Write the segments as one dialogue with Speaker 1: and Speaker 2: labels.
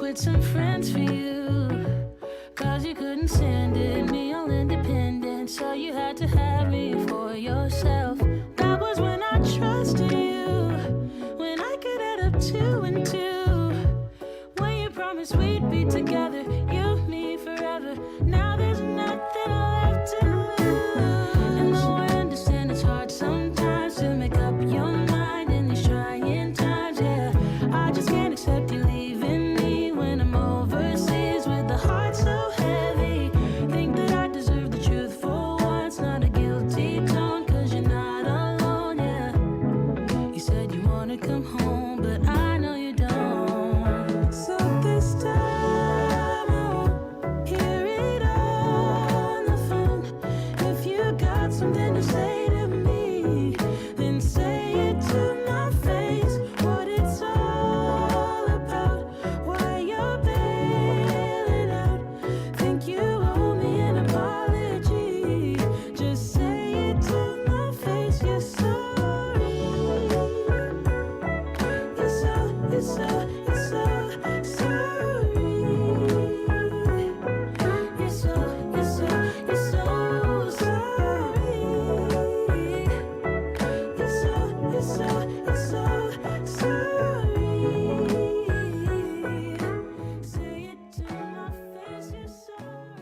Speaker 1: quit some friends for you, 'cause you couldn't stand it, me all independent, so you had to have me for yourself. That was when I trusted you, when I could add up 2 and 2, when you promised we'd be together, you, me, forever. Now there's nothing left to lose. And though I understand it's hard sometimes to make up your mind in these trying times, yeah, I just can't accept you leaving me when I'm overseas with the heart so heavy. Think that I deserve the truth for once, not a guilty tone, 'cause you're not alone, yeah. You said you wanna come home, but I know you don't. So this time I won't hear it on the phone. If you got something to say to me, then say it to my face. What it's all about, why you're bailing out. Think you owe me an apology. Just say it to my face. You're sorry. You're so sorry. You're so sorry. You're so sorry. Say it to my face. You're sorry.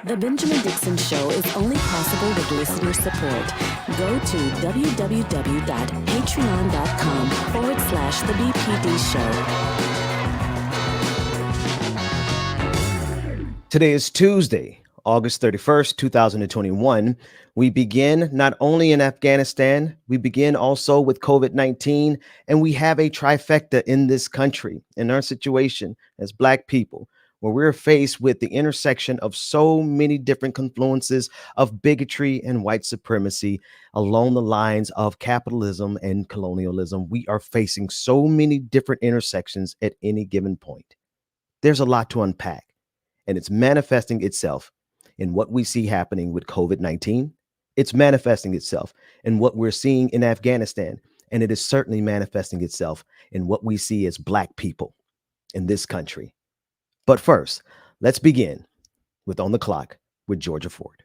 Speaker 2: The Benjamin Dixon Show is only possible with listener support. Go to www.patreon.com/The BPD Show.
Speaker 3: Today is Tuesday, August 31st, 2021. We begin not only in Afghanistan, we begin also with COVID-19, and we have a trifecta in this country, in our situation as Black people, where we're faced with the intersection of so many different confluences of bigotry and white supremacy along the lines of capitalism and colonialism. We are facing so many different intersections at any given point. There's a lot to unpack, and it's manifesting itself in what we see happening with COVID-19. It's manifesting itself in what we're seeing in Afghanistan, and it is certainly manifesting itself in what we see as Black people in this country. But first, let's begin with On the Clock with Georgia Ford.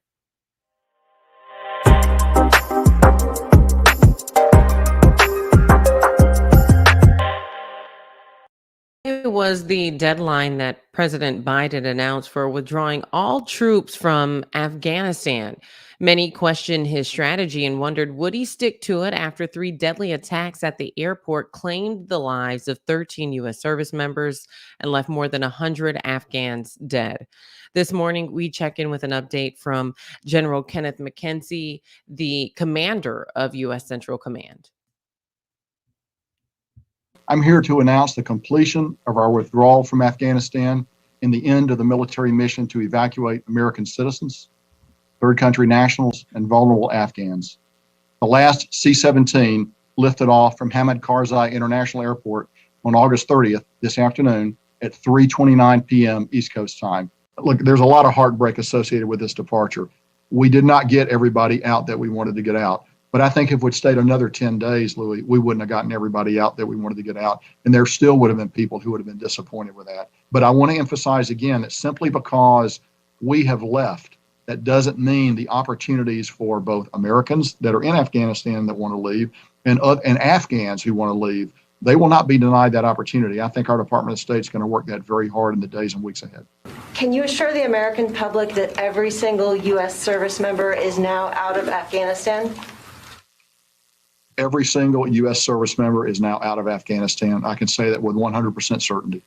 Speaker 4: was the deadline that President Biden announced for withdrawing all troops from Afghanistan. Many questioned his strategy and wondered would he stick to it after three deadly attacks at the airport claimed the lives of 13 U.S. service members and left more than 100 Afghans dead. This morning, we check in with an update from General Kenneth McKenzie, the commander of U.S. Central Command.
Speaker 5: I'm here to announce the completion of our withdrawal from Afghanistan and the end of the military mission to evacuate American citizens, third country nationals, and vulnerable Afghans. The last C-17 lifted off from Hamid Karzai International Airport on August 30th, this afternoon, at 3:29 p.m. East Coast time. Look, there's a lot of heartbreak associated with this departure. We did not get everybody out that we wanted to get out. But I think if we'd stayed another 10 days, Louis, we wouldn't have gotten everybody out that we wanted to get out. And there still would have been people who would have been disappointed with that. But I want to emphasize again that simply because we have left, that doesn't mean the opportunities for both Americans that are in Afghanistan that want to leave and Afghans who want to leave, they will not be denied that opportunity. I think our Department of State is going to work that very hard in the days and weeks ahead.
Speaker 6: Can you assure the American public that every single U.S. service member is now out of Afghanistan?
Speaker 5: Every single U.S. service member is now out of Afghanistan. I can say that with 100% certainty.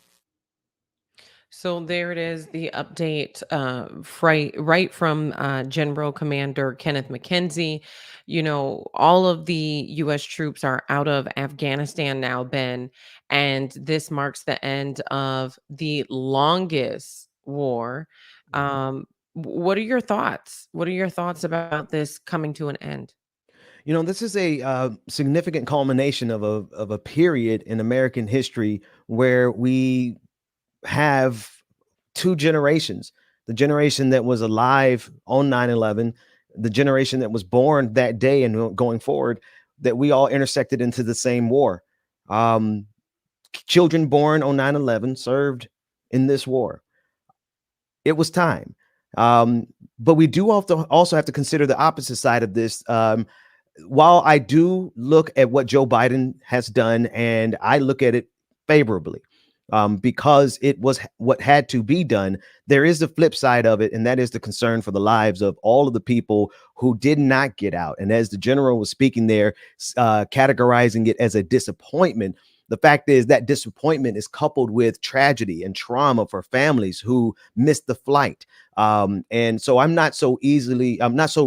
Speaker 4: So there it is, the update right from General Commander Kenneth McKenzie. You know, all of the U.S. troops are out of Afghanistan now, Ben, and this marks the end of the longest war. What are your thoughts? What are your thoughts about this coming to an end?
Speaker 3: You know, this is a significant culmination of a period in American history where we have two generations: the generation that was alive on 9/11, the generation that was born that day and going forward, that we all intersected into the same war. Children born on 9/11 served in this war. It was time. But we do also have to consider the opposite side of this. While I do look at what Joe Biden has done, and I look at it favorably, because it was what had to be done, there is the flip side of it, and that is the concern for the lives of all of the people who did not get out. And as the general was speaking there, categorizing it as a disappointment, the fact is that disappointment is coupled with tragedy and trauma for families who missed the flight. And so I'm not so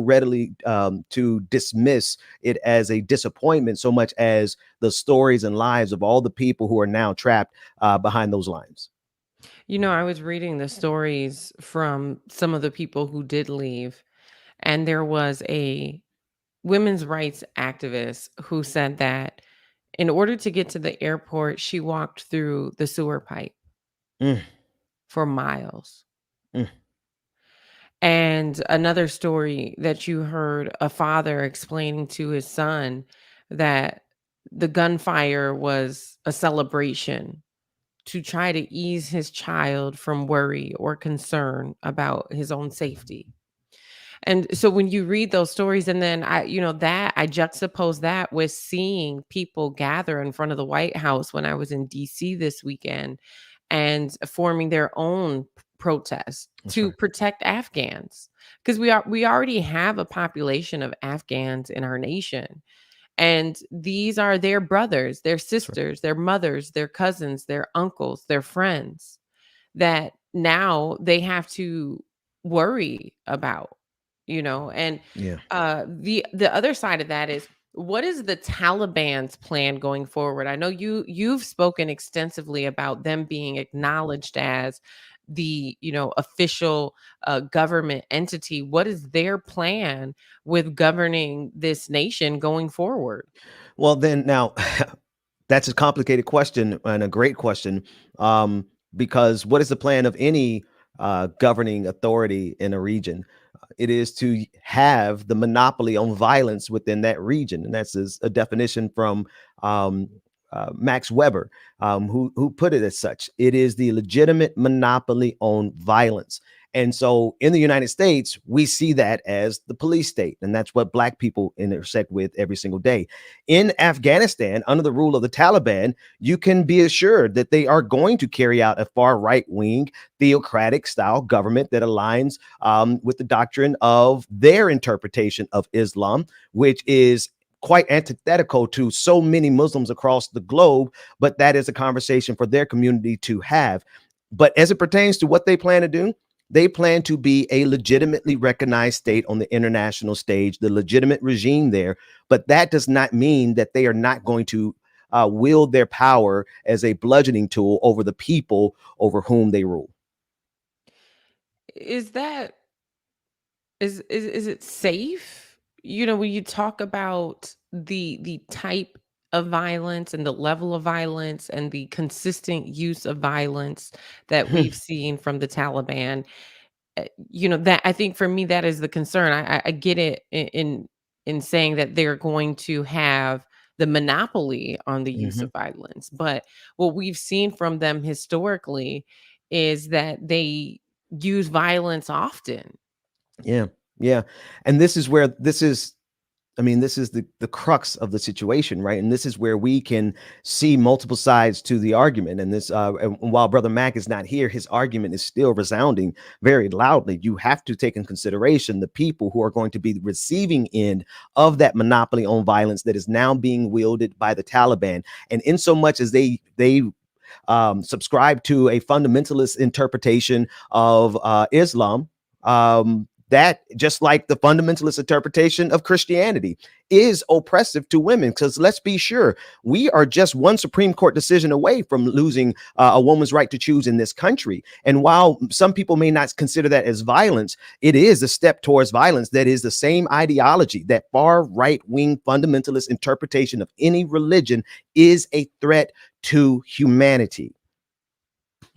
Speaker 3: readily to dismiss it as a disappointment so much as the stories and lives of all the people who are now trapped behind those lines.
Speaker 4: You know, I was reading the stories from some of the people who did leave, and there was a women's rights activist who said that in order to get to the airport, she walked through the sewer pipe
Speaker 3: Mm,
Speaker 4: for miles.
Speaker 3: mm.
Speaker 4: And another story that you heard a father explaining to his son that the gunfire was a celebration to try to ease his child from worry or concern about his own safety. And so when you read those stories, and then I juxtapose that with seeing people gather in front of the White House when I was in DC this weekend and forming their own protest to
Speaker 3: right.
Speaker 4: protect Afghans, because we already have a population of Afghans in our nation. And these are their brothers, their sisters, their mothers, their cousins, their uncles, their friends that now they have to worry about, and
Speaker 3: Yeah.
Speaker 4: the other side of that is, what is the Taliban's plan going forward? I know you've spoken extensively about them being acknowledged as the official government entity. What is their plan with governing this nation going forward?
Speaker 3: Well, then now that's a complicated question and a great question, because what is the plan of any governing authority in a region? It is to have the monopoly on violence within that region, and that's a definition from Max Weber, who put it as such. It is the legitimate monopoly on violence. And so in the United States, we see that as the police state. And that's what Black people intersect with every single day. In Afghanistan, under the rule of the Taliban, you can be assured that they are going to carry out a far right wing, theocratic style government that aligns with the doctrine of their interpretation of Islam, which is quite antithetical to so many Muslims across the globe. But that is a conversation for their community to have. But as it pertains to what they plan to do, they plan to be a legitimately recognized state on the international stage, the legitimate regime there. But that does not mean that they are not going to wield their power as a bludgeoning tool over the people over whom they rule.
Speaker 4: Is that is it safe? When you talk about the type of violence and the level of violence and the consistent use of violence that we've seen from the Taliban, that I think for me that is the concern. I get it in saying that they're going to have the monopoly on the use
Speaker 3: Hmm.
Speaker 4: of violence, but what we've seen from them historically is that they use violence often.
Speaker 3: Yeah, yeah. And this is where this is. I mean, this is the crux of the situation, right? And this is where we can see multiple sides to the argument. And this, and while Brother Mac is not here, his argument is still resounding very loudly. You have to take in consideration the people who are going to be the receiving end of that monopoly on violence that is now being wielded by the Taliban. And in so much as they subscribe to a fundamentalist interpretation of Islam. That, just like the fundamentalist interpretation of Christianity, is oppressive to women. Because let's be sure, we are just one Supreme Court decision away from losing a woman's right to choose in this country. And while some people may not consider that as violence, it is a step towards violence that is the same ideology. That far right wing fundamentalist interpretation of any religion is a threat to humanity.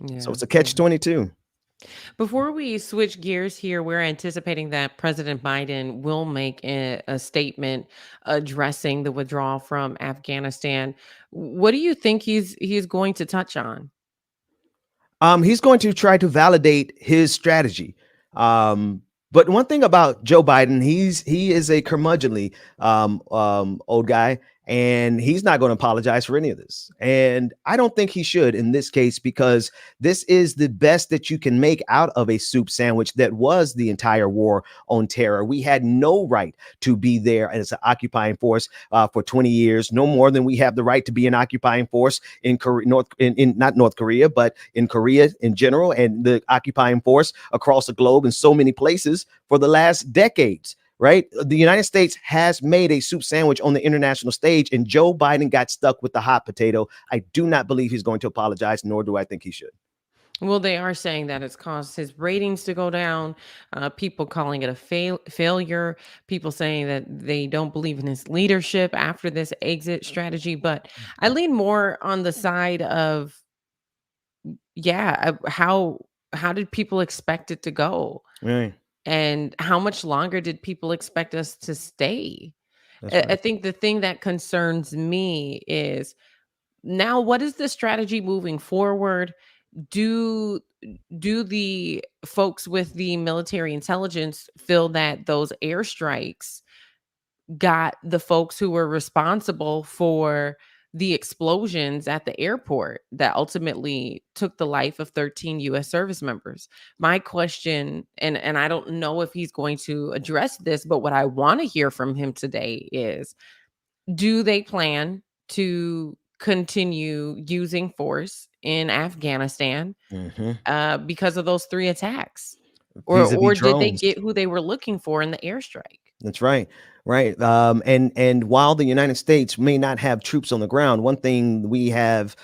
Speaker 3: So
Speaker 4: Yeah,
Speaker 3: it's a
Speaker 4: yeah.
Speaker 3: catch 22.
Speaker 4: Before we switch gears here, we're anticipating that President Biden will make a statement addressing the withdrawal from Afghanistan. What do you think he's going to touch on?
Speaker 3: He's going to try to validate his strategy. But one thing about Joe Biden, he is a curmudgeonly old guy, and he's not going to apologize for any of this. And I don't think he should in this case, because this is the best that you can make out of a soup sandwich that was the entire war on terror. We had no right to be there as an occupying force for 20 years, no more than we have the right to be an occupying force in Korea, not North Korea, but in Korea in general, and the occupying force across the globe in so many places for the last decades. Right? The United States has made a soup sandwich on the international stage, and Joe Biden got stuck with the hot potato. I do not believe he's going to apologize, nor do I think he should.
Speaker 4: Well, they are saying that it's caused his ratings to go down. People calling it a failure. People saying that they don't believe in his leadership after this exit strategy. But I lean more on the side of, yeah, how did people expect it to go?
Speaker 3: Right.
Speaker 4: And how much longer did people expect us to stay?
Speaker 3: That's
Speaker 4: I
Speaker 3: right.
Speaker 4: think the thing that concerns me is, now what is the strategy moving forward? Do do the folks with the military intelligence feel that those airstrikes got the folks who were responsible for the explosions at the airport that ultimately took the life of 13 US service members? My question, and I don't know if he's going to address this, but what I want to hear from him today is, do they plan to continue using force in Afghanistan
Speaker 3: Mm-hmm.
Speaker 4: because of those 3 attacks? Or
Speaker 3: Vis-a-vis
Speaker 4: did they
Speaker 3: drones.
Speaker 4: get who they were looking for in the airstrike?
Speaker 3: That's right. Right. And while the United States may not have troops on the ground, one thing we have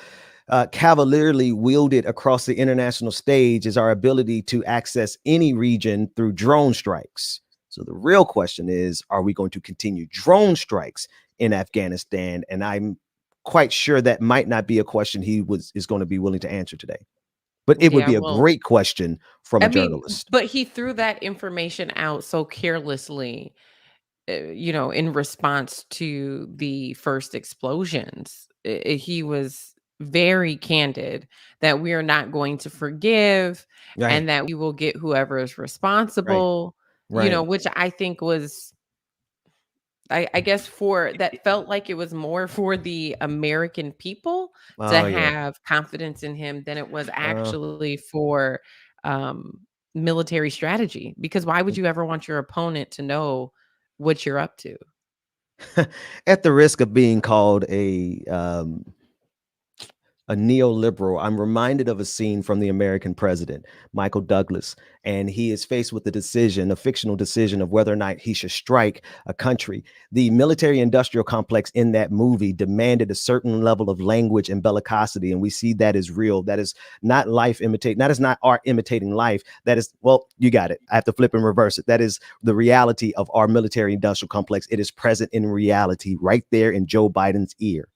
Speaker 3: cavalierly wielded across the international stage is our ability to access any region through drone strikes. So the real question is, are we going to continue drone strikes in Afghanistan? And I'm quite sure that might not be a question is going to be willing to answer today. But it would
Speaker 4: Yeah,
Speaker 3: be a
Speaker 4: well,
Speaker 3: great question from
Speaker 4: I
Speaker 3: a
Speaker 4: mean,
Speaker 3: journalist.
Speaker 4: but he threw that information out so carelessly, in response to the first explosions. He was very candid that we are not going to forgive
Speaker 3: Right.
Speaker 4: and that we will get whoever is responsible,
Speaker 3: Right.
Speaker 4: which I think was, I guess, for that felt like it was more for the American people to
Speaker 3: Oh yeah.
Speaker 4: have confidence in him than it was
Speaker 3: Uh,
Speaker 4: actually for um, military strategy. Because why would you ever want your opponent to know what you're up to?
Speaker 3: at the risk of being called a neoliberal, I'm reminded of a scene from The American President, Michael Douglas, and he is faced with the decision, a fictional decision of whether or not he should strike a country. The military industrial complex in that movie demanded a certain level of language and bellicosity, and we see that is real. That is not that is not art imitating life. That is, well, you got it. I have to flip and reverse it. That is the reality of our military industrial complex. It is present in reality right there in Joe Biden's ear.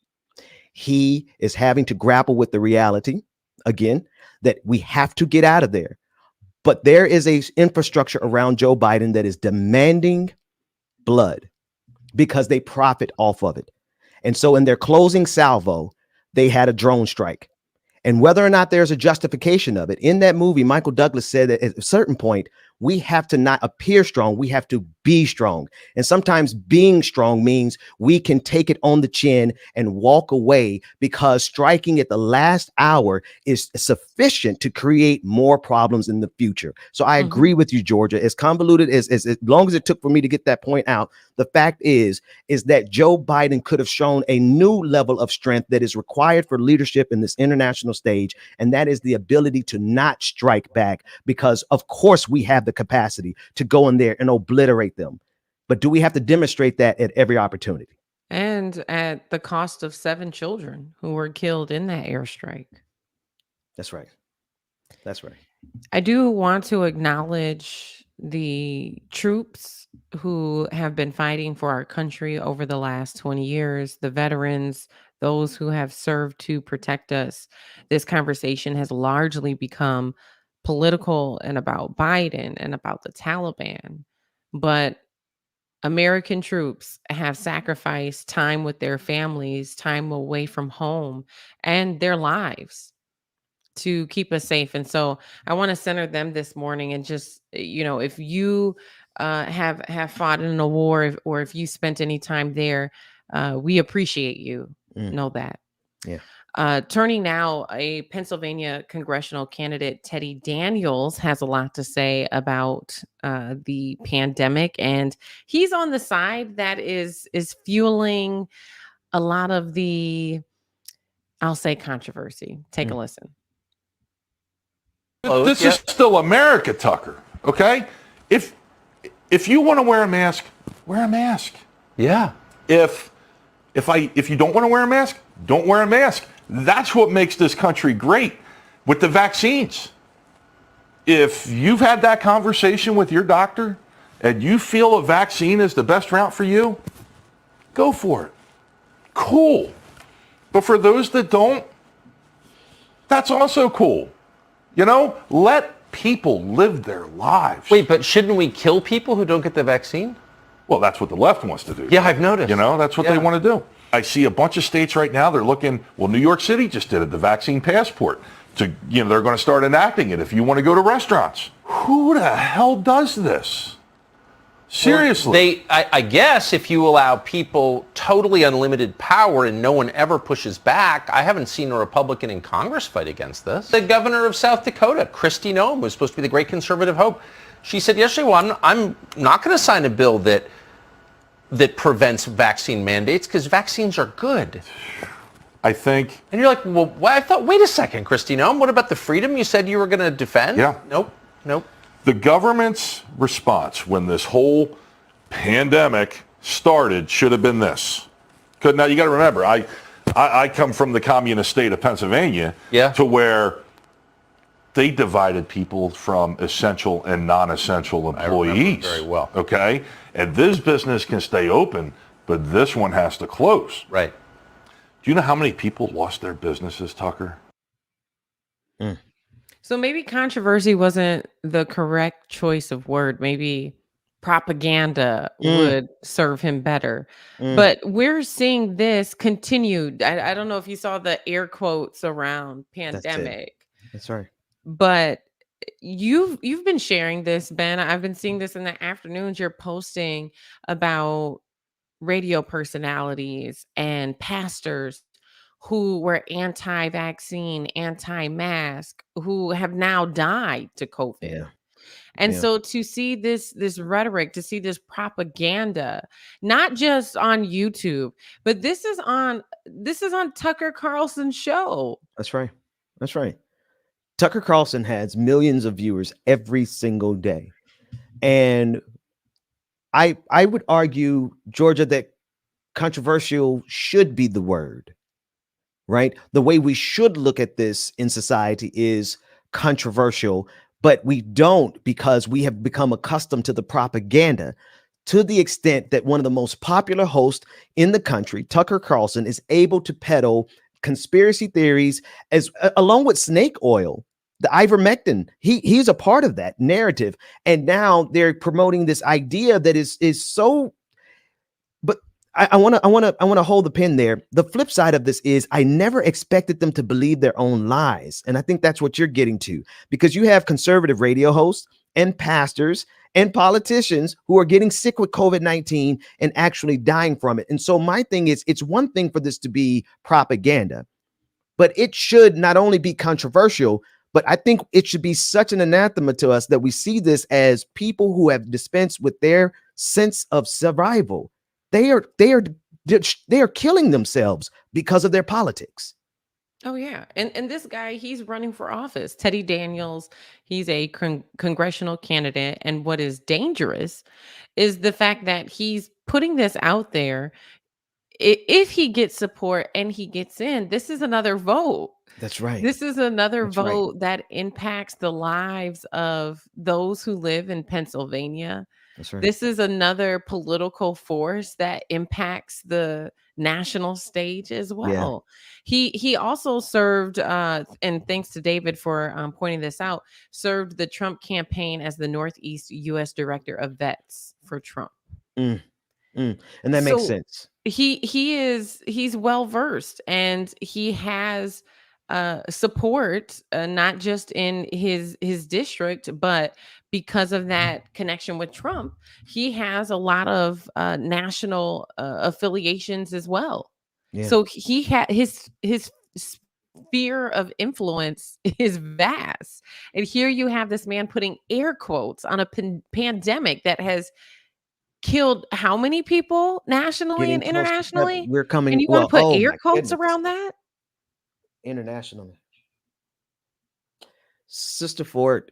Speaker 3: He is having to grapple with the reality again that we have to get out of there. But there is a infrastructure around Joe Biden that is demanding blood because they profit off of it. And so in their closing salvo, they had a drone strike. And whether or not there's a justification of it, in that movie, Michael Douglas said that at a certain point, we have to not appear strong. We have to be strong. And sometimes being strong means we can take it on the chin and walk away because striking at the last hour is sufficient to create more problems in the future. So I agree with you, Georgia. As convoluted as long as it took for me to get that point out, the fact is that Joe Biden could have shown a new level of strength that is required for leadership in this international stage. And that is the ability to not strike back, because of course we have the capacity to go in there and obliterate them. But do we have to demonstrate that at every opportunity?
Speaker 4: And at the cost of 7 children who were killed in that airstrike.
Speaker 3: That's right. That's right.
Speaker 4: I do want to acknowledge the troops who have been fighting for our country over the last 20 years, the veterans, those who have served to protect us. This conversation has largely become political and about Biden and about the Taliban. But American troops have sacrificed time with their families, time away from home, and their lives to keep us safe. And so I want to center them this morning and just, if you have fought in a war, or if you spent any time there, we appreciate you. Know that.
Speaker 3: Yeah.
Speaker 4: Turning now, a Pennsylvania congressional candidate, Teddy Daniels, has a lot to say about the pandemic, and he's on the side that is fueling a lot of the, I'll say, controversy. Take a listen.
Speaker 7: This is still America, Tucker. Okay, if you want to wear a mask, wear a mask.
Speaker 8: Yeah.
Speaker 7: If you don't want to wear a mask, don't wear a mask. That's what makes this country great with the vaccines. If you've had that conversation with your doctor and you feel a vaccine is the best route for you, go for it. Cool. But for those that don't, that's also cool. Let people live their lives.
Speaker 8: Wait, but shouldn't we kill people who don't get the vaccine?
Speaker 7: Well, that's what the left wants to do.
Speaker 8: Yeah, I've noticed.
Speaker 7: That's what they want to do. I see a bunch of states right now, they're looking, New York City just did it, the vaccine passport. They're going to start enacting it if you want to go to restaurants. Who the hell does this? Seriously.
Speaker 8: I guess if you allow people totally unlimited power and no one ever pushes back, I haven't seen a Republican in Congress fight against this. The governor of South Dakota, Kristi Noem, who's supposed to be the great conservative hope, she said yesterday, well, I'm not going to sign a bill that prevents vaccine mandates because vaccines are good.
Speaker 7: I think.
Speaker 8: And you're like, well, I thought, wait a second, Kristi Noem, what about the freedom you said you were going to defend?
Speaker 7: Yeah.
Speaker 8: Nope.
Speaker 7: The government's response when this whole pandemic started should have been this. Now, you got to remember, I come from the communist state of Pennsylvania to where they divided people from essential and non-essential employees.
Speaker 8: Very well.
Speaker 7: Okay? And this business can stay open, but this one has to close.
Speaker 8: Right.
Speaker 7: Do you know how many people lost their businesses, Tucker?
Speaker 4: So maybe controversy wasn't the correct choice of word. Maybe propaganda
Speaker 3: Mm,
Speaker 4: would serve him better.
Speaker 3: mm.
Speaker 4: But we're seeing this continued. I don't know if you saw the air quotes around
Speaker 3: That's it.
Speaker 4: pandemic,
Speaker 3: That's right.
Speaker 4: but you've been sharing this, Ben. I've been seeing this in the afternoons. You're posting about radio personalities and pastors who were anti-vaccine, anti-mask, who have now died to COVID.
Speaker 3: Yeah.
Speaker 4: And
Speaker 3: Yeah.
Speaker 4: so to see this rhetoric, to see this propaganda, not just on YouTube, but this is on Tucker Carlson's show.
Speaker 3: That's right. That's right. Tucker Carlson has millions of viewers every single day. And I would argue, Georgia, that controversial should be the word, right? The way we should look at this in society is controversial, but we don't because we have become accustomed to the propaganda to the extent that one of the most popular hosts in the country, Tucker Carlson, is able to peddle conspiracy theories as along with snake oil, the ivermectin. He's a part of that narrative, and now they're promoting this idea that is so. But I want to hold the pin there. The flip side of this is I never expected them to believe their own lies, and I think that's what you're getting to, because you have conservative radio hosts and pastors and politicians who are getting sick with COVID-19 and actually dying from it. And so my thing is, it's one thing for this to be propaganda, but it should not only be controversial, but I think it should be such an anathema to us that we see this as people who have dispensed with their sense of survival. They are killing themselves because of their politics.
Speaker 4: Oh yeah, and this guy, he's running for office. Teddy Daniels, he's a congressional candidate, and what is dangerous is the fact that he's putting this out there. If he gets support and he gets in, this is another vote.
Speaker 3: That's right.
Speaker 4: This is another
Speaker 3: That's right.
Speaker 4: vote that impacts the lives of those who live in Pennsylvania.
Speaker 3: That's right.
Speaker 4: This is another political force that impacts the national stage as
Speaker 3: Yeah.
Speaker 4: well. He also served, and thanks to David for pointing this out, served the Trump campaign as the Northeast U.S. Director of Vets for Trump.
Speaker 3: Mm, and that makes
Speaker 4: So
Speaker 3: sense.
Speaker 4: he's well versed, and he has support, not just in his district, but because of that connection with Trump, he has a lot of national affiliations as well.
Speaker 3: Yeah.
Speaker 4: So he had his sphere of influence is vast, and here you have this man putting air quotes on a pandemic that has killed how many people nationally
Speaker 3: Getting
Speaker 4: and
Speaker 3: close to
Speaker 4: internationally?
Speaker 3: we're
Speaker 4: And
Speaker 3: coming.
Speaker 4: you wanna
Speaker 3: Well,
Speaker 4: put
Speaker 3: oh
Speaker 4: air
Speaker 3: my
Speaker 4: quotes
Speaker 3: goodness.
Speaker 4: around that?
Speaker 3: Internationally. Sister Ford,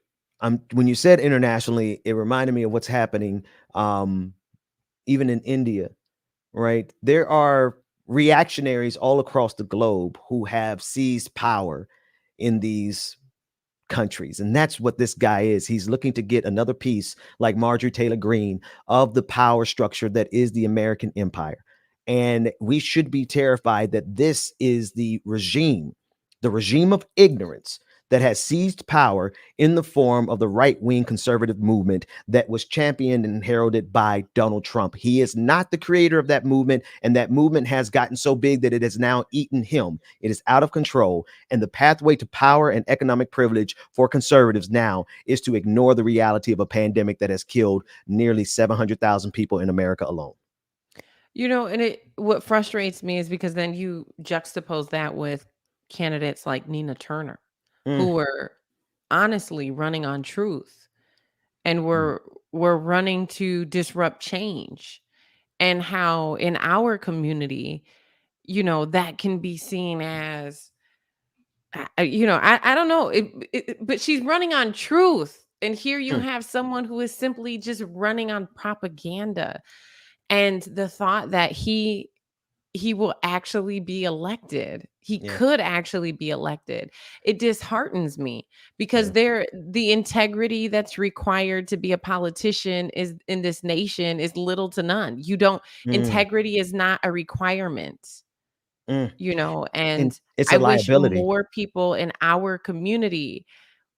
Speaker 3: when you said internationally, it reminded me of what's happening even in India, right? There are reactionaries all across the globe who have seized power in these countries. And that's what this guy is. He's looking to get another piece, like Marjorie Taylor Greene, of the power structure that is the American empire. And we should be terrified that this is the regime of ignorance that has seized power in the form of the right-wing conservative movement that was championed and heralded by Donald Trump. He is not the creator of that movement, and that movement has gotten so big that it has now eaten him. It is out of control, and the pathway to power and economic privilege for conservatives now is to ignore the reality of a pandemic that has killed nearly 700,000 people in America alone.
Speaker 4: And what frustrates me is because then you juxtapose that with candidates like Nina Turner,
Speaker 3: Mm,
Speaker 4: who were honestly running on truth and
Speaker 3: mm,
Speaker 4: were running to disrupt change, and how in our community, that can be seen as I don't know, but she's running on truth, and here you
Speaker 3: mm.
Speaker 4: have someone who is simply just running on propaganda, and the thought that he will actually be elected. He
Speaker 3: Yeah,
Speaker 4: could actually be elected. It disheartens me because
Speaker 3: yeah.
Speaker 4: the integrity that's required to be a politician is in this nation is little to none. You don't
Speaker 3: Mm,
Speaker 4: Integrity is not a requirement,
Speaker 3: mm. And
Speaker 4: and
Speaker 3: it's
Speaker 4: I
Speaker 3: a
Speaker 4: wish
Speaker 3: liability.
Speaker 4: more people in our community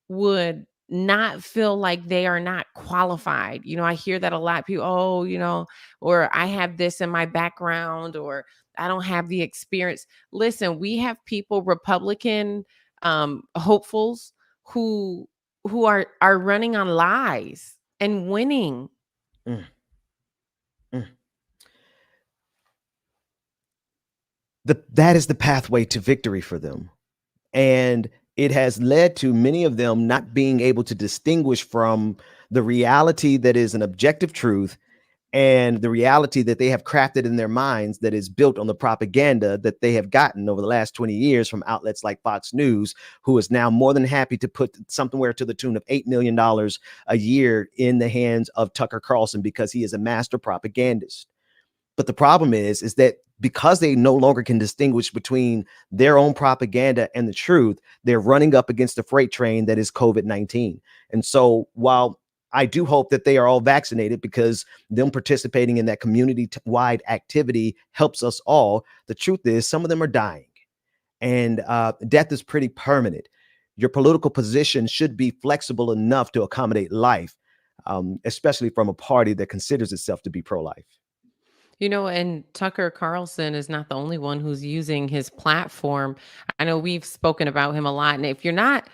Speaker 4: would not feel like they are not qualified. I hear that a lot. People, or I have this in my background, or I don't have the experience. Listen, we have people, Republican hopefuls, who are running on lies and winning.
Speaker 3: Mm. Mm. That is the pathway to victory for them. And it has led to many of them not being able to distinguish from the reality that is an objective truth and the reality that they have crafted in their minds that is built on the propaganda that they have gotten over the last 20 years from outlets like Fox News, who is now more than happy to put somewhere to the tune of $8 million a year in the hands of Tucker Carlson because he is a master propagandist. But the problem is that because they no longer can distinguish between their own propaganda and the truth, they're running up against the freight train that is COVID-19. And so while I do hope that they are all vaccinated because them participating in that community-wide activity helps us all, the truth is some of them are dying, and death is pretty permanent. Your political position should be flexible enough to accommodate life, especially from a party that considers itself to be pro-life.
Speaker 4: And Tucker Carlson is not the only one who's using his platform. I know we've spoken about him a lot. And if you're not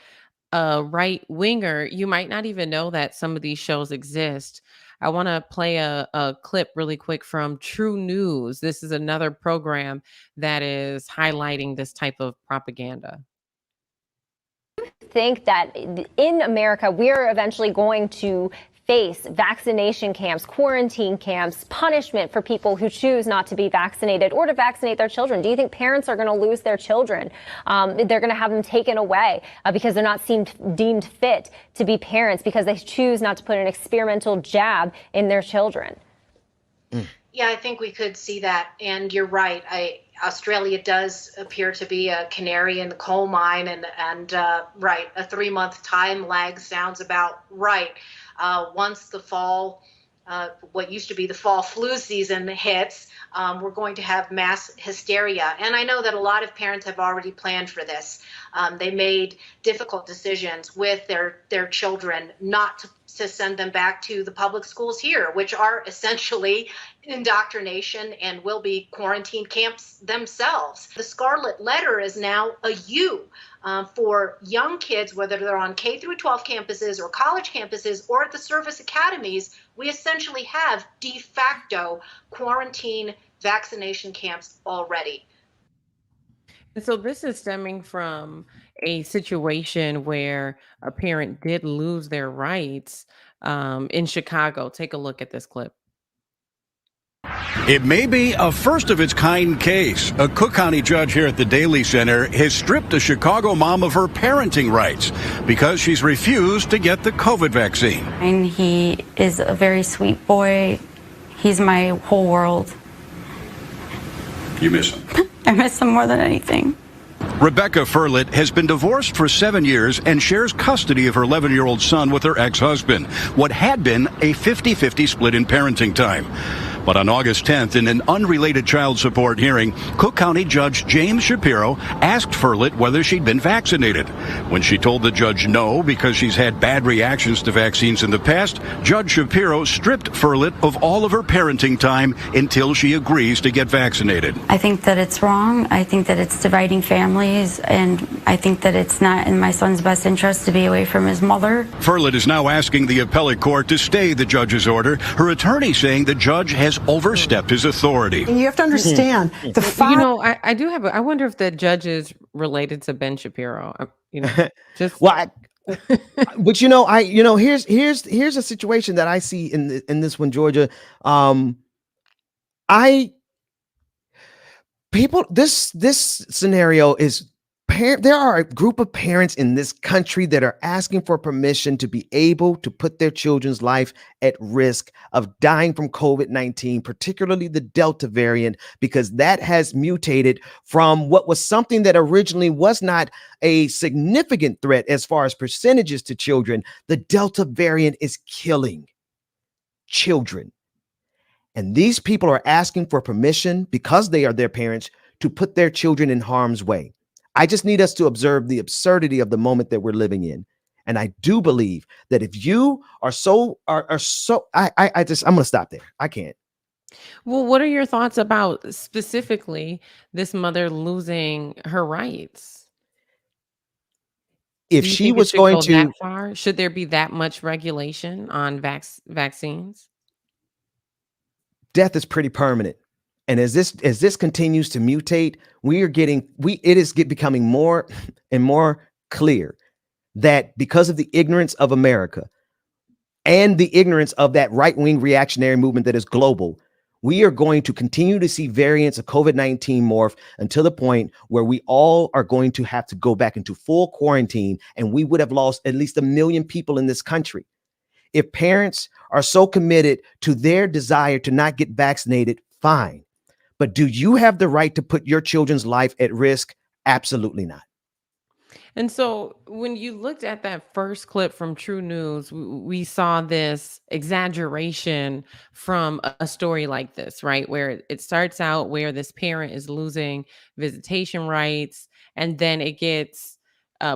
Speaker 4: a right winger, you might not even know that some of these shows exist. I want to play a clip really quick from True News. This is another program that is highlighting this type of propaganda.
Speaker 9: Think that in America, we're eventually going to face vaccination camps, quarantine camps, punishment for people who choose not to be vaccinated or to vaccinate their children? Do you think parents are going to lose their children? They're going to have them taken away because they're not deemed fit to be parents because they choose not to put an experimental jab in their children?
Speaker 10: Yeah, I think we could see that. And you're right. Australia does appear to be a canary in the coal mine. And right, a 3-month time lag sounds about right. Once the fall, what used to be the fall flu season hits, we're going to have mass hysteria. And I know that a lot of parents have already planned for this. They made difficult decisions with their children not to send them back to the public schools here, which are essentially indoctrination and will be quarantine camps themselves. The Scarlet Letter is now a U for young kids, whether they're on K through 12 campuses or college campuses or at the service academies. We essentially have de facto quarantine vaccination camps already.
Speaker 4: And so this is stemming from a situation where a parent did lose their rights in Chicago. Take a look at this clip.
Speaker 11: It may be a first of its kind case. A Cook County judge here at the Daly Center has stripped a Chicago mom of her parenting rights because she's refused to get the COVID vaccine.
Speaker 12: And he is a very sweet boy. He's my whole world.
Speaker 11: You miss him?
Speaker 12: I miss him more than anything.
Speaker 11: Rebecca Furlet has been divorced for 7 years and shares custody of her 11-year-old son with her ex-husband. What had been a 50-50 split in parenting time. But on August 10th, in an unrelated child support hearing, Cook County Judge James Shapiro asked Furlet whether she'd been vaccinated. When she told the judge no because she's had bad reactions to vaccines in the past, Judge Shapiro stripped Furlet of all of her parenting time until she agrees to get vaccinated.
Speaker 12: I think that it's wrong. I think that it's dividing families, and I think that it's not in my son's best interest to be away from his mother.
Speaker 11: Furlet is now asking the appellate court to stay the judge's order. Her attorney saying the judge has overstepped his authority.
Speaker 13: And you have to understand
Speaker 4: I do have. I wonder if the judge is related to Ben Shapiro. Just
Speaker 3: well, but here's a situation that I see in this one, Georgia. This scenario is. There are a group of parents in this country that are asking for permission to be able to put their children's life at risk of dying from COVID-19, particularly the Delta variant, because that has mutated from what was something that originally was not a significant threat as far as percentages to children. The Delta variant is killing children. And these people are asking for permission because they are their parents to put their children in harm's way. I just need us to observe the absurdity of the moment that we're living in. And I do believe that if you are I'm going to stop there. I can't.
Speaker 4: Well, what are your thoughts about specifically this mother losing her rights?
Speaker 3: If
Speaker 4: Do you
Speaker 3: she
Speaker 4: think it
Speaker 3: was
Speaker 4: should
Speaker 3: going
Speaker 4: go that
Speaker 3: to,
Speaker 4: far? Should there be that much regulation on vaccines?
Speaker 3: death is pretty permanent. And as this continues to mutate, it is becoming more and more clear that because of the ignorance of America and the ignorance of that right-wing reactionary movement that is global, we are going to continue to see variants of COVID-19 morph until the point where we all are going to have to go back into full quarantine, and we would have lost at least 1 million people in this country. If parents are so committed to their desire to not get vaccinated, fine. But do you have the right to put your children's life at risk? Absolutely not.
Speaker 4: And so when you looked at that first clip from True News, we saw this exaggeration from a story like this, right? Where it starts out where this parent is losing visitation rights, and then it gets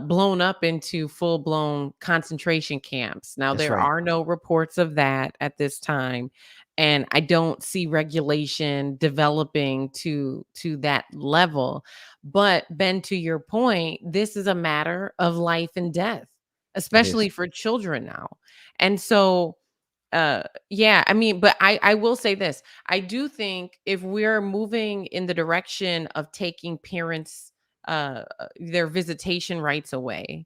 Speaker 4: blown up into full-blown concentration camps. Now,
Speaker 3: That's
Speaker 4: there
Speaker 3: right.
Speaker 4: are no reports of that at this time. And I don't see regulation developing to that level. But Ben, to your point, this is a matter of life and death,
Speaker 3: It is.
Speaker 4: especially for children now. And so, yeah, I mean, but I will say this. I do think if we're moving in the direction of taking parents their visitation rights away,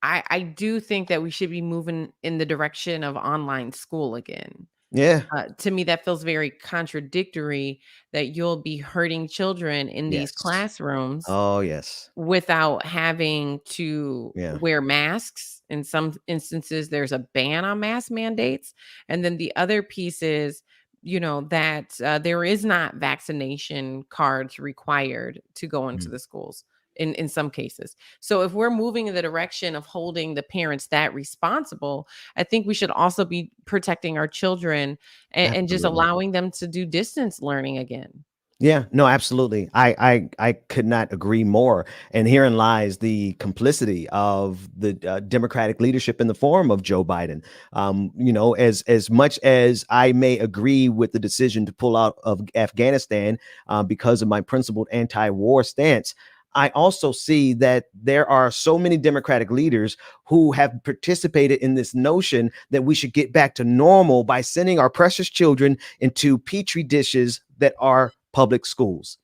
Speaker 4: I do think that we should be moving in the direction of online school again.
Speaker 3: Yeah.
Speaker 4: To me, that feels very contradictory that you'll be hurting children in these
Speaker 3: Yes.
Speaker 4: classrooms
Speaker 3: Oh, yes.
Speaker 4: without having to
Speaker 3: Yeah.
Speaker 4: wear masks. In some instances, there's a ban on mask mandates. And then the other piece is, that there is not vaccination cards required to go into
Speaker 3: Mm.
Speaker 4: the schools in some cases. So if we're moving in the direction of holding the parents that responsible, I think we should also be protecting our children and just
Speaker 3: Absolutely.
Speaker 4: allowing them to do distance learning again.
Speaker 3: Yeah, no, absolutely. I could not agree more. And herein lies the complicity of the Democratic leadership in the form of Joe Biden. As much as I may agree with the decision to pull out of Afghanistan because of my principled anti-war stance, I also see that there are so many Democratic leaders who have participated in this notion that we should get back to normal by sending our precious children into petri dishes that are public schools.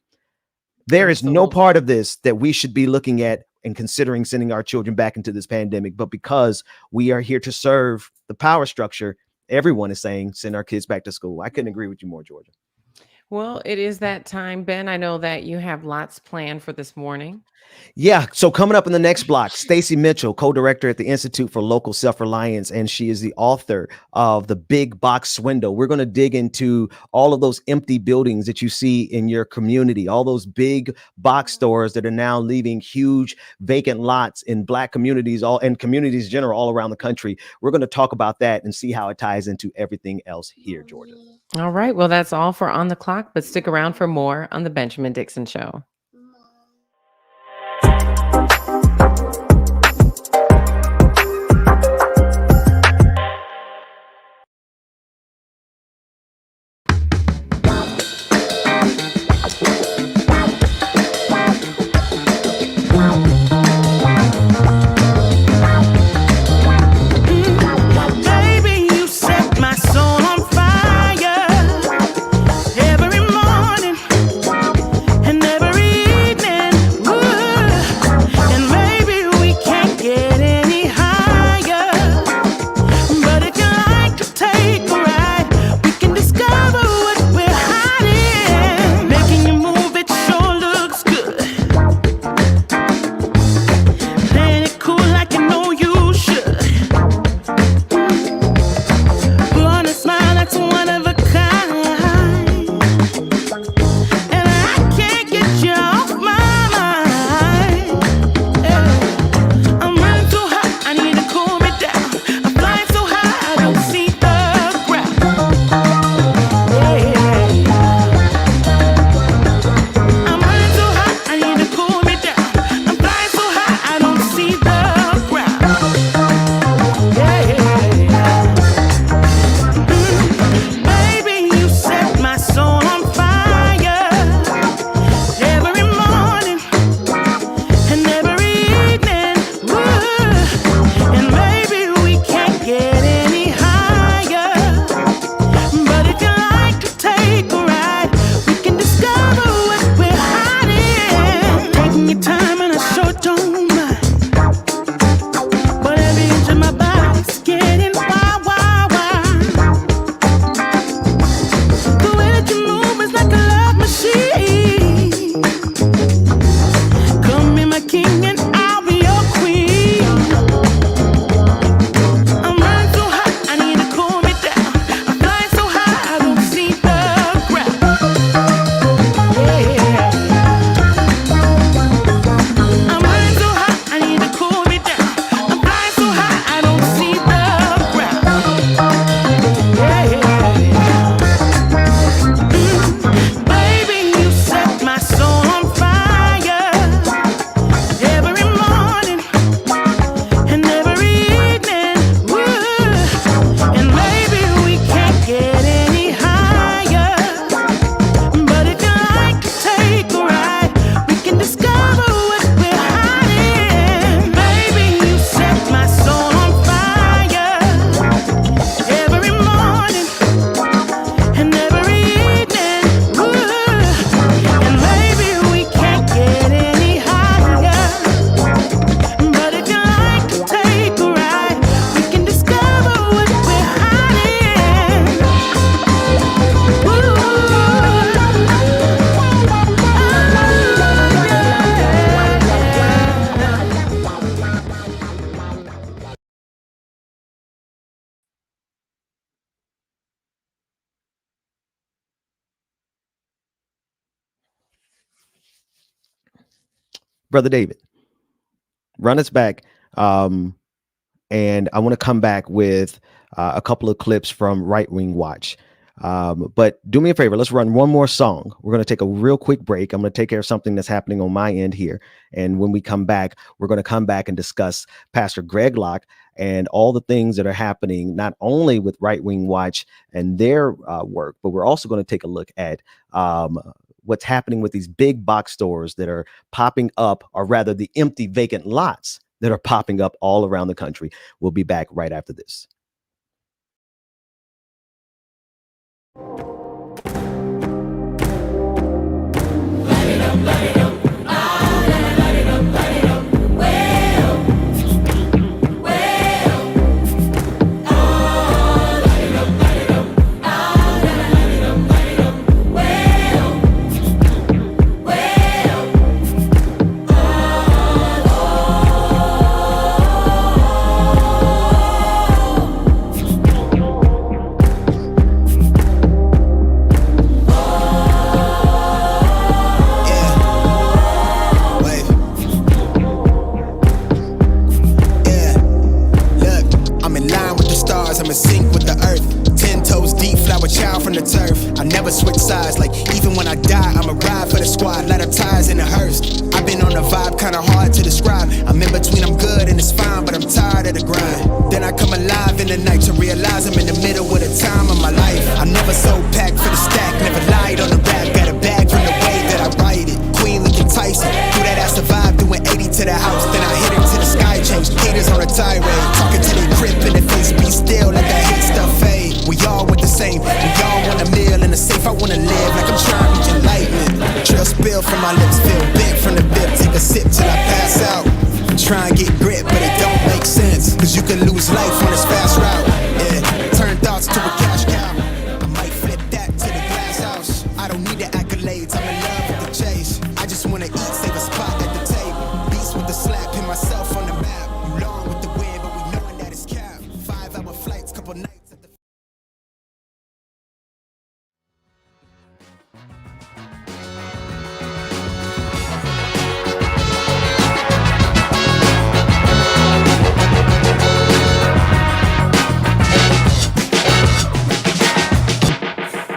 Speaker 3: There is no
Speaker 4: Absolutely.
Speaker 3: part of this that we should be looking at and considering sending our children back into this pandemic. But because we are here to serve the power structure, everyone is saying send our kids back to school. I couldn't agree with you more, Georgia.
Speaker 4: Well, it is that time, Ben. I know that you have lots planned for this morning.
Speaker 3: Yeah. So coming up in the next block, Stacy Mitchell, co-director at the Institute for Local Self-Reliance, and she is the author of The Big Box Swindle. We're going to dig into all of those empty buildings that you see in your community, all those big box stores that are now leaving huge vacant lots in Black communities, and communities in general all around the country. We're going to talk about that and see how it ties into everything else here, Georgia.
Speaker 4: All right. Well, that's all for On the Clock, but stick around for more on The Benjamin Dixon Show.
Speaker 1: Baby, you set my soul on fire every morning and every
Speaker 3: Brother David, run us back. And I want to come back with a couple of clips from Right Wing Watch. But do me a favor, let's run one more song. We're going to take a real quick break. I'm going to take care of something that's happening on my end here. And when we come back, we're going to come back and discuss Pastor Greg Locke and all the things that are happening, not only with Right Wing Watch and their work, but we're also going to take a look at what's happening with these big box stores that are popping up, or rather the empty vacant lots that are popping up all around the country. We'll be back right after this.
Speaker 13: I never switch sides, like even when I die, I'ma ride for the squad, light up ties in the hearse. I've been on the vibe, kinda hard to describe. I'm in between, I'm good and it's fine, but I'm tired of the grind. Then I come alive in the night to realize I'm in the middle of the time of my life. I never sold pack for the stack, never lied on the rap. Got a bag from the way that I write it. Queen looking Tyson, do that ass survive, doing 80 to the house. Then I hit it to the sky, change haters on a tirade. Talking to their crib in the face, be still, let that hate stuff fade. We all want the same, we all want a meal in the safe. I wanna live like I'm trying to reach enlightenment. Trail spill from my lips, feel big from the bib. Take a sip till I pass out. Try and get grit, but it don't make sense. Cause you can lose life on this fast route. Yeah, turn thoughts to a cash cow. I might flip that to the glass house. I don't need the accolades, I'm in love with the chase. I just wanna eat, save a spot at the table. Beast with the slap, pin myself on the map. You long with the wind, but we knowing that it's capped. 5-hour flights, couple nights at the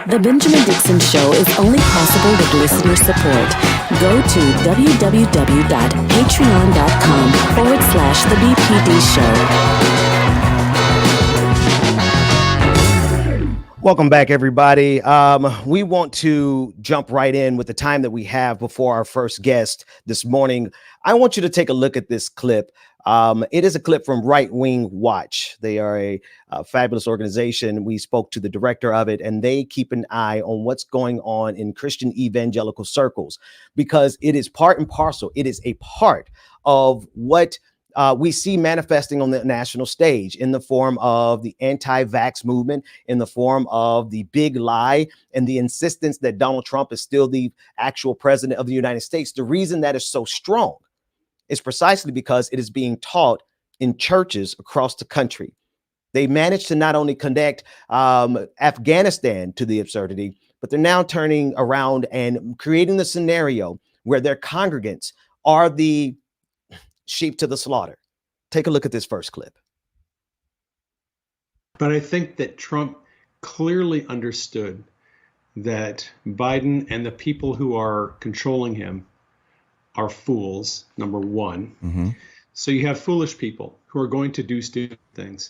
Speaker 2: The Benjamin Dixon Show is only possible with listener support. Go to www.patreon.com/The BPD Show.
Speaker 3: Welcome back, everybody. We want to jump right in with the time that we have before our first guest this morning. I want you to take a look at this clip. It is a clip from Right Wing Watch. They are a fabulous organization. We spoke to the director of it, and they keep an eye on what's going on in Christian evangelical circles, because it is part and parcel. It is a part of what we see manifesting on the national stage in the form of the anti-vax movement, in the form of the big lie, and the insistence that Donald Trump is still the actual president of the United States. The reason that is so strong is precisely because it is being taught in churches across the country. They managed to not only connect Afghanistan to the absurdity, but they're now turning around and creating the scenario where their congregants are the sheep to the slaughter. Take a look at this first clip.
Speaker 14: But I think that Trump clearly understood that Biden and the people who are controlling him are fools, number one. Mm-hmm. So you have foolish people who are going to do stupid things.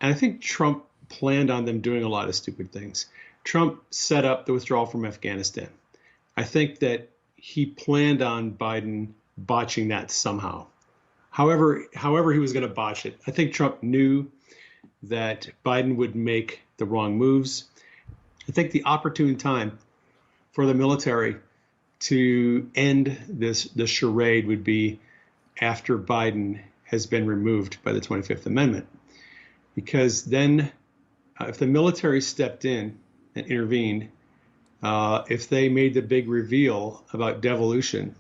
Speaker 14: And I think Trump planned on them doing a lot of stupid things. Trump set up the withdrawal from Afghanistan. I think that he planned on Biden botching that somehow. However he was going to botch it. I think Trump knew that Biden would make the wrong moves. I think the opportune time for the military to end this charade would be after Biden has been removed by the 25th Amendment. Because then if the military stepped in and intervened, if they made the big reveal about devolution,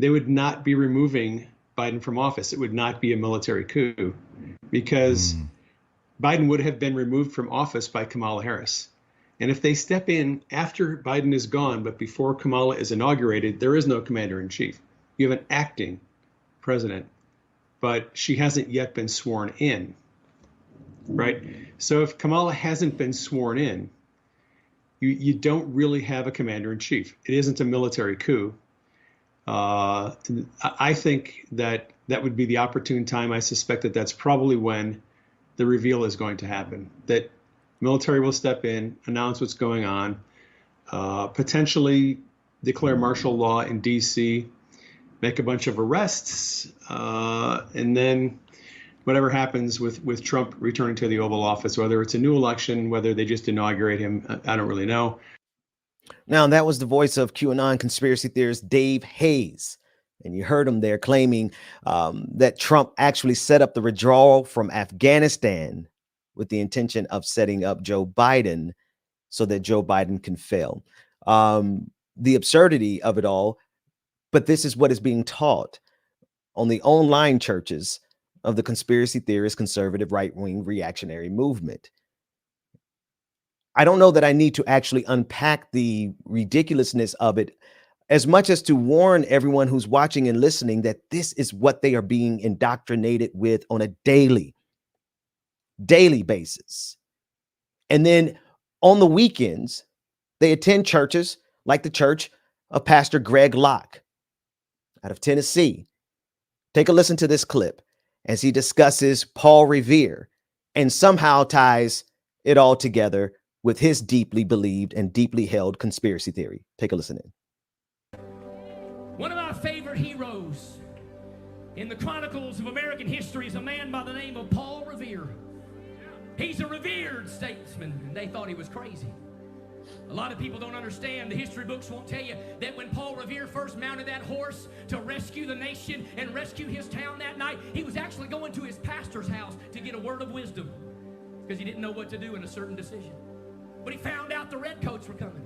Speaker 14: they would not be removing Biden from office. It would not be a military coup, because Biden would have been removed from office by Kamala Harris. And if they step in after Biden is gone, but before Kamala is inaugurated, there is no commander in chief. you have an acting president, but she hasn't yet been sworn in, right? So if Kamala hasn't been sworn in, you don't really have a commander-in-chief. It isn't a military coup. I think that would be the opportune time. I suspect that that's probably when the reveal is going to happen, that military will step in, announce what's going on, potentially declare martial law in D.C., make a bunch of arrests, and then whatever happens with Trump returning to the Oval Office, whether it's a new election, whether they just inaugurate him, I don't really know.
Speaker 3: Now, that was the voice of QAnon conspiracy theorist Dave Hayes. And you heard him there claiming that Trump actually set up the withdrawal from Afghanistan with the intention of setting up Joe Biden so that Joe Biden can fail. The absurdity of it all, but this is what is being taught on the online churches of the conspiracy theorist, conservative, right-wing reactionary movement. I don't know that I need to actually unpack the ridiculousness of it as much as to warn everyone who's watching and listening that this is what they are being indoctrinated with on a daily basis. And then on the weekends, they attend churches like the church of Pastor Greg Locke out of Tennessee. Take a listen to this clip as he discusses Paul Revere and somehow ties it all together with his deeply believed and deeply held conspiracy theory. Take a listen in.
Speaker 15: One of my favorite heroes in the chronicles of American history is a man by the name of Paul Revere. He's a revered statesman, and they thought he was crazy. A lot of people don't understand. The history books won't tell you that when Paul Revere first mounted that horse to rescue the nation and rescue his town that night, he was actually going to his pastor's house to get a word of wisdom because he didn't know what to do in a certain decision. But he found out the redcoats were coming.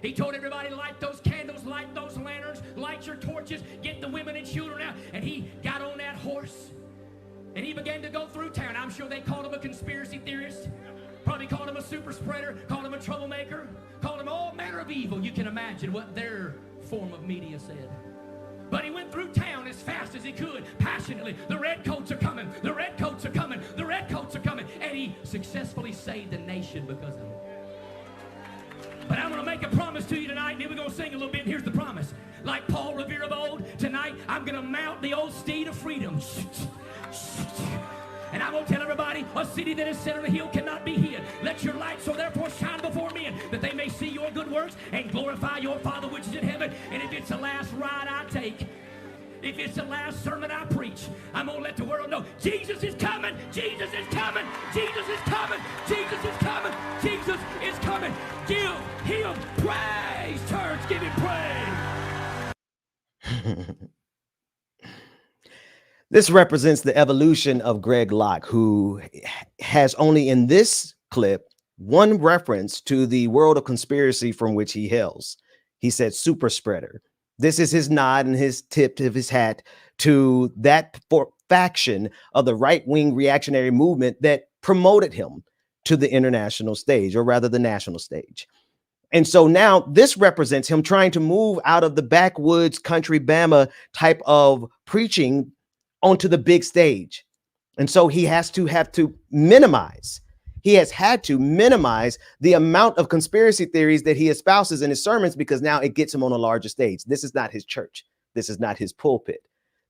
Speaker 15: He told everybody, light those candles, light those lanterns, light your torches, get the women and children out. And he got on that horse, and he began to go through town. I'm sure they called him a conspiracy theorist, probably called him a super spreader, called him a troublemaker, called him all manner of evil. You can imagine what their form of media said. But he went through town as fast as he could, passionately. The redcoats are coming, the redcoats are coming, the redcoats are coming. And he successfully saved the nation because of it. But I'm going to make a promise to you tonight, and then we're going to sing a little bit. And here's the promise. Like Paul Revere of old, tonight I'm going to mount the old steed of freedom. And I'm going to tell everybody, a city that is set on a hill cannot be hid. Let your light so therefore shine before men, that they may see your good works and glorify your Father which is in heaven. And if it's the last ride I take, if it's the last sermon I preach, I'm going to let the world know Jesus is coming, Jesus is coming, Jesus is coming, Jesus is coming, Jesus is coming. Give him praise, church, give him praise.
Speaker 3: This represents the evolution of Greg Locke, who has only in this clip one reference to the world of conspiracy from which he hails. He said super spreader. This is his nod and his tip of his hat to that faction of the right-wing reactionary movement that promoted him to the international stage, or rather the national stage. And so now this represents him trying to move out of the backwoods country Bama type of preaching onto the big stage. And so he has to minimize. He has had to minimize the amount of conspiracy theories that he espouses in his sermons, because now it gets him on a larger stage. This is not his church. This is not his pulpit.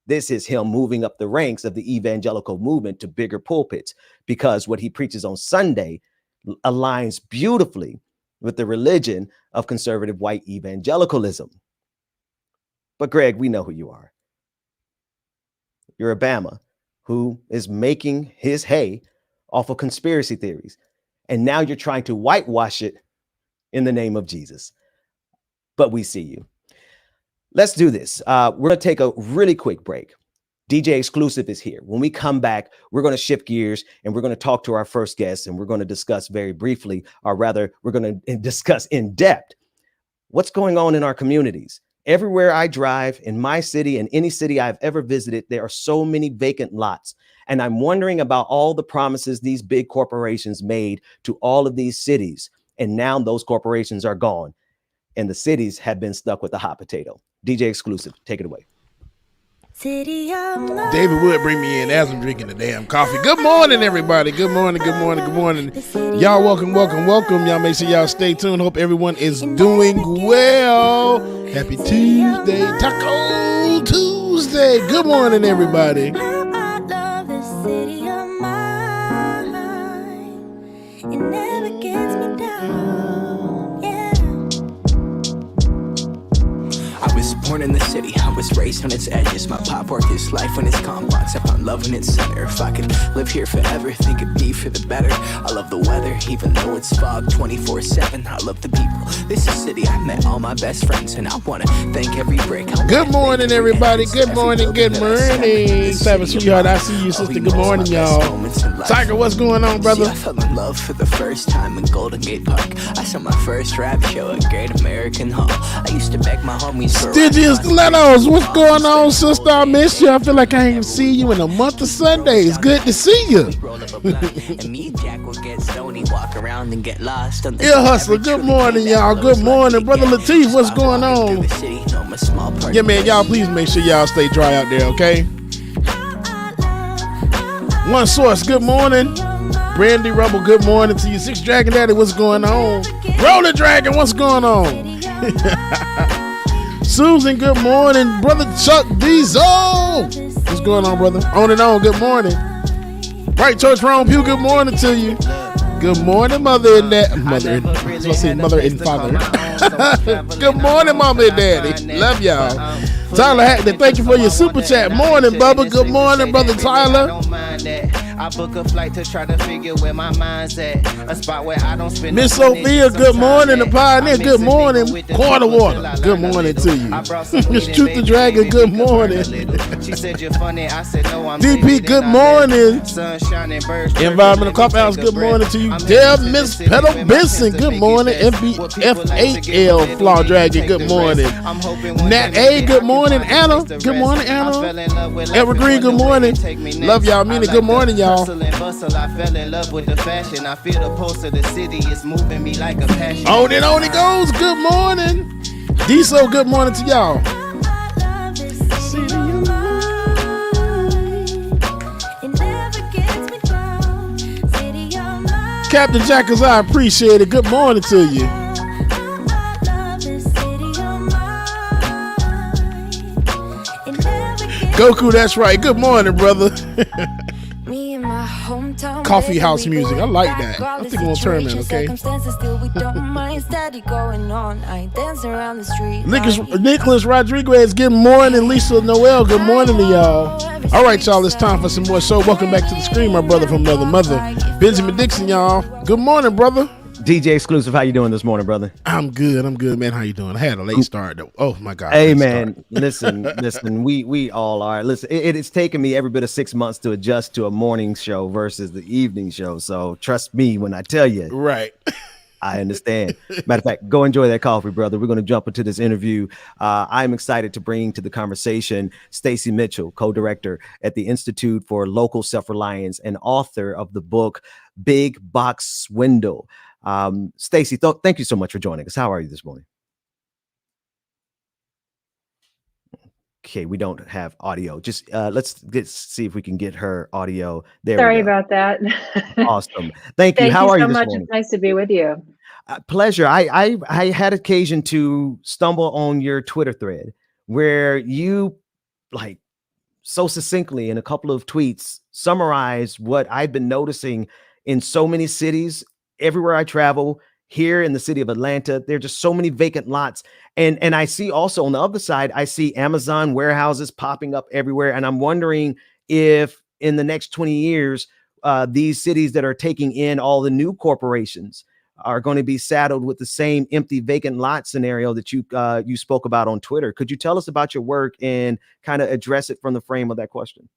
Speaker 3: This is him moving up the ranks of the evangelical movement to bigger pulpits, because what he preaches on Sunday aligns beautifully with the religion of conservative white evangelicalism. But Greg, we know who you are. You're a Bama who is making his hay off of conspiracy theories. And now you're trying to whitewash it in the name of Jesus. But we see you. Let's do this. We're going to take a really quick break. DJ Exclusive is here. When we come back, we're going to shift gears and we're going to talk to our first guest, and we're going to discuss very briefly, or rather, we're going to discuss in depth what's going on in our communities. Everywhere I drive in my city and any city I've ever visited, there are so many vacant lots. And I'm wondering about all the promises these big corporations made to all of these cities. And now those corporations are gone and the cities have been stuck with the hot potato. DJ Exclusive, take it away.
Speaker 16: David Wood bring me in as I'm drinking the damn coffee. Good morning, everybody. Good morning. Y'all welcome. Y'all make sure y'all stay tuned. Hope everyone is doing well. Happy Tuesday. Taco Tuesday. Good morning, everybody.
Speaker 1: I love this city of mine. It never gets me down. Yeah.
Speaker 17: I was born in the city, I was raised on its edges. My pop worked his life on his complex. I found love in its center. If I could live here forever, think it'd be for the better. I love the weather, even though it's fog 24/7. I love the people. This is city I met all my best friends, and I wanna thank every break.
Speaker 16: Good morning, everybody. Good morning. Savage sweetheart, I see you, sister. Good morning, y'all. Tiger, what's going on, brother?
Speaker 17: See, I fell in love for the first time in Golden Gate Park. I saw my first rap show at Great American Hall. I used to beg my homies for
Speaker 16: Stitchy and Stilettos, what's going on, sister? I miss you. I feel like I ain't seen you in a month of Sundays. Good to see you.
Speaker 17: and me and Jack will get stony, walk around and get lost on the
Speaker 16: Ear Hustler, good morning, y'all. Good morning. Brother Lateef, what's going on? Yeah, man, y'all please make sure y'all stay dry out there, okay? One Source, good morning. Brandy Rebel, good morning to you. Six Dragon Daddy, what's going on? Roller Dragon, what's going on? Susan, good morning. Brother Chuck Diesel, what's going on, brother? On and on, good morning. Right Church Rome Pew, good morning to you. Good morning, mother and father. Good morning, mama and daddy. Love y'all. Tyler Hackney, thank you for your super chat. Morning, Bubba. Good morning, brother Tyler.
Speaker 18: I book a flight to try to figure where my mind's at. A spot where I don't spend.
Speaker 16: Miss Sophia, good morning. The Pioneer, good morning. Quarter water, good morning to you. Miss Truth the Dragon, good morning.
Speaker 18: She said you're funny. I said no, I'm
Speaker 16: DP, good morning. Environmental Coffee House, good morning to you. Deb, Miss Pedal Benson, good morning. FF8L Flaw Dragon, good morning. Nat A, good morning. Anna, good morning, Anna. Evergreen, good morning. Love y'all, Mina, good morning, y'all.
Speaker 18: Hustle and bustle, I fell in love with the fashion. I feel the pulse of the city, it's moving me like a passion.
Speaker 16: On it goes, good morning. Diesel, good morning to y'all. Captain Jackers, I appreciate it. Good morning to you. Goku, that's right. Good morning, brother. Coffee house music. I like that. I think we'll turn that, okay? Nicholas Rodriguez, good morning. Lisa Noel, good morning to y'all. All right, y'all, it's time for some more show. Welcome back to the screen, my brother from another mother. Benjamin Dixon, y'all. Good morning, brother.
Speaker 3: DJ Exclusive, how you doing this morning, brother?
Speaker 16: I'm good, man. How you doing? I had a late start though. Oh my God.
Speaker 3: Hey man, listen, we all are. Listen, it's taken me every bit of 6 months to adjust to a morning show versus the evening show. So trust me when I tell you.
Speaker 16: Right.
Speaker 3: I understand. Matter of fact, go enjoy that coffee, brother. We're going to jump into this interview. I'm excited to bring to the conversation Stacy Mitchell, co-director at the Institute for Local Self-Reliance and author of the book Big Box Swindle. Stacy, thank you so much for joining us. How are you this morning? Okay, we don't have audio. Just let's see if we can get her audio. There.
Speaker 19: Sorry about that.
Speaker 3: Awesome. Thank you. How are you this morning?
Speaker 19: It's nice to be with you.
Speaker 3: Pleasure. I had occasion to stumble on your Twitter thread where you like so succinctly in a couple of tweets summarize what I've been noticing in so many cities everywhere I travel. Here in the city of Atlanta, there are just so many vacant lots. And I see also on the other side, I see Amazon warehouses popping up everywhere. And I'm wondering if in the next 20 years, these cities that are taking in all the new corporations are going to be saddled with the same empty vacant lot scenario that you spoke about on Twitter. Could you tell us about your work and kind of address it from the frame of that question?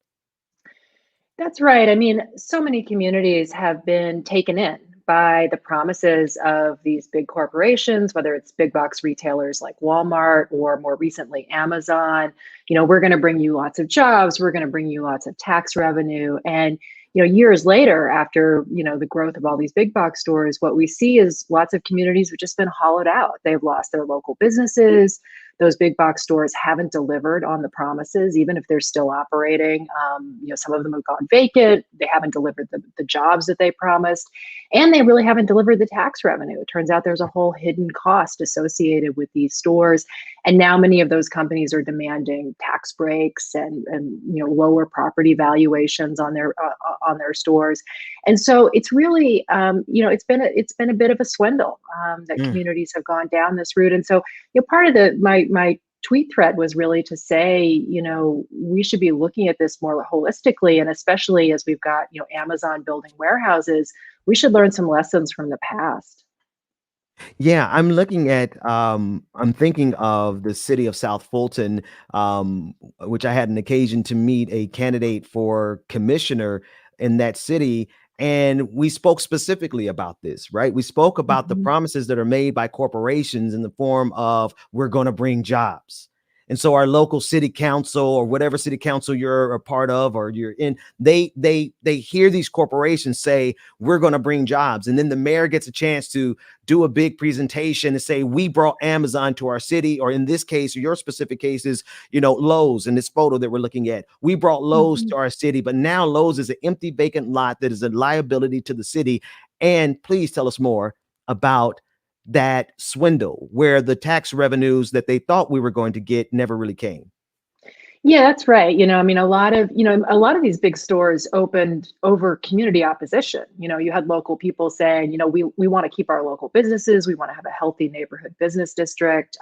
Speaker 19: That's right. I mean, so many communities have been taken in by the promises of these big corporations, whether it's big box retailers like Walmart or more recently Amazon. You know, we're going to bring you lots of jobs. We're going to bring you lots of tax revenue. And, you know, years later, after, you know, the growth of all these big box stores, what we see is lots of communities have just been hollowed out. They've lost their local businesses. those big box stores haven't delivered on the promises, even if they're still operating. Some of them have gone vacant. They haven't delivered the jobs that they promised, and they really haven't delivered the tax revenue. It turns out there's a whole hidden cost associated with these stores. And now many of those companies are demanding tax breaks and lower property valuations on their stores. And so it's really it's been a bit of a swindle that communities have gone down this route. And so part of my tweet thread was really to say, we should be looking at this more holistically, and especially as we've got Amazon building warehouses, we should learn some lessons from the past.
Speaker 3: Yeah, I'm looking at I'm thinking of the city of South Fulton, which I had an occasion to meet a candidate for commissioner in that city. And we spoke specifically about this, right? We spoke about the promises that are made by corporations in the form of we're going to bring jobs. And so our local city council or whatever city council you're a part of or you're in, they hear these corporations say, we're going to bring jobs. And then the mayor gets a chance to do a big presentation and say, we brought Amazon to our city, or in this case, or your specific case is, Lowe's in this photo that we're looking at. We brought Lowe's to our city, but now Lowe's is an empty vacant lot that is a liability to the city. And please tell us more about that swindle where the tax revenues that they thought we were going to get never really came.
Speaker 19: Yeah, that's right. A lot of these big stores opened over community opposition. You had local people saying, we want to keep our local businesses. We want to have a healthy neighborhood business district.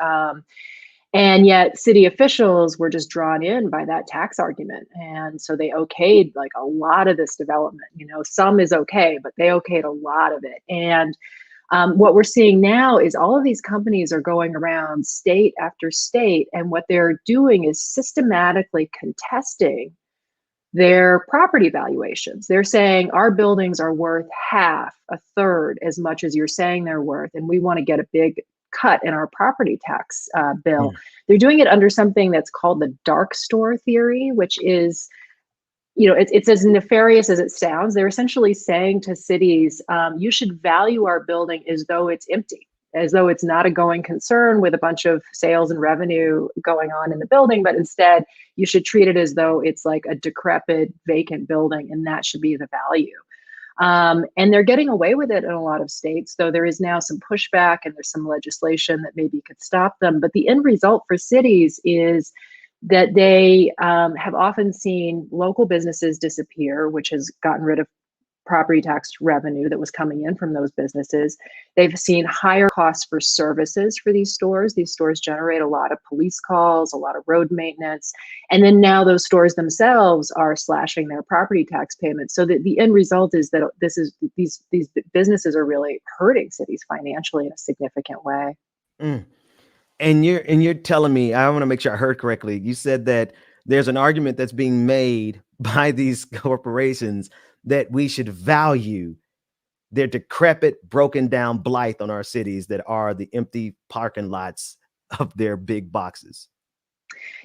Speaker 19: And yet city officials were just drawn in by that tax argument. And so they okayed like a lot of this development. Some is okay, but they okayed a lot of it. And what we're seeing now is all of these companies are going around state after state, and what they're doing is systematically contesting their property valuations. They're saying our buildings are worth half, a third as much as you're saying they're worth, and we want to get a big cut in our property tax bill. They're doing it under something that's called the dark store theory, which is it's as nefarious as it sounds. They're essentially saying to cities, you should value our building as though it's empty, as though it's not a going concern with a bunch of sales and revenue going on in the building, but instead you should treat it as though it's like a decrepit, vacant building, and that should be the value. And they're getting away with it in a lot of states, though there is now some pushback and there's some legislation that maybe could stop them. But the end result for cities is that they have often seen local businesses disappear, which has gotten rid of property tax revenue that was coming in from those businesses. They've seen higher costs for services for these stores. These stores generate a lot of police calls, a lot of road maintenance. And then now those stores themselves are slashing their property tax payments. So that the end result is that these businesses are really hurting cities financially in a significant way.
Speaker 3: And you're telling me, I want to make sure I heard correctly. You said that there's an argument that's being made by these corporations that we should value their decrepit, broken down blight on our cities that are the empty parking lots of their big boxes.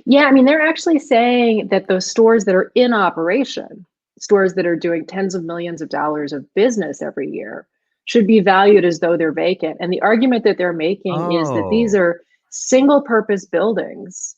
Speaker 19: Yeah, they're actually saying that those stores that are in operation, stores that are doing tens of millions of dollars of business every year, should be valued as though they're vacant. And the argument that they're making is that these are single purpose buildings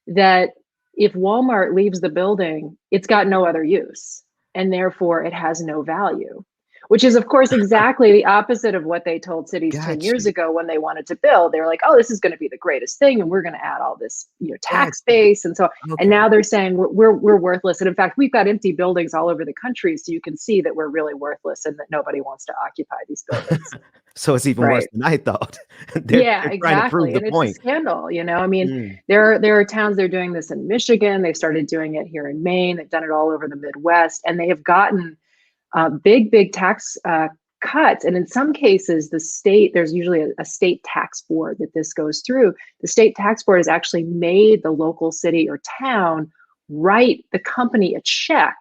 Speaker 19: that if Walmart leaves the building, it's got no other use, and therefore it has no value, which is, of course, exactly the opposite of what they told cities 10 years ago when they wanted to build. They were like, oh, this is going to be the greatest thing, and we're going to add all this tax base. And so, and now they're saying we're worthless. And in fact, we've got empty buildings all over the country, so you can see that we're really worthless and that nobody wants to occupy these buildings.
Speaker 3: So it's even worse than I thought.
Speaker 19: They're trying to prove the point. It's a scandal. There are towns that are doing this in Michigan. They started doing it here in Maine. They've done it all over the Midwest, and they have gotten big tax cuts. And in some cases, the state, there's usually a state tax board that this goes through. The state tax board has actually made the local city or town write the company a check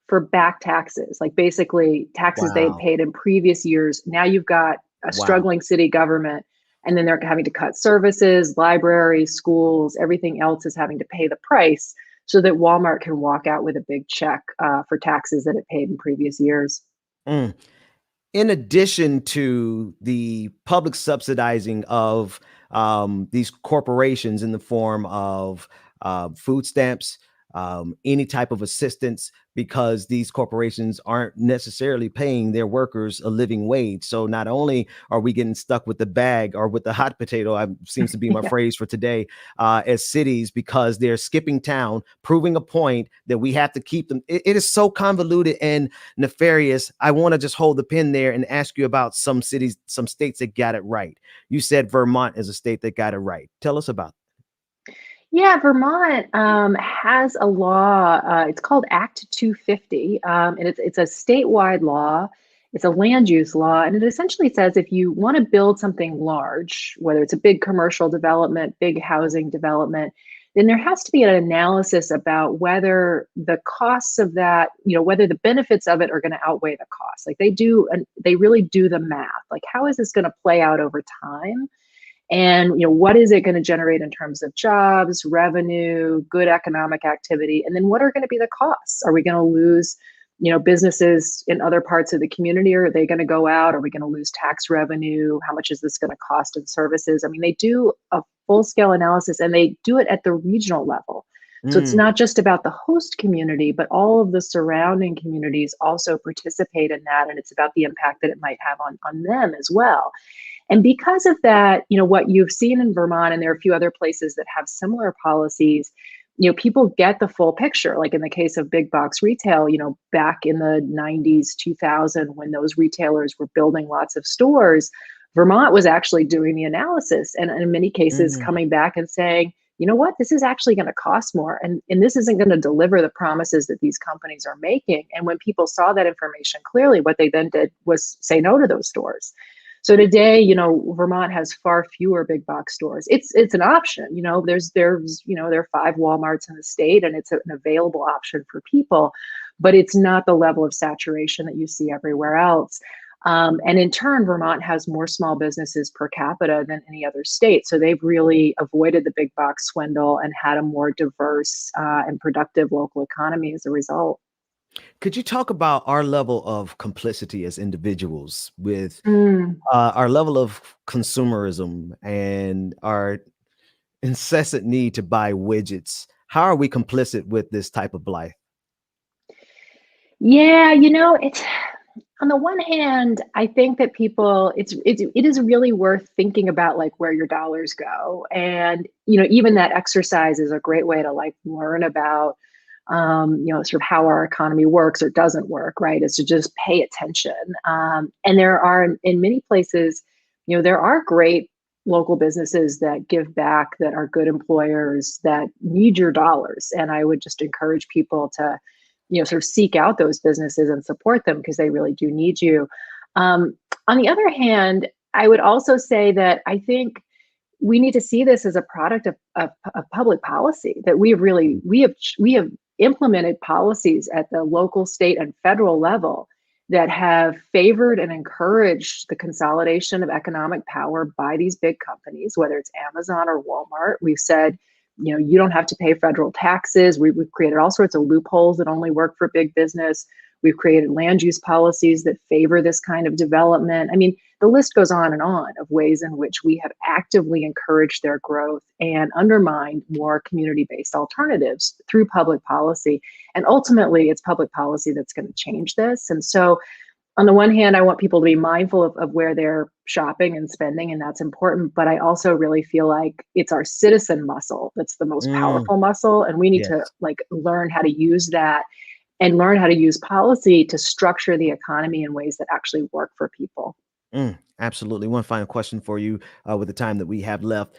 Speaker 19: for back taxes, like basically taxes they had paid in previous years. Now you've got a struggling city government, and then they're having to cut services, libraries, schools, everything else is having to pay the price so that Walmart can walk out with a big check for taxes that it paid in previous years.
Speaker 3: In addition to the public subsidizing of these corporations in the form of food stamps, any type of assistance, because these corporations aren't necessarily paying their workers a living wage. So not only are we getting stuck with the bag or with the hot potato, seems to be my phrase for today, as cities, because they're skipping town, proving a point that we have to keep them. It is so convoluted and nefarious. I want to just hold the pin there and ask you about some cities, some states that got it right. You said Vermont is a state that got it right. Tell us about it.
Speaker 19: Yeah, Vermont has a law. It's called Act 250, and it's a statewide law. It's a land use law, and it essentially says if you want to build something large, whether it's a big commercial development, big housing development, then there has to be an analysis about whether the costs of that, whether the benefits of it are going to outweigh the costs. Like they really do the math. Like, how is this going to play out over time? And what is it going to generate in terms of jobs, revenue, good economic activity, and then what are going to be the costs? Are we going to lose businesses in other parts of the community? Or are they going to go out? Are we going to lose tax revenue? How much is this going to cost in services? I mean, they do a full-scale analysis, and they do it at the regional level. So it's not just about the host community, but all of the surrounding communities also participate in that, and it's about the impact that it might have on them as well. And because of that, what you've seen in Vermont, and there are a few other places that have similar policies, people get the full picture. Like in the case of big box retail, back in the 90s, 2000, when those retailers were building lots of stores, Vermont was actually doing the analysis, and in many cases coming back and saying, you know what, this is actually going to cost more, and this isn't going to deliver the promises that these companies are making. And when people saw that information clearly, what they then did was say no to those stores. So today, Vermont has far fewer big box stores. It's an option. There are 5 Walmarts in the state, and it's an available option for people, but it's not the level of saturation that you see everywhere else. And in turn, Vermont has more small businesses per capita than any other state. So they've really avoided the big box swindle and had a more diverse and productive local economy as a result.
Speaker 3: Could you talk about our level of complicity as individuals with our level of consumerism and our incessant need to buy widgets? How are we complicit with this type of life?
Speaker 19: Yeah, it's on the one hand, I think that people, it is really worth thinking about like where your dollars go, and even that exercise is a great way to like learn about sort of how our economy works or doesn't work, right? Is to just pay attention. And there are, in many places, there are great local businesses that give back, that are good employers, that need your dollars. And I would just encourage people to, sort of seek out those businesses and support them, because they really do need you. On the other hand, I would also say that I think we need to see this as a product of public policy, that we have implemented policies at the local, state, and federal level that have favored and encouraged the consolidation of economic power by these big companies, whether it's Amazon or Walmart. We've said, you don't have to pay federal taxes. We've created all sorts of loopholes that only work for big business. We've created land use policies that favor this kind of development. I mean, the list goes on of ways in which we have actively encouraged their growth and undermined more community-based alternatives through public policy. And ultimately, it's public policy that's going to change this. And so, on the one hand, I want people to be mindful of where they're shopping and spending, and that's important. But I also really feel like it's our citizen muscle that's the most powerful muscle, and we need to like learn how to use that and learn how to use policy to structure the economy in ways that actually work for people.
Speaker 3: Absolutely. One final question for you with the time that we have left.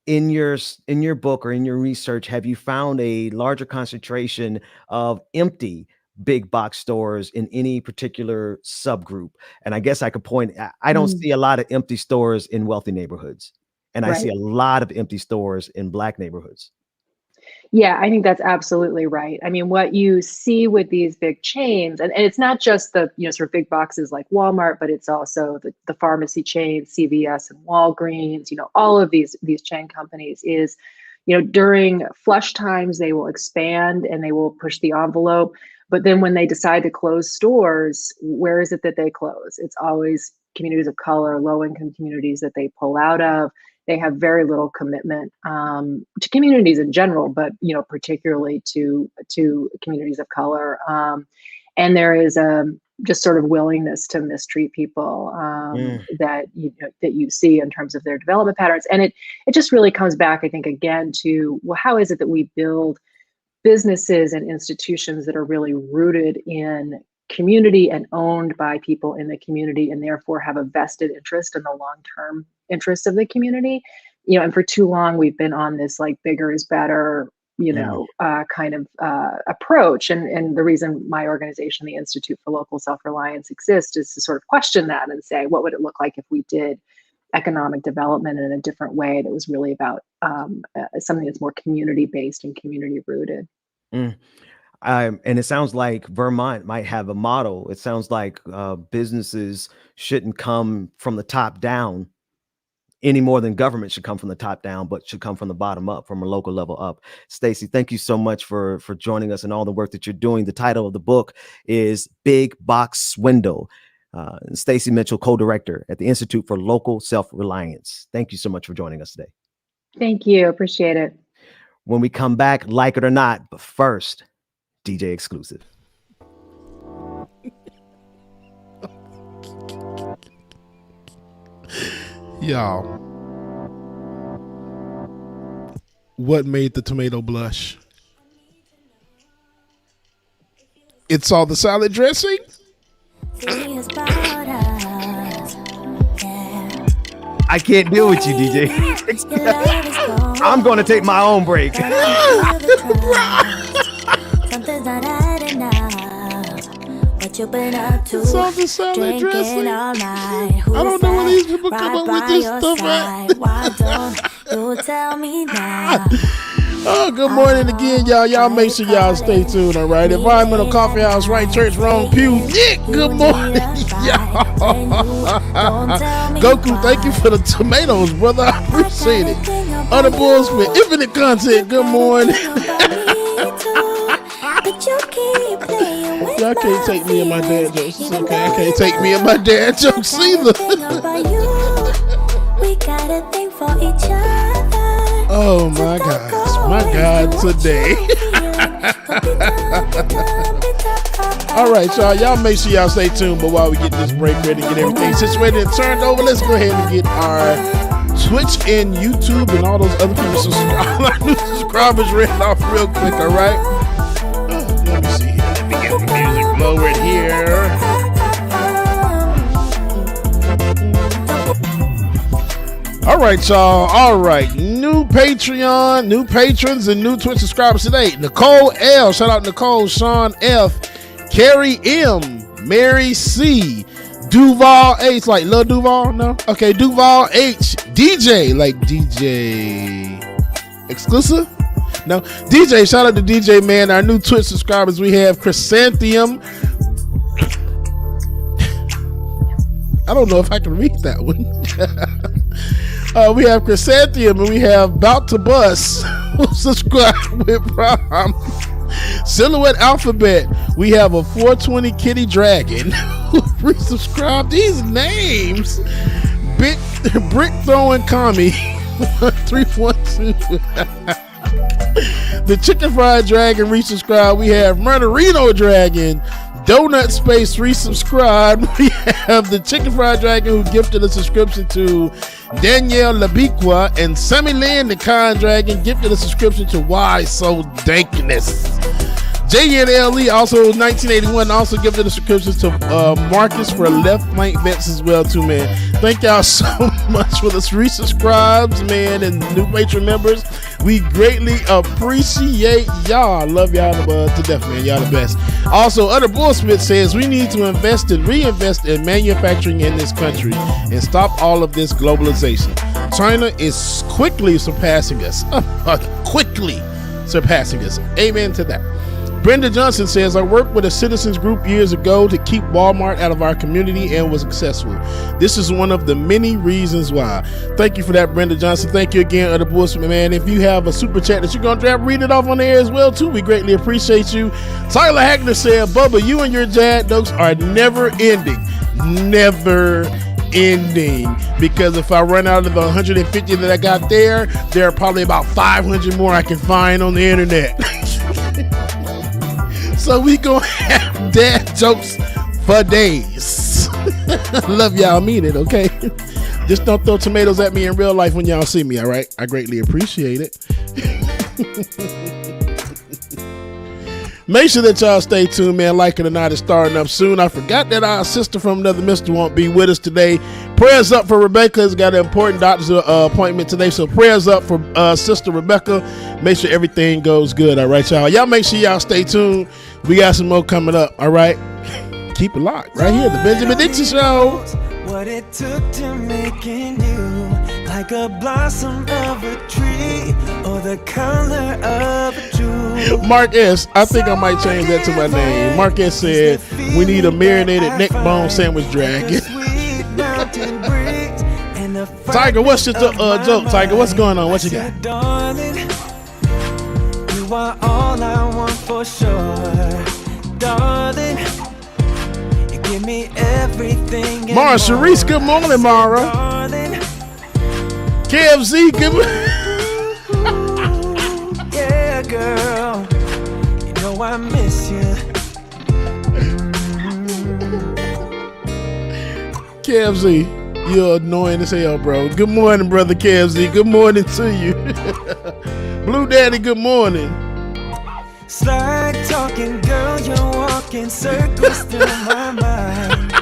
Speaker 3: In your book or in your research, have you found a larger concentration of empty big box stores in any particular subgroup? And I guess I could point, I don't see a lot of empty stores in wealthy neighborhoods, and I see a lot of empty stores in Black neighborhoods.
Speaker 19: Yeah, I think that's absolutely right. I mean, what you see with these big chains, and it's not just the sort of big boxes like Walmart, but it's also the pharmacy chains, CVS and Walgreens, all of these chain companies is, during flush times, they will expand and they will push the envelope. But then when they decide to close stores, where is it that they close? It's always communities of color, low-income communities that they pull out of. they have very little commitment to communities in general, but particularly to communities of color. And there is a just sort of willingness to mistreat people that you see in terms of their development patterns. And it just really comes back, I think, again to, well, how is it that we build businesses and institutions that are really rooted in community and owned by people in the community, and therefore have a vested interest in the long-term interests of the community? And for too long we've been on this like bigger is better kind of approach. And the reason my organization, the Institute for Local Self-Reliance, exists is to sort of question that and say, what would it look like if we did economic development in a different way that was really about something that's more community-based and community-rooted.
Speaker 3: And it sounds like Vermont might have a model. It sounds like businesses shouldn't come from the top down any more than government should come from the top down, but should come from the bottom up, from a local level up. Stacy, thank you so much for joining us and all the work that you're doing. The title of the book is Big Box Swindle. Stacy Mitchell, co-director at the Institute for Local Self-Reliance. Thank you so much for joining us today.
Speaker 19: Thank you. Appreciate it.
Speaker 3: When we come back, like it or not, but first, DJ exclusive.
Speaker 16: Y'all, what made the tomato blush? It's all the salad dressing?
Speaker 3: I can't deal with you, DJ. I'm going to take my own break.
Speaker 16: It's all the salad dressing. I don't know where these people come up with this stuff at.
Speaker 1: Why don't you tell me now?
Speaker 16: Oh, good morning again, y'all. Y'all make sure y'all stay tuned, all right? Environmental Coffee House, right church, wrong pew. Nick, good morning, y'all. Goku, thank you for the tomatoes, brother. I appreciate it. Other Bulls with infinite content, good morning. Y'all can't take me and my dad jokes. It's okay. I can't take me and my dad jokes either. Oh my gosh. My God, today. All right, y'all. Y'all make sure y'all stay tuned. But while we get this break ready, get everything situated and turned over, let's go ahead and get our Twitch and YouTube and all those other people subscribers read off real quick, all right? Let me see here. Let me get the music lowered here. All right, y'all. All right. New Patreon, new patrons, and new Twitch subscribers today. Nicole L. Shout out Nicole. Sean F. Carrie M. Mary C. Duval H. Like Lil Duval? No? Okay. Duval H. DJ. Like DJ exclusive? No. DJ. Shout out to DJ, man. Our new Twitch subscribers. We have Chrysanthemum. I don't know if I can read that one. We have Chrysanthemum and we have About to Bus. Subscribe with Prom. Silhouette Alphabet. We have a 420 Kitty Dragon. Resubscribe. These names. Brick Throwing Commie. 312. The Chicken Fried Dragon. Resubscribe. We have Murderino Dragon. Donut Space resubscribed. We have the Chicken Fried Dragon who gifted a subscription to Danielle Labiqua, and Sammy Lynn the Con Dragon gifted a subscription to Why So Dankness. JNLE also 1981 also gifted a subscription to Marcus for Left Flank Vets as well too, man. Thank y'all so much for the resubscribes, man, and new patron members. We greatly appreciate y'all. Love y'all to death, man. Y'all the best. Also, Other Bullsmith says we need to invest and reinvest in manufacturing in this country and stop all of this globalization. China is quickly surpassing us. Quickly surpassing us. Amen to that. Brenda Johnson says, I worked with a citizens group years ago to keep Walmart out of our community and was successful. This is one of the many reasons why. Thank you for that, Brenda Johnson. Thank you again, Other Bullsman, man. If you have a super chat that you're going to read it off on the air as well, too, we greatly appreciate you. Tyler Hackner said, Bubba, you and your Jad Dokes are never ending. Never ending, because if I run out of the 150 that I got there are probably about 500 more I can find on the internet. So we gonna have dad jokes for days. Love y'all, mean it, okay? Just don't throw tomatoes at me in real life when y'all see me, all right? I greatly appreciate it. Make sure that y'all stay tuned, man. Like it or not, it's starting up soon. I forgot that our sister from another mister won't be with us today. Prayers up for Rebecca. Has got an important doctor's appointment today, so prayers up for Sister Rebecca. Make sure everything goes good, all right, y'all? Y'all make sure y'all stay tuned. We got some more coming up, all right? Keep it locked right here, the Benjamin Dixon Show.
Speaker 20: What it took to making you like a blossom of a tree or the color of a jewel.
Speaker 16: Mark S., I think I might change that to my name. Mark S. said, we need a marinated neck bone sandwich dragon. Tiger, what's your joke? Tiger, what's going on? What you got?
Speaker 20: Darling, you are all I want for sure. Darling, you give me everything.
Speaker 16: Mara Sharice, good morning, Mara. KFZ, good morning.
Speaker 20: Yeah, girl, you know I miss you.
Speaker 16: KFZ, you're annoying as hell, bro. Good morning, brother KFZ. Good morning to you. Blue Daddy, good morning.
Speaker 20: It's like talking, girl, you're walking circles through my mind.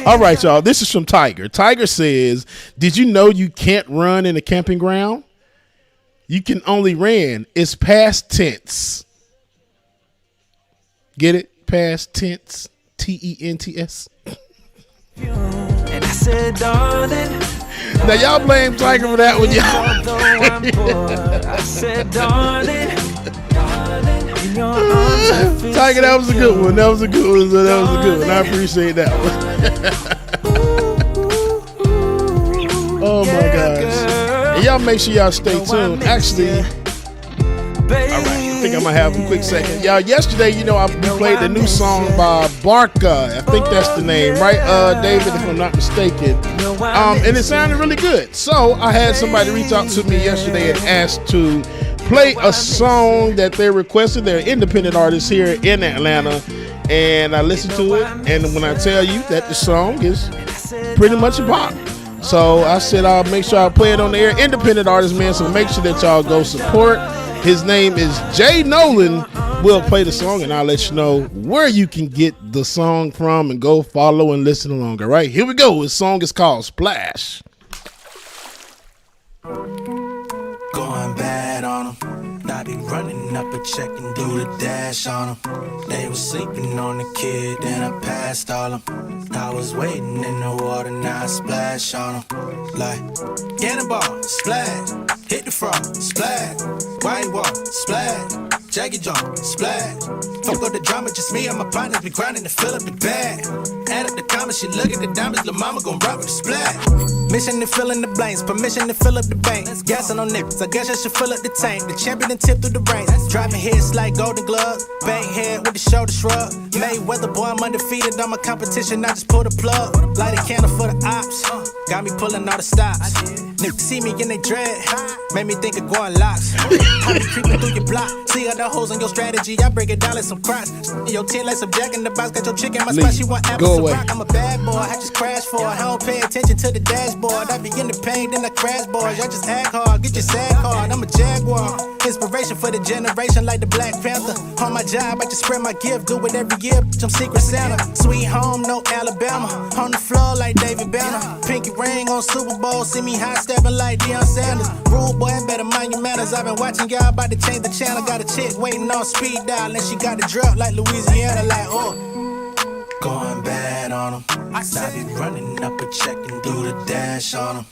Speaker 16: All right, y'all. This is from Tiger. Tiger says, did you know you can't run in a camping ground? You can only ran. It's past tense. Get it? Past tense. TENTS.
Speaker 20: And I said, darling.
Speaker 16: Now y'all blame Tiger for that one, y'all.
Speaker 20: I said, darling.
Speaker 16: Tiger, that was a good one. That was a good one. I appreciate that one. Oh my gosh. And y'all make sure y'all stay tuned. Actually, all right, I think I'm gonna have a quick second. Y'all, yesterday, we played the new song by Barca. I think that's the name, right? David, if I'm not mistaken. And it sounded really good. So I had somebody reach out to me yesterday and asked to play a song that they requested. They're independent artists here in Atlanta, and I listened to it, and when I tell you that the song is pretty much a pop, so I said I'll make sure I play it on the air. Independent artist, man, so make sure that y'all go support. His name is Jay Nolan. We'll play the song, and I'll let you know where you can get the song from and go follow and listen along. All right, here we go. His song is called Splash.
Speaker 20: Going bad on them. I be running up a check and do the dash on them. They was sleeping on the kid, then I passed all them. I was waiting in the water, now I splash on them. Like, cannonball, splash. Hit the frog, splash. White wall, splash. Jackie jump, splash. Fuck up the drama, just me and my partners be grinding to fill up the bag. Add up the comments, she look at the diamonds, lil' mama gon' rock with the splash. Mission to fill in the blanks, permission to fill up the bank. Gassing on niggas, I guess I should fill up the tank. The champion and tip through the ranks. Driving hits like golden gloves. Bang head with the shoulder shrug. Mayweather, boy, I'm undefeated. I'm a competition, I just pull the plug. Light a candle for the ops. Got me pulling all the stops. Niggas see me in they dread. Made me think of going locks. I be creeping through your block. See all the hoes on your strategy. I break it down like some cross. Your 10 like some Jack in the box. Got your chick in my spot. She want apples to rock. I'm a bad boy. I just crash for her. I don't pay attention to the dashboard. I be in the pain, then I crash boys. Y'all just act hard. Get your sad card. I'm a Jaguar. Inspiration for the generation like the Black Panther. On my job, I just spread my gift. Do it every year. I'm Secret Santa. Sweet home, no Alabama. On the floor like David Banner. Pinky ring on Super Bowl. See me high stepping like Deion Sanders. Rude boy, better mind your manners. I've been watching y'all about to change the channel. Got a chick waiting on speed dial. And she got the drop like Louisiana. Like, oh. Going bad on them. I be running up a check and do the dash on them.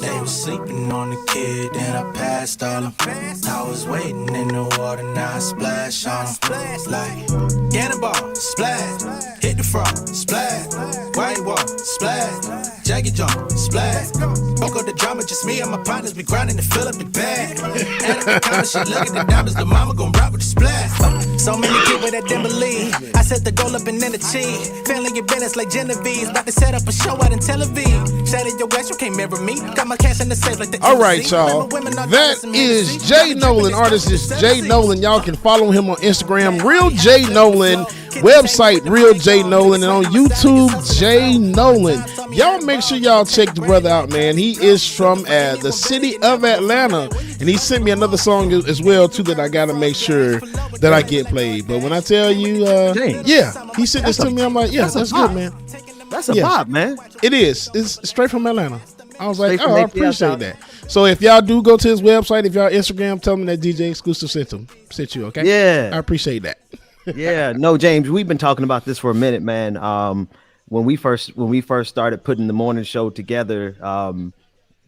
Speaker 20: They was sleeping on the kid, then I passed all them. I was waiting in the water, now I splash on them. Like, cannonball, splash. Hit the frog, splash. White wall, splash. baggage on. Splash. Broke up the drama, just me and my partners be grinding to fill up the bag. Add up the comments, she look at the diamonds, the mama gon' ride with the splash. So many people that didn't believe. I set the goal up and then achieve. Failing your business like Genevieve's. About to set up a show out in Tel Aviv. Shout out your west, you can't mirror me. Got my cash in the safe like the
Speaker 16: All right, y'all. That is Jay Nolan. Artist is Jay Nolan. Y'all can follow him on Instagram, Real Jay Nolan. Website, Real Jay Nolan. And on YouTube, Jay Nolan. Y'all make sure y'all check the brother out, man. He is from the city of Atlanta. And he sent me another song as well, too, that I got to make sure that I get played. But when I tell you, yeah, he sent this to me. I'm like, yeah, that's good, man.
Speaker 3: That's a vibe, man.
Speaker 16: It is. It's straight from Atlanta. I was like, I appreciate that. So if y'all do go to his website, if y'all Instagram, tell me that DJ Exclusive sent you, okay?
Speaker 3: Yeah.
Speaker 16: I appreciate that.
Speaker 3: Yeah, no, James, we've been talking about this for a minute, man. When we first started putting the morning show together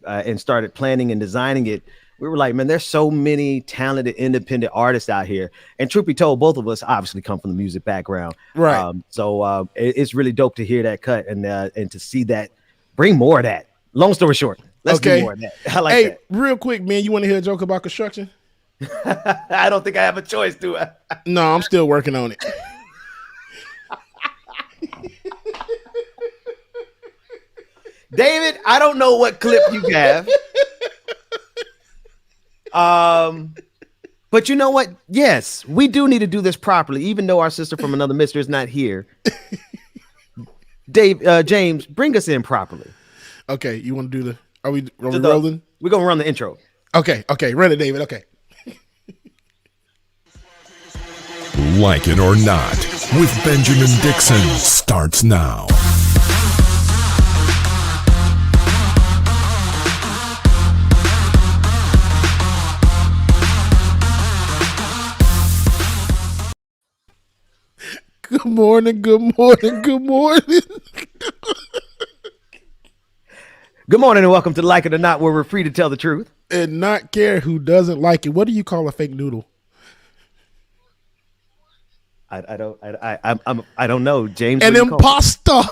Speaker 3: and started planning and designing it, we were like, man, there's so many talented independent artists out here. And truth be told, both of us obviously come from the music background.
Speaker 16: Right.
Speaker 3: So it's really dope to hear that cut and to see that. Bring more of that. Long story short, let's do more of that. I like that.
Speaker 16: Real quick, man, you want to hear a joke about construction?
Speaker 3: I don't think I have a choice, do I?
Speaker 16: No, I'm still working on it.
Speaker 3: David, I don't know what clip you have. But you know what? Yes, we do need to do this properly, even though our sister from another mister is not here. James, bring us in properly.
Speaker 16: Okay, you want to do the? Are we rolling?
Speaker 3: We're gonna run the intro.
Speaker 16: Okay, run it, David. Okay.
Speaker 21: Like It or Not with Benjamin Dixon starts now.
Speaker 16: Good morning.
Speaker 3: Good morning and welcome to Like It or Not, where we're free to tell the truth
Speaker 16: and not care who doesn't like it. What do you call a fake noodle?
Speaker 3: I don't know, James.
Speaker 16: An imposter.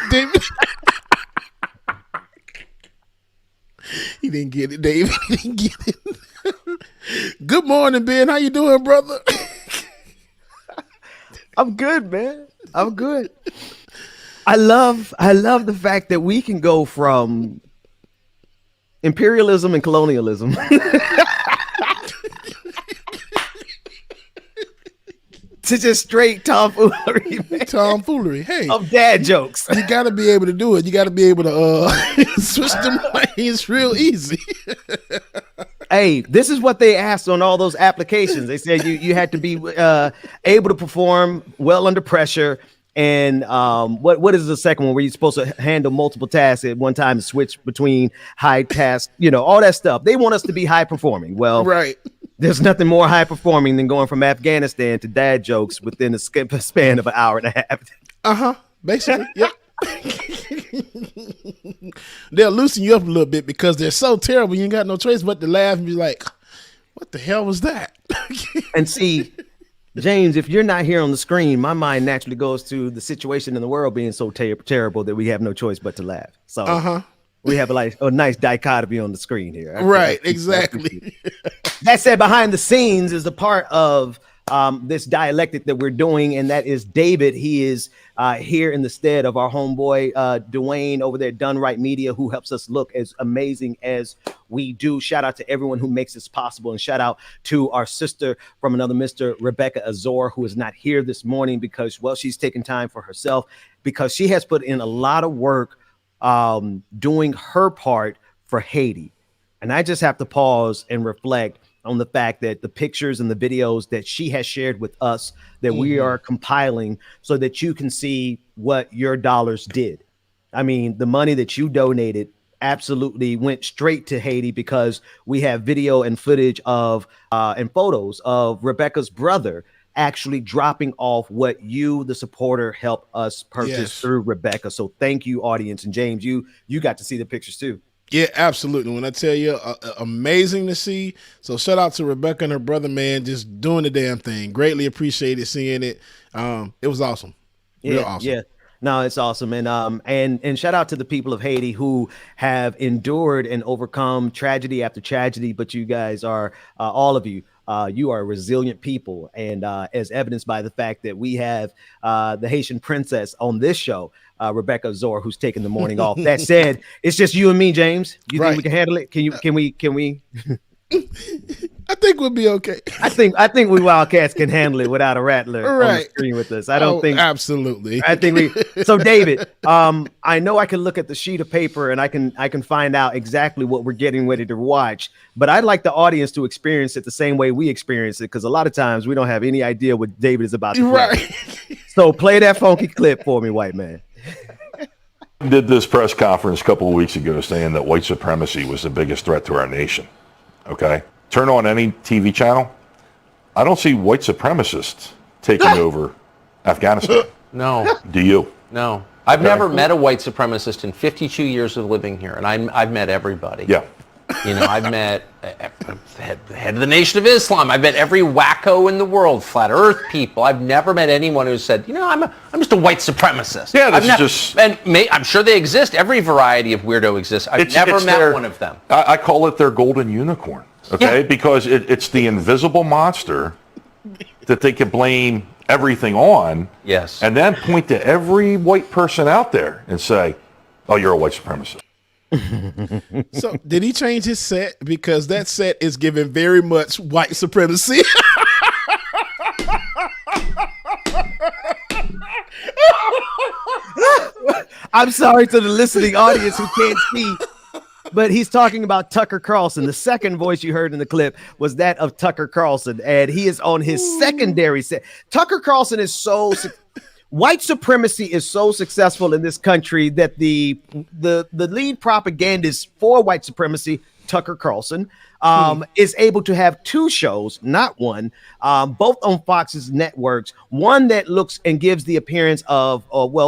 Speaker 16: David. He didn't get it, David. He didn't get it. Good morning, Ben. How you doing, brother?
Speaker 3: I'm good, man. I'm good. I love the fact that we can go from imperialism and colonialism to just straight tomfoolery, man.
Speaker 16: Tomfoolery. Hey,
Speaker 3: of dad jokes.
Speaker 16: You got to be able to do it. You got to be able to switch them lanes real easy.
Speaker 3: Hey, this is what they asked on all those applications. They said you had to be able to perform well under pressure. And what is the second one where you're supposed to handle multiple tasks at one time and switch between high tasks, all that stuff. They want us to be high performing. Well,
Speaker 16: right.
Speaker 3: There's nothing more high performing than going from Afghanistan to dad jokes within a span of an hour and a half.
Speaker 16: Basically. Yep. They'll loosen you up a little bit because they're so terrible. You ain't got no choice but to laugh and be like, what the hell was that?
Speaker 3: And see, James, if you're not here on the screen, my mind naturally goes to the situation in the world being so terrible that we have no choice but to laugh. So we have a nice dichotomy on the screen here.
Speaker 16: Right, exactly.
Speaker 3: That said, behind the scenes is a part of this dialectic that we're doing, and that is David. He is here in the stead of our homeboy Dwayne over there at Done Right Media, who helps us look as amazing as we do. Shout out to everyone who makes this possible, and shout out to our sister from another Mr. Rebecca Azor, who is not here this morning because, well, she's taking time for herself because she has put in a lot of work doing her part for Haiti. And I just have to pause and reflect on the fact that the pictures and the videos that she has shared with us that we are compiling so that you can see what your dollars did. I mean, the money that you donated absolutely went straight to Haiti because we have video and footage of and photos of Rebecca's brother actually dropping off what you, the supporter, helped us purchase through Rebecca. So thank you, audience. And James, you got to see the pictures too.
Speaker 16: Yeah, absolutely. When I tell you, amazing to see. So shout out to Rebecca and her brother, man, just doing the damn thing. Greatly appreciated seeing it. It was awesome. Real awesome.
Speaker 3: Yeah. No, it's awesome. And shout out to the people of Haiti who have endured and overcome tragedy after tragedy. But you guys are, all of you, you are resilient people. And as evidenced by the fact that we have the Haitian princess on this show, Rebecca Zor, who's taking the morning off. That said, it's just you and me, James. You think we can handle it? Can we?
Speaker 16: I think we'll be okay.
Speaker 3: I think we Wildcats can handle it without a Rattler on the screen with us. I don't think
Speaker 16: absolutely.
Speaker 3: I think we. So David, I know I can look at the sheet of paper and I can find out exactly what we're getting ready to watch, but I'd like the audience to experience it the same way we experience it, because a lot of times we don't have any idea what David is about to play. Right. So play that funky clip for me, white man.
Speaker 7: Did this press conference a couple of weeks ago saying that white supremacy was the biggest threat to our nation. Okay? Turn on any TV channel. I don't see white supremacists taking over Afghanistan.
Speaker 8: No.
Speaker 7: Do you?
Speaker 8: No. I've never met a white supremacist in 52 years of living here, and I've met everybody.
Speaker 7: Yeah.
Speaker 8: You know, I've met the head of the Nation of Islam. I've met every wacko in the world, flat Earth people. I've never met anyone who said, you know, I'm just a white supremacist.
Speaker 7: Yeah, that's
Speaker 8: I'm sure they exist. Every variety of weirdo exists. I've never met one of them.
Speaker 7: I call it their golden unicorn. Okay, because it's the invisible monster that they can blame everything on.
Speaker 8: Yes.
Speaker 7: And then point to every white person out there and say, oh, you're a white supremacist.
Speaker 16: So did he change his set? Because that set is giving very much white supremacy.
Speaker 3: I'm sorry to the listening audience who can't see, but he's talking about Tucker Carlson. The second voice you heard in the clip was that of Tucker Carlson, and he is on his secondary set. Tucker Carlson is white supremacy is so successful in this country that the lead propagandist for white supremacy, Tucker Carlson, is able to have two shows, not one, both on Fox's networks. One that looks and gives the appearance of,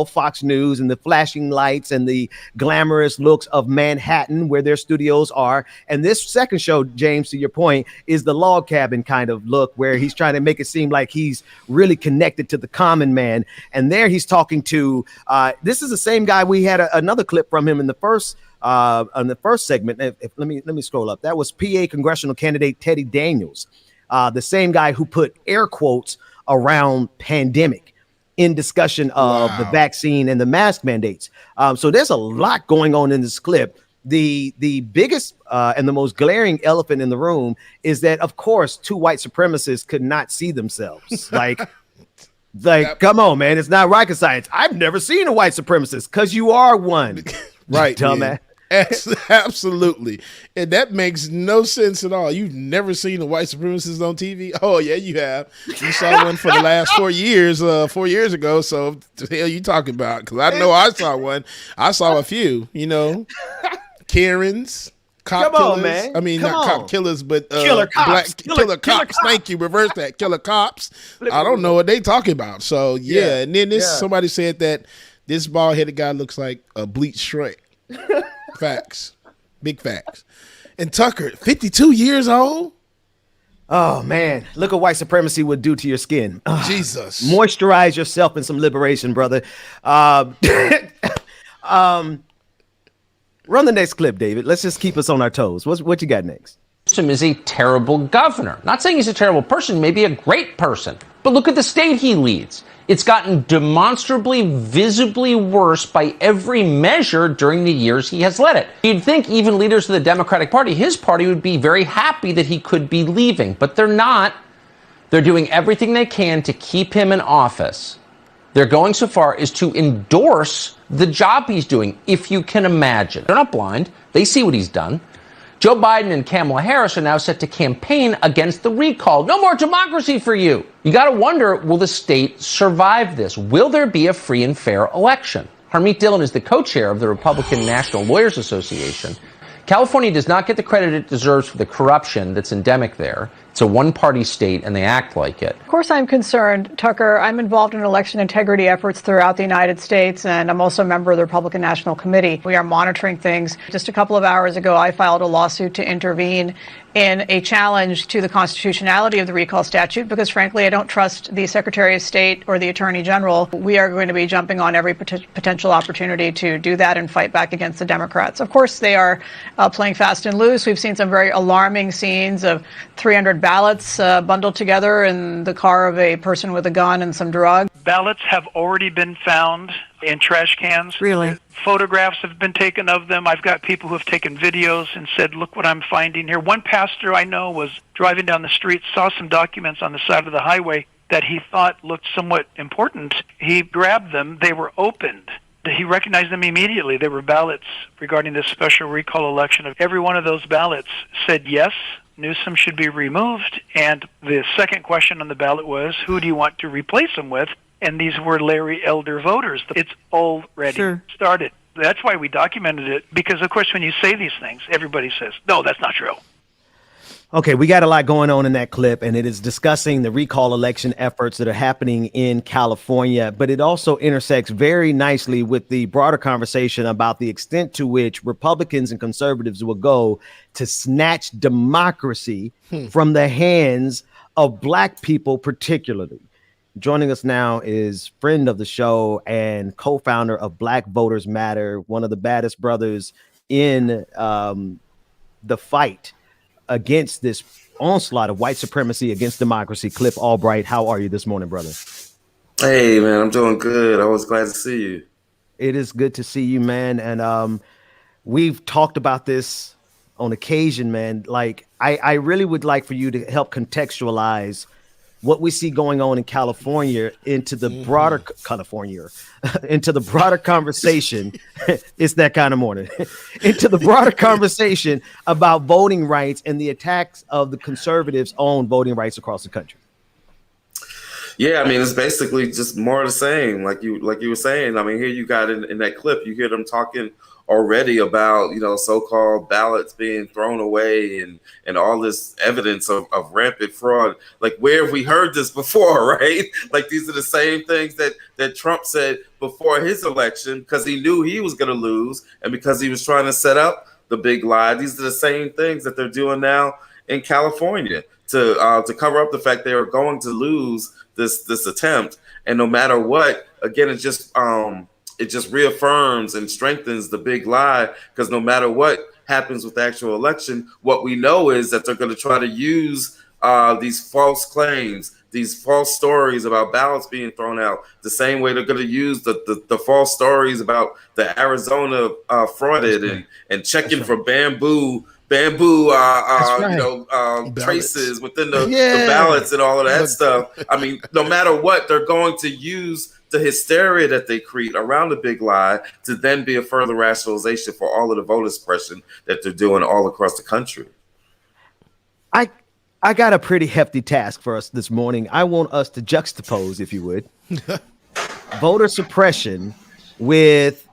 Speaker 3: Fox News and the flashing lights and the glamorous looks of Manhattan, where their studios are. And this second show, James, to your point, is the log cabin kind of look, where he's trying to make it seem like he's really connected to the common man. And there he's talking to, this is the same guy. We had another clip from him in the first on the first segment. Let me scroll up. That was PA congressional candidate Teddy Daniels, the same guy who put air quotes around pandemic in discussion of the vaccine and the mask mandates. So there's a lot going on in this clip. The biggest and the most glaring elephant in the room is that, of course, two white supremacists could not see themselves. Come on, man. It's not rocket science. I've never seen a white supremacist, because you are one.
Speaker 16: Right,
Speaker 3: dumbass.
Speaker 16: Absolutely. And that makes no sense at all. You've never seen a white supremacist on TV? Oh, yeah, you have. You saw one for the last 4 years, 4 years ago. So what the hell you talking about? Because I know I saw one. I saw a few, Karens, cop killers. On, man. I mean, not cop killers, but
Speaker 3: killer cops.
Speaker 16: Killer cops. Thank you. Reverse that. Killer cops. I don't know what they talking about. So, yeah. And then somebody said that this bald-headed guy looks like a bleached Shrek. Facts. Big facts. And Tucker, 52 years old?
Speaker 3: Oh, man. Look what white supremacy would do to your skin.
Speaker 16: Jesus.
Speaker 3: Moisturize yourself in some liberation, brother. Run the next clip, David. Let's just keep us on our toes. What you got next?
Speaker 8: Is a terrible governor. Not saying he's a terrible person, maybe a great person. But look at the state he leads. It's gotten demonstrably, visibly worse by every measure during the years he has led it. You'd think even leaders of the Democratic Party, his party, would be very happy that he could be leaving, but they're not. They're doing everything they can to keep him in office. They're going so far as to endorse the job he's doing, if you can imagine. They're not blind. They see what he's done. Joe Biden and Kamala Harris are now set to campaign against the recall. No more democracy for you. You got to wonder, will the state survive this? Will there be a free and fair election? Harmeet Dillon is the co-chair of the Republican National Lawyers Association. California does not get the credit it deserves for the corruption that's endemic there. It's a one-party state, and they act like it.
Speaker 6: Of course, I'm concerned, Tucker. I'm involved in election integrity efforts throughout the United States, and I'm also a member of the Republican National Committee. We are monitoring things. Just a couple of hours ago, I filed a lawsuit to intervene in a challenge to the constitutionality of the recall statute because, frankly, I don't trust the Secretary of State or the Attorney General. We are going to be jumping on every potential opportunity to do that and fight back against the Democrats. Of course, they are playing fast and loose. We've seen some very alarming scenes of 300 ballots bundled together in the car of a person with a gun and some drugs.
Speaker 22: Ballots have already been found in trash cans.
Speaker 4: Really?
Speaker 22: Photographs have been taken of them. I've got people who have taken videos and said, look what I'm finding here. One pastor I know was driving down the street, saw some documents on the side of the highway that he thought looked somewhat important. He grabbed them. They were opened. He recognized them immediately. They were ballots regarding this special recall election. Every one of those ballots said yes, Newsom should be removed. And the second question on the ballot was, who do you want to replace him with? And these were Larry Elder voters. It's already started. That's why we documented it, because, of course, when you say these things, everybody says, no, that's not true.
Speaker 3: Okay, we got a lot going on in that clip, and it is discussing the recall election efforts that are happening in California, but it also intersects very nicely with the broader conversation about the extent to which Republicans and conservatives will go to snatch democracy from the hands of Black people particularly. Joining us now is friend of the show and co-founder of Black Voters Matter, one of the baddest brothers in the fight against this onslaught of white supremacy against democracy. Cliff Albright, how are you this morning, brother?
Speaker 23: Hey, man, I'm doing good. I was glad to see you.
Speaker 3: It is good to see you, man. And we've talked about this on occasion, man. Like, I really would like for you to help contextualize what we see going on in California into the broader into the broader conversation. It's that kind of morning. Into the broader conversation about voting rights and the attacks of the conservatives on voting rights across the country.
Speaker 23: Yeah, I mean, it's basically just more of the same. Like you were saying, I mean, here you got in that clip, you hear them talking already about, so-called ballots being thrown away and all this evidence of rampant fraud. Like, where have we heard this before, right? Like, these are the same things that Trump said before his election because he knew he was going to lose and because he was trying to set up the big lie. These are the same things that they're doing now in California to cover up the fact they are going to lose this attempt. And no matter what, again, it just reaffirms and strengthens the big lie, because no matter what happens with the actual election, what we know is that they're going to try to use these false claims, these false stories about ballots being thrown out, the same way they're going to use the false stories about the Arizona frauded and checking for bamboo traces within the ballots and all of that stuff. I mean, no matter what, they're going to use the hysteria that they create around the big lie to then be a further rationalization for all of the voter suppression that they're doing all across the country.
Speaker 3: I got a pretty hefty task for us this morning. I want us to juxtapose, if you would, voter suppression with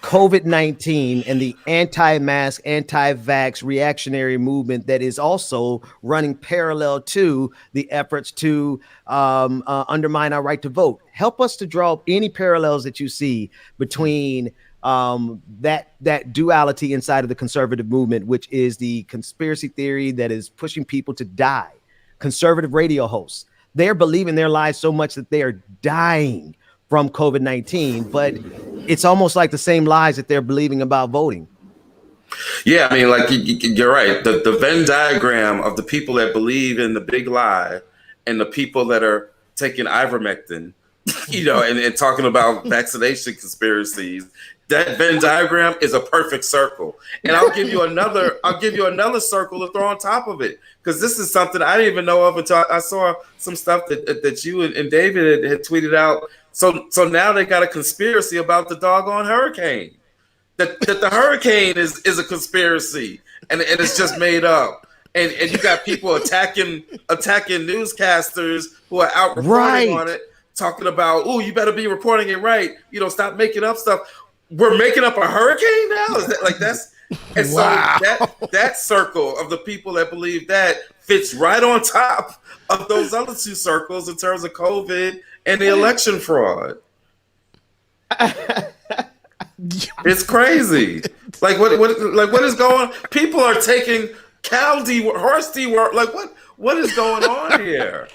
Speaker 3: COVID-19 and the anti-mask, anti-vax reactionary movement that is also running parallel to the efforts to undermine our right to vote. Help us to draw up any parallels that you see between that duality inside of the conservative movement, which is the conspiracy theory that is pushing people to die. Conservative radio hosts, they're believing their lies so much that they are dying from COVID-19, but it's almost like the same lies that they're believing about voting.
Speaker 23: Yeah, I mean, like you're right. The Venn diagram of the people that believe in the big lie and the people that are taking ivermectin, and talking about vaccination conspiracies, that Venn diagram is a perfect circle. And I'll give you another circle to throw on top of it, because this is something I didn't even know of until I saw some stuff that you and David had tweeted out. So now they got a conspiracy about the doggone hurricane. That the hurricane is a conspiracy and it's just made up. And you got people attacking newscasters who are out reporting on it, talking about, oh, you better be reporting it right. Stop making up stuff. We're making up a hurricane now? Is that And so that circle of the people that believe that fits right on top of those other two circles in terms of COVID and the election fraud. It's crazy. Like what is going on? People are taking horse D-word. Like what is going on here?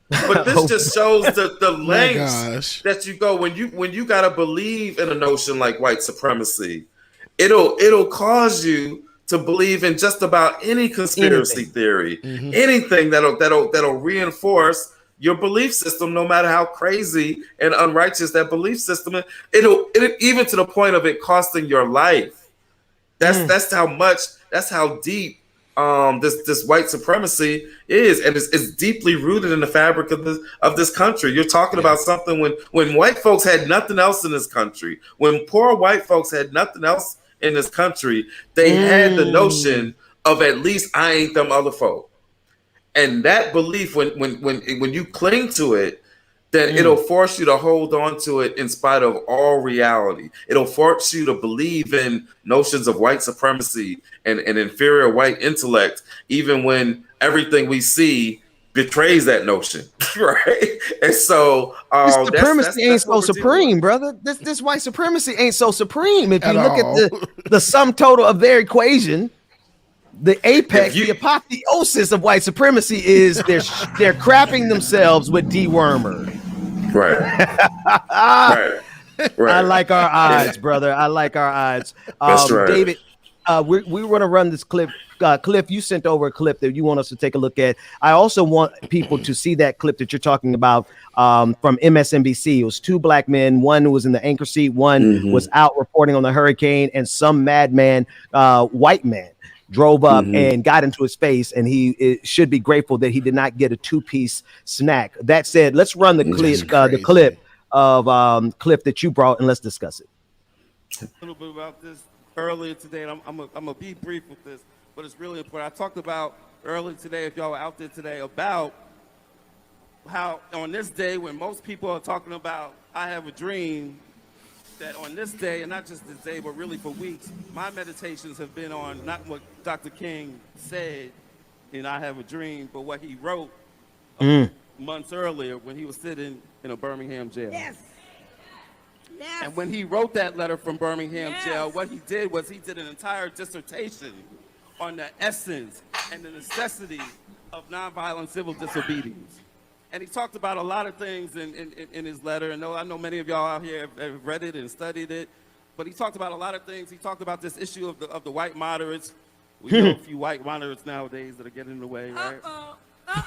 Speaker 23: But this just shows the lengths that you go when you gotta believe in a notion like white supremacy. It'll cause you to believe in just about any conspiracy theory, anything that'll reinforce your belief system, no matter how crazy and unrighteous that belief system is. It'll even to the point of it costing your life. That's how deep this white supremacy is, and it's deeply rooted in the fabric of this country. You're talking about something when white folks had nothing else in this country, when poor white folks had nothing else in this country, they had the notion of at least I ain't them other folk. And that belief, when you cling to it, then it'll force you to hold on to it in spite of all reality. It'll force you to believe in notions of white supremacy and inferior white intellect, even when everything we see betrays that notion, right? And so
Speaker 3: this supremacy ain't so supreme, brother. This white supremacy ain't so supreme. If you look at the sum total of their equation, the apex, the apotheosis of white supremacy is they're crapping themselves with dewormer.
Speaker 23: Right.
Speaker 3: I like our odds, brother. I like our odds.
Speaker 23: That's right.
Speaker 3: David, we want to run this clip. Cliff, you sent over a clip that you want us to take a look at. I also want people to see that clip that you're talking about from MSNBC. It was two black men. One was in the anchor seat. One was out reporting on the hurricane, and some madman, white man, drove up and got into his face, and he should be grateful that he did not get a two-piece snack. That said, let's run the clip of Cliff that you brought, and let's discuss it.
Speaker 5: A little bit about this earlier today, and I'm gonna be brief with this, but it's really important. I talked about earlier today, if y'all were out there today, about how on this day when most people are talking about I have a dream, that on this day, and not just this day, but really for weeks, my meditations have been on not what Dr. King said in I Have a Dream, but what he wrote months earlier when he was sitting in a Birmingham jail. Yes. And when he wrote that letter from Birmingham jail, what he did was he did an entire dissertation on the essence and the necessity of nonviolent civil disobedience. And he talked about a lot of things in his letter. And I know many of y'all out here have read it and studied it. But he talked about a lot of things. He talked about this issue of the white moderates. We know a few white moderates nowadays that are getting in the way, right?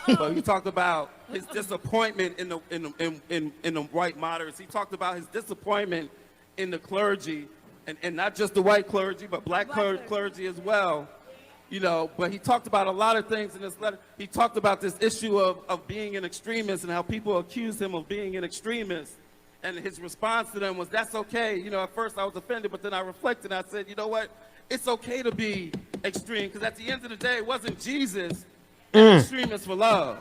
Speaker 5: But he talked about his disappointment in the white moderates. He talked about his disappointment in the clergy, and not just the white clergy, but black clergy as well. But he talked about a lot of things in this letter. He talked about this issue of being an extremist and how people accused him of being an extremist. And his response to them was, that's okay. At first I was offended, but then I reflected and I said, you know what? It's okay to be extreme, because at the end of the day, it wasn't Jesus an extremist for love.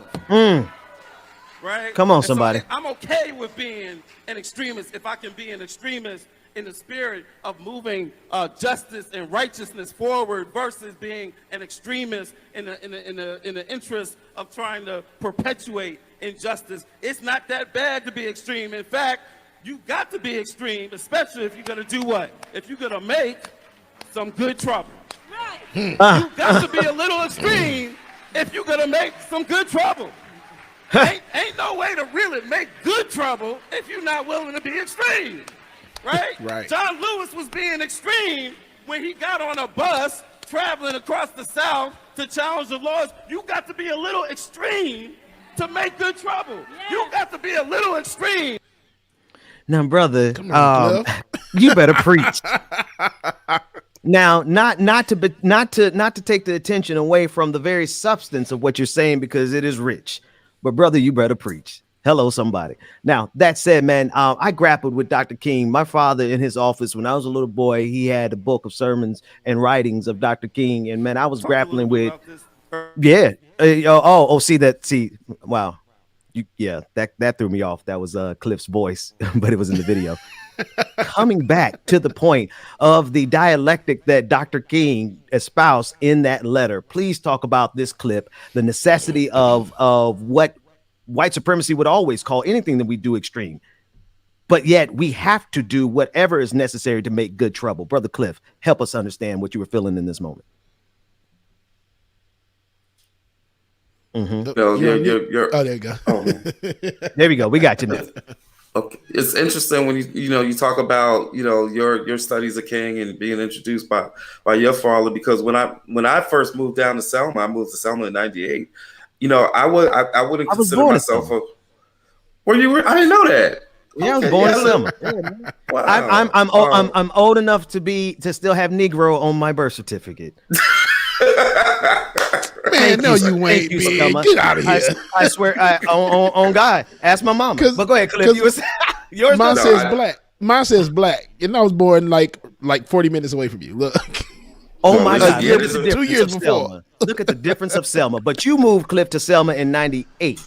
Speaker 5: Right?
Speaker 3: Come on, somebody.
Speaker 5: So I'm okay with being an extremist if I can be an extremist in the spirit of moving justice and righteousness forward versus being an extremist in the interest of trying to perpetuate injustice. It's not that bad to be extreme. In fact, you got to be extreme, especially if you're going to do what? If you're going to make some good trouble. Right. You got to be a little extreme if you're going to make some good trouble. Ain't no way to really make good trouble if you're not willing to be extreme. Right? John Lewis was being extreme when he got on a bus traveling across the South to challenge the laws. You got to be a little extreme to make good trouble. Yeah. You got to be a little extreme.
Speaker 3: Now, brother, you better preach. Now, not to take the attention away from the very substance of what you're saying, because it is rich. But brother, you better preach. Hello, somebody. Now, that said, man, I grappled with Dr. King. My father, in his office, when I was a little boy, he had a book of sermons and writings of Dr. King. And man, I was grappling with, wow. That threw me off. That was Cliff's voice, but it was in the video. coming back to the point of the dialectic that Dr. King espoused in that letter, please talk about this clip, the necessity of what white supremacy would always call anything that we do extreme. But yet we have to do whatever is necessary to make good trouble. Brother Cliff, help us understand what you were feeling in this moment.
Speaker 23: Mm-hmm.
Speaker 16: Oh, there you go.
Speaker 23: Oh,
Speaker 3: there we go. We got you now.
Speaker 23: Okay. It's interesting when you talk about your studies of King and being introduced by your father, because when I first moved down to Selma, I moved to Selma in '98. I wouldn't consider myself a. Were you? I didn't know that.
Speaker 3: Yeah, I was born in Selma. Wow. I'm old enough to still have Negro on my birth certificate.
Speaker 16: Man, no, you ain't. Get out of here.
Speaker 3: I swear, on God. Ask my mama. But go ahead, Cliff. Yours
Speaker 16: mine says black. Mine says black, and I was born like 40 minutes away from you. Look.
Speaker 3: Oh my God!
Speaker 16: 2 years before.
Speaker 3: Selma. Look at the difference of Selma. But you moved, Cliff, to Selma in '98.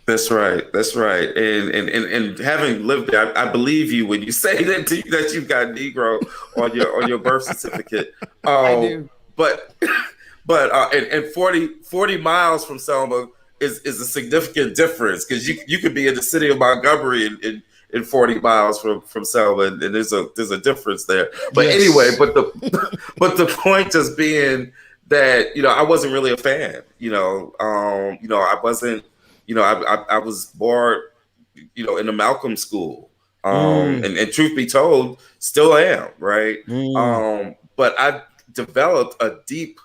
Speaker 23: That's right. And having lived there, I believe you when you say that you've got Negro on your birth certificate.
Speaker 3: I do.
Speaker 23: But 40 miles from Selma is a significant difference, because you could be in the city of Montgomery in 40 miles from Selma, and there's a difference there. But yes. Anyway, but the point just being that I wasn't really a fan. I wasn't. I was born, in the Malcolm school, and truth be told, still am, right? But I developed a deep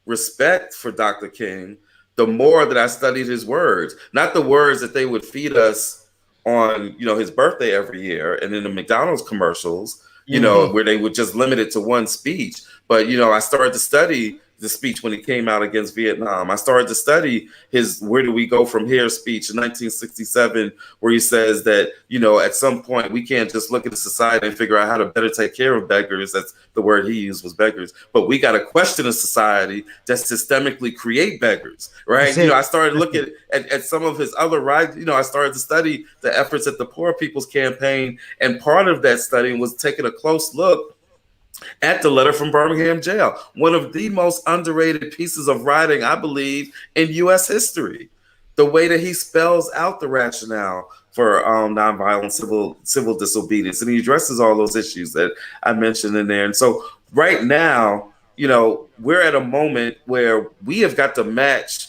Speaker 23: respect for Dr. King the more that I studied his words, not the words that they would feed us on, his birthday every year and in the McDonald's commercials, where they would just limit it to one speech. But, I started to study the speech when he came out against Vietnam. I started to study his "Where Do We Go From Here" speech in 1967, where he says that, at some point we can't just look at the society and figure out how to better take care of beggars. That's the word he used, was beggars. But we got to question a society that systemically create beggars, right? I started looking at some of his other rights. I started to study the efforts at the Poor People's Campaign. And part of that study was taking a close look at the letter from Birmingham jail, one of the most underrated pieces of writing, I believe, in U.S. history. The way that he spells out the rationale for nonviolent civil disobedience, and he addresses all those issues that I mentioned in there. And so, right now, we're at a moment where we have got to match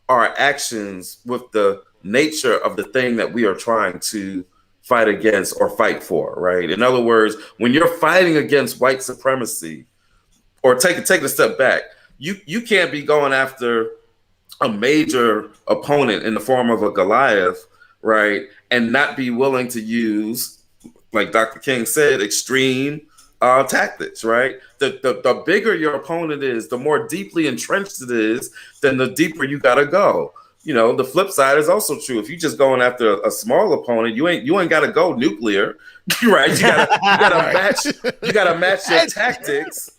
Speaker 23: our actions with the nature of the thing that we are trying to fight against or fight for, right? In other words, when you're fighting against white supremacy, or take a step back, you can't be going after a major opponent in the form of a Goliath, right? And not be willing to use, like Dr. King said, extreme tactics, right? The bigger your opponent is, the more deeply entrenched it is, then the deeper you gotta go. The flip side is also true. If you're just going after a small opponent, you ain't got to go nuclear, right? You gotta match your tactics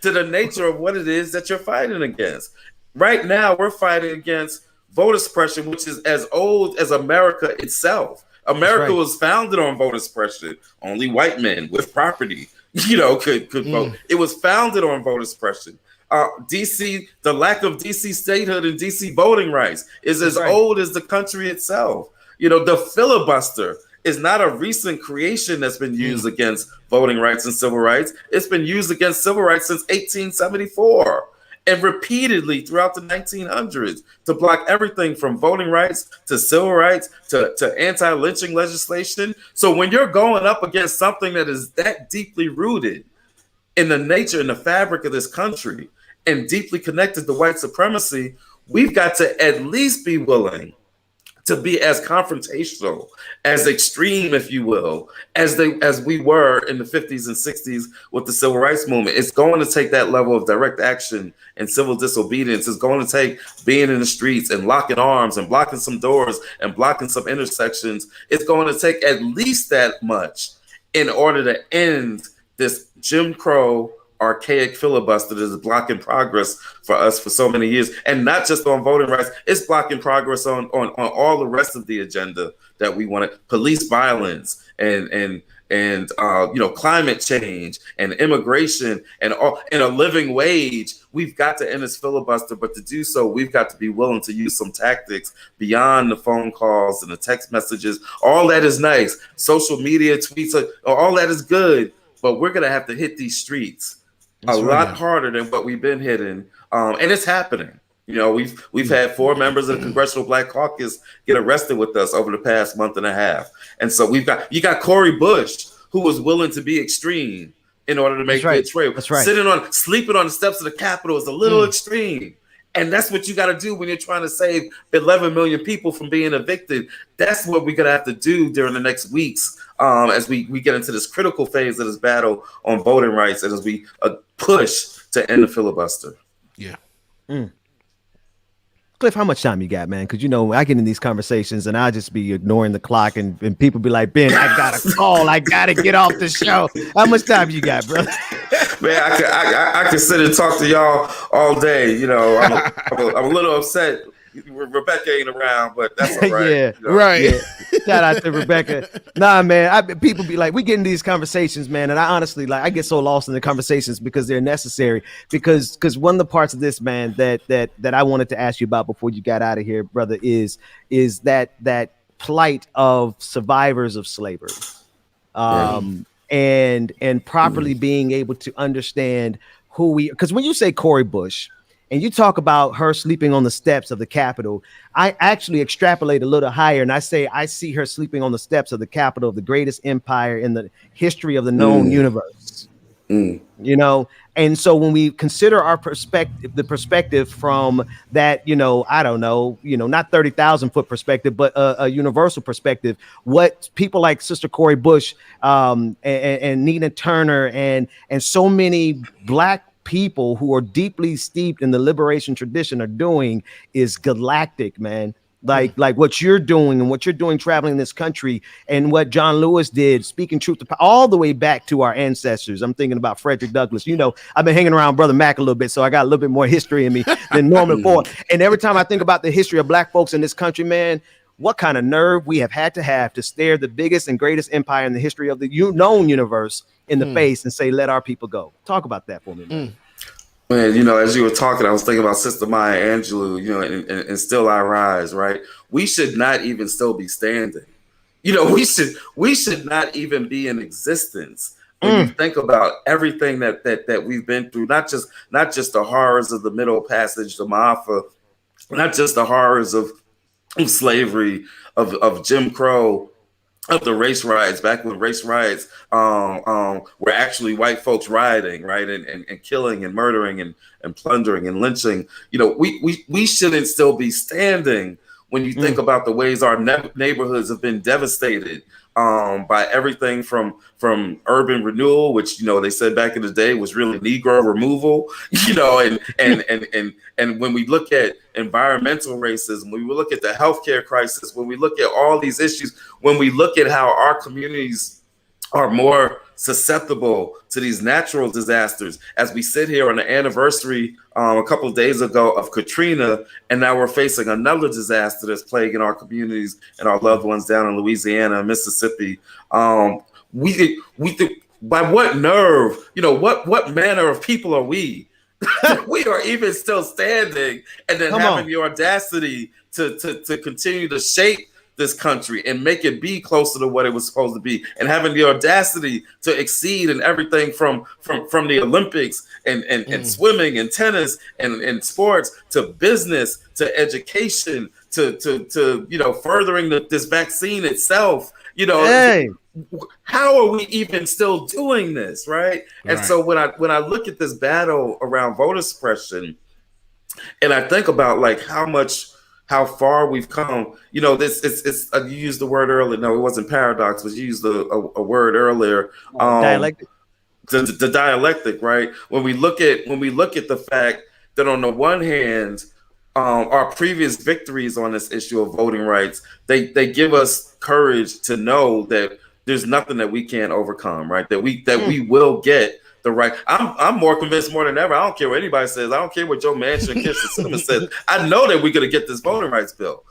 Speaker 23: to the nature of what it is that you're fighting against. Right now, we're fighting against voter suppression, which is as old as America itself. America was founded on voter suppression. Only white men with property, could vote. It was founded on voter suppression. DC, the lack of DC statehood and DC voting rights is as old as the country itself. The filibuster is not a recent creation that's been used against voting rights and civil rights. It's been used against civil rights since 1874 and repeatedly throughout the 1900s to block everything from voting rights to civil rights to anti-lynching legislation. So when you're going up against something that is that deeply rooted in the nature and the fabric of this country and deeply connected to white supremacy, we've got to at least be willing to be as confrontational, as extreme, if you will, as we were in the 50s and 60s with the civil rights movement. It's going to take that level of direct action and civil disobedience. It's going to take being in the streets and locking arms and blocking some doors and blocking some intersections. It's going to take at least that much in order to end this Jim Crow archaic filibuster that is blocking progress for us for so many years. And not just on voting rights, it's blocking progress on all the rest of the agenda that we want. Police violence and and climate change and immigration and a living wage. We've got to end this filibuster, but to do so, we've got to be willing to use some tactics beyond the phone calls and the text messages. All that is nice. Social media tweets, all that is good, but we're going to have to hit these streets a lot harder than what we've been hitting. And it's happening. We've had 4 members of the Congressional Black Caucus get arrested with us over the past month and a half. And so you got Cori Bush, who was willing to be extreme in order to make good trade.
Speaker 3: That's right.
Speaker 23: Sleeping on the steps of the Capitol is a little extreme. And that's what you got to do when you're trying to save 11 million people from being evicted. That's what we're going to have to do during the next weeks as we get into this critical phase of this battle on voting rights and as we push to end the filibuster.
Speaker 16: Yeah.
Speaker 3: Cliff, how much time you got, man? Because I get in these conversations and I just be ignoring the clock, and people be like, Ben, I got a call, I gotta get off the show. How much time you got, brother?
Speaker 23: Man, I could sit and talk to y'all all day. I'm a little upset Rebecca ain't around, but that's all right.
Speaker 3: Yeah, right. Yeah. Shout out to Rebecca. Nah, man, people be like, we get in these conversations, man, and I honestly, I get so lost in the conversations because they're necessary. Because one of the parts of this, man, that I wanted to ask you about before you got out of here, brother, is that plight of survivors of slavery, and properly being able to understand who we. Because when you say Cori Bush, and you talk about her sleeping on the steps of the Capitol, I actually extrapolate a little higher, and I say I see her sleeping on the steps of the Capitol of the greatest empire in the history of the known universe. And so when we consider our the perspective from that, I don't know, not 30,000 foot perspective, but a universal perspective, what people like Sister Cori Bush and Nina Turner and so many Black people who are deeply steeped in the liberation tradition are doing is galactic, man. Like what you're doing and what you're doing traveling this country, and what John Lewis did, speaking truth to power, all the way back to our ancestors. I'm thinking about Frederick Douglass. I've been hanging around Brother Mac a little bit, so I got a little bit more history in me than Norman Ford. And every time I think about the history of Black folks in this country, man, what kind of nerve we have had to stare the biggest and greatest empire in the history of the known universe in the face and say, let our people go. Talk about that for me, man.
Speaker 23: Man, as you were talking, I was thinking about Sister Maya Angelou, and Still I Rise, right? We should not even still be standing. We should not even be in existence. When you think about everything that we've been through, not just the horrors of the Middle Passage, the Maafa, not just the horrors of slavery, of Jim Crow, of the race riots, back when race riots were actually white folks rioting, right, and killing and murdering and plundering and lynching. We shouldn't still be standing when you think about the ways our neighborhoods have been devastated by everything from urban renewal, which they said back in the day was really Negro removal, and when we look at environmental racism, when we look at the healthcare crisis, when we look at all these issues, when we look at how our communities are more susceptible to these natural disasters, as we sit here on the anniversary a couple of days ago of Katrina, and now we're facing another disaster that's plaguing our communities and our loved ones down in Louisiana and Mississippi. We think, by what nerve, what manner of people are we? We are even still standing, and then having the audacity to continue to shape this country and make it be closer to what it was supposed to be, and having the audacity to exceed in everything from the Olympics and swimming and tennis and sports to business to education to furthering this vaccine itself. How are we even still doing this, right? And so when I look at this battle around voter suppression, and I think about how far we've come, you used the word earlier. No, it wasn't paradox, but you used a word earlier.
Speaker 3: Dialectic.
Speaker 23: The dialectic, right? When we look at the fact that on the one hand, our previous victories on this issue of voting rights, they give us courage to know that there's nothing that we can't overcome, right? That we will get the right. I'm more convinced more than ever. I don't care what anybody says. I don't care what Joe Manchin and Kirsten Sinema says. I know that we're going to get this voting rights bill.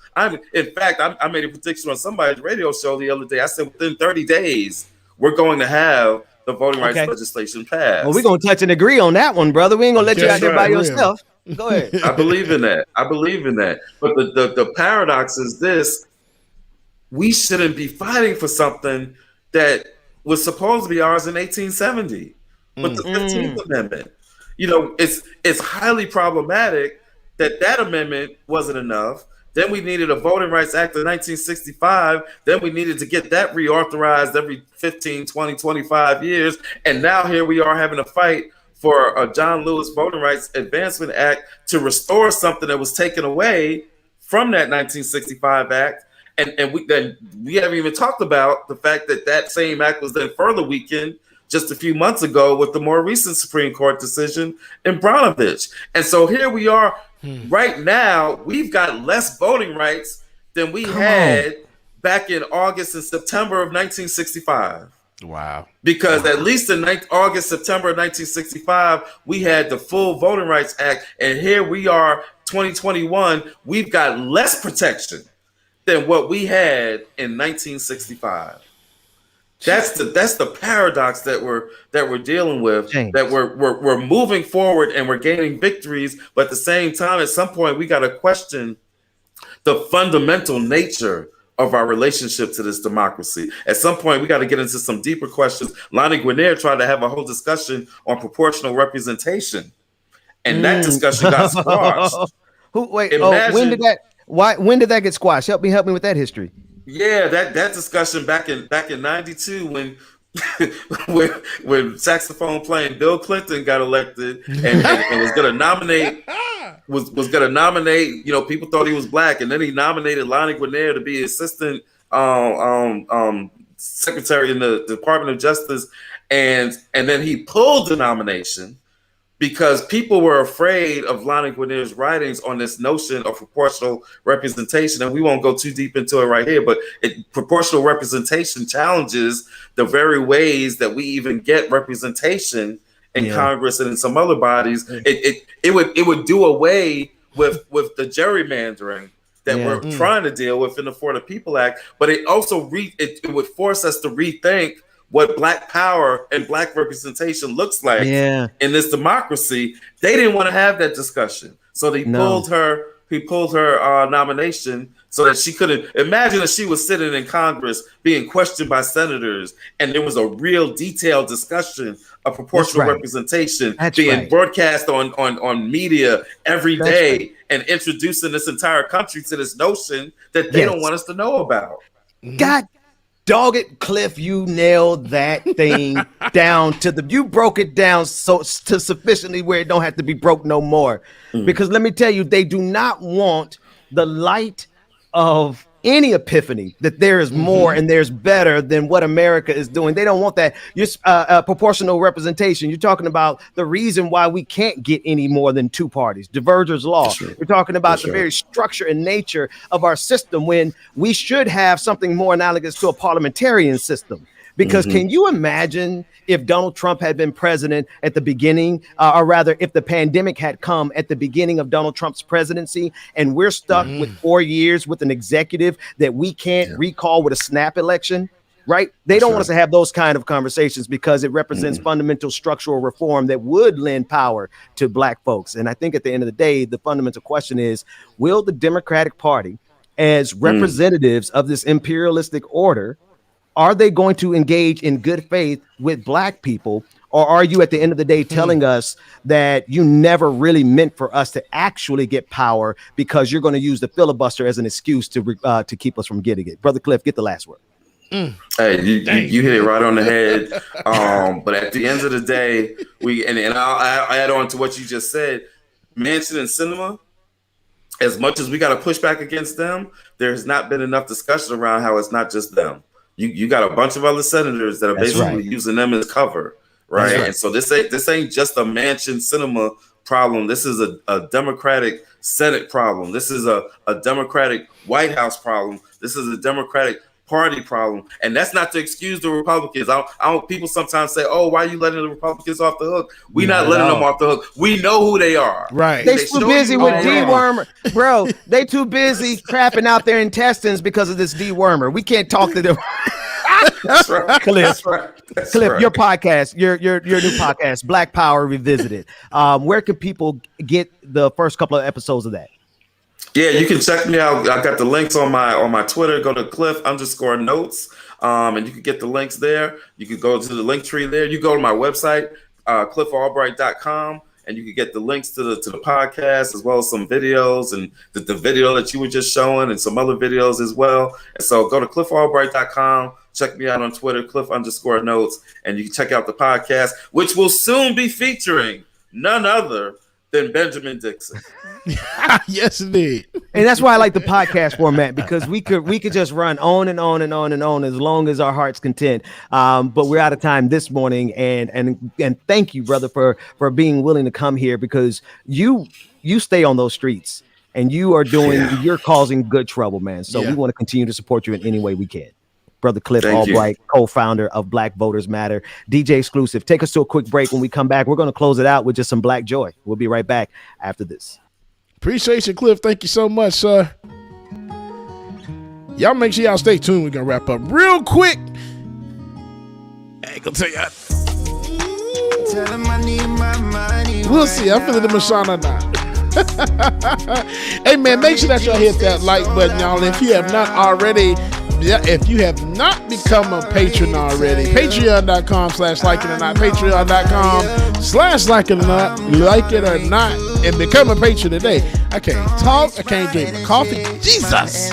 Speaker 23: In fact, I made a prediction on somebody's radio show the other day. I said within 30 days, we're going to have the voting rights legislation passed.
Speaker 3: Well, we're going to touch and agree on that one, brother. We ain't going to let you out there by yourself. Go ahead.
Speaker 23: I believe in that. But the paradox is this: we shouldn't be fighting for something that was supposed to be ours in 1870 with the 15th Amendment. You know, it's highly problematic that amendment wasn't enough. Then we needed a Voting Rights Act of 1965. Then we needed to get that reauthorized every 15, 20, 25 years. And now here we are having a fight for a John Lewis Voting Rights Advancement Act to restore something that was taken away from that 1965 Act. And we haven't even talked about the fact that same act was then further weakened just a few months ago with the more recent Supreme Court decision in Brnovich. And so here we are right now, we've got less voting rights than we had back in August and September of 1965.
Speaker 16: Wow.
Speaker 23: Because at least in August, September of 1965, we had the full Voting Rights Act. And here we are, 2021, we've got less protection than what we had in 1965. That's the paradox that we're dealing with. That we're moving forward and we're gaining victories, but at the same time, at some point, we got to question the fundamental nature of our relationship to this democracy. At some point, we got to get into some deeper questions. Lonnie Guinier tried to have a whole discussion on proportional representation, and that discussion got squashed.
Speaker 3: When did that get squashed? Help me with that history.
Speaker 23: Yeah, that discussion back in '92 when when saxophone playing Bill Clinton got elected and was going to nominate was going to nominate. You know, people thought he was black, and then he nominated Lonnie Guinier to be assistant secretary in the Department of Justice, and then he pulled the nomination because people were afraid of Lonnie Guinier's writings on this notion of proportional representation. And we won't go too deep into it right here, but proportional representation challenges the very ways that we even get representation in Congress and in some other bodies. It would do away with the gerrymandering that we're trying to deal with in the For the People Act, but it also it would force us to rethink what Black power and Black representation looks like in this democracy. They didn't want to have that discussion, so they pulled her. He pulled her nomination so that she couldn't. Imagine if she was sitting in Congress being questioned by senators, and there was a real detailed discussion of proportional representation being broadcast on media every day, and introducing this entire country to this notion that they don't want us to know about.
Speaker 3: God dog it, Cliff, you nailed that thing down you broke it down to sufficiently where it don't have to be broke no more. Because let me tell you, they do not want the light of any epiphany that there is more and there's better than what America is doing. They don't want that. Proportional representation. You're talking about the reason why we can't get any more than two parties. Diverger's law. We're talking about the very structure and nature of our system when we should have something more analogous to a parliamentarian system. Because can you imagine if Donald Trump had been president at the beginning, or rather if the pandemic had come at the beginning of Donald Trump's presidency, and we're stuck with 4 years with an executive that we can't recall with a snap election, right? They don't want us to have those kind of conversations because it represents fundamental structural reform that would lend power to Black folks. And I think at the end of the day, the fundamental question is, will the Democratic Party, as representatives of this imperialistic order, are they going to engage in good faith with Black people? Or are you at the end of the day telling us that you never really meant for us to actually get power because you're going to use the filibuster as an excuse to keep us from getting it? Brother Cliff, get the last word.
Speaker 23: Hey, you hit it right on the head. But at the end of the day, I'll add on to what you just said. Manchin and Sinema, as much as we got to push back against them, there's not been enough discussion around how it's not just them. You got a bunch of other senators that are basically using them as cover, right? And so this ain't just a Manchin Sinema problem. This is a Democratic Senate problem. This is a Democratic White House problem. This is a Democratic Party problem. And that's not to excuse the Republicans. People sometimes say, "Oh, why are you letting the Republicans off the hook?" We're not letting them off the hook. We know who they are.
Speaker 16: Right.
Speaker 3: They too busy with dewormer. Bro, they too busy crapping out their intestines because of this dewormer. We can't talk to them.
Speaker 23: That's right.
Speaker 3: Cliff,
Speaker 23: That's right. That's
Speaker 3: Cliff,
Speaker 23: right.
Speaker 3: your podcast, your new podcast, Black Power Revisited. Where can people get the first couple of episodes of that?
Speaker 23: Yeah, you can check me out. I got the links on my Twitter. Go to Cliff_notes, and you can get the links there. You can go to the link tree there. You go to my website, CliffAlbright.com, and you can get the links to the podcast as well as some videos and the video that you were just showing and some other videos as well. And so go to CliffAlbright.com. Check me out on Twitter, Cliff_notes, and you can check out the podcast, which will soon be featuring none other than Benjamin Dixon.
Speaker 16: Yes, indeed.
Speaker 3: And that's why I like the podcast format, because we could just run on and on and on and on as long as our heart's content. But we're out of time this morning, and thank you, brother, for being willing to come here, because you stay on those streets and you're causing good trouble, man. So we want to continue to support you in any way we can. Brother Cliff Albright, co-founder of Black Voters Matter, DJ Exclusive. Take us to a quick break. When we come back, we're going to close it out with just some Black joy. We'll be right back after this.
Speaker 16: Appreciate you, Cliff. Thank you so much, sir. Y'all make sure y'all stay tuned. We're going to wrap up real quick. I ain't going to tell you. We'll see. I'm feeling the Mashana now. Hey, man, make sure that y'all hit that like button, y'all. If you have not already, if you have not become a patron already, patreon.com/likeitOrNot, patreon.com/likeitOrNot, like it or not, and become a patron today. I can't talk, I can't drink my coffee. Jesus!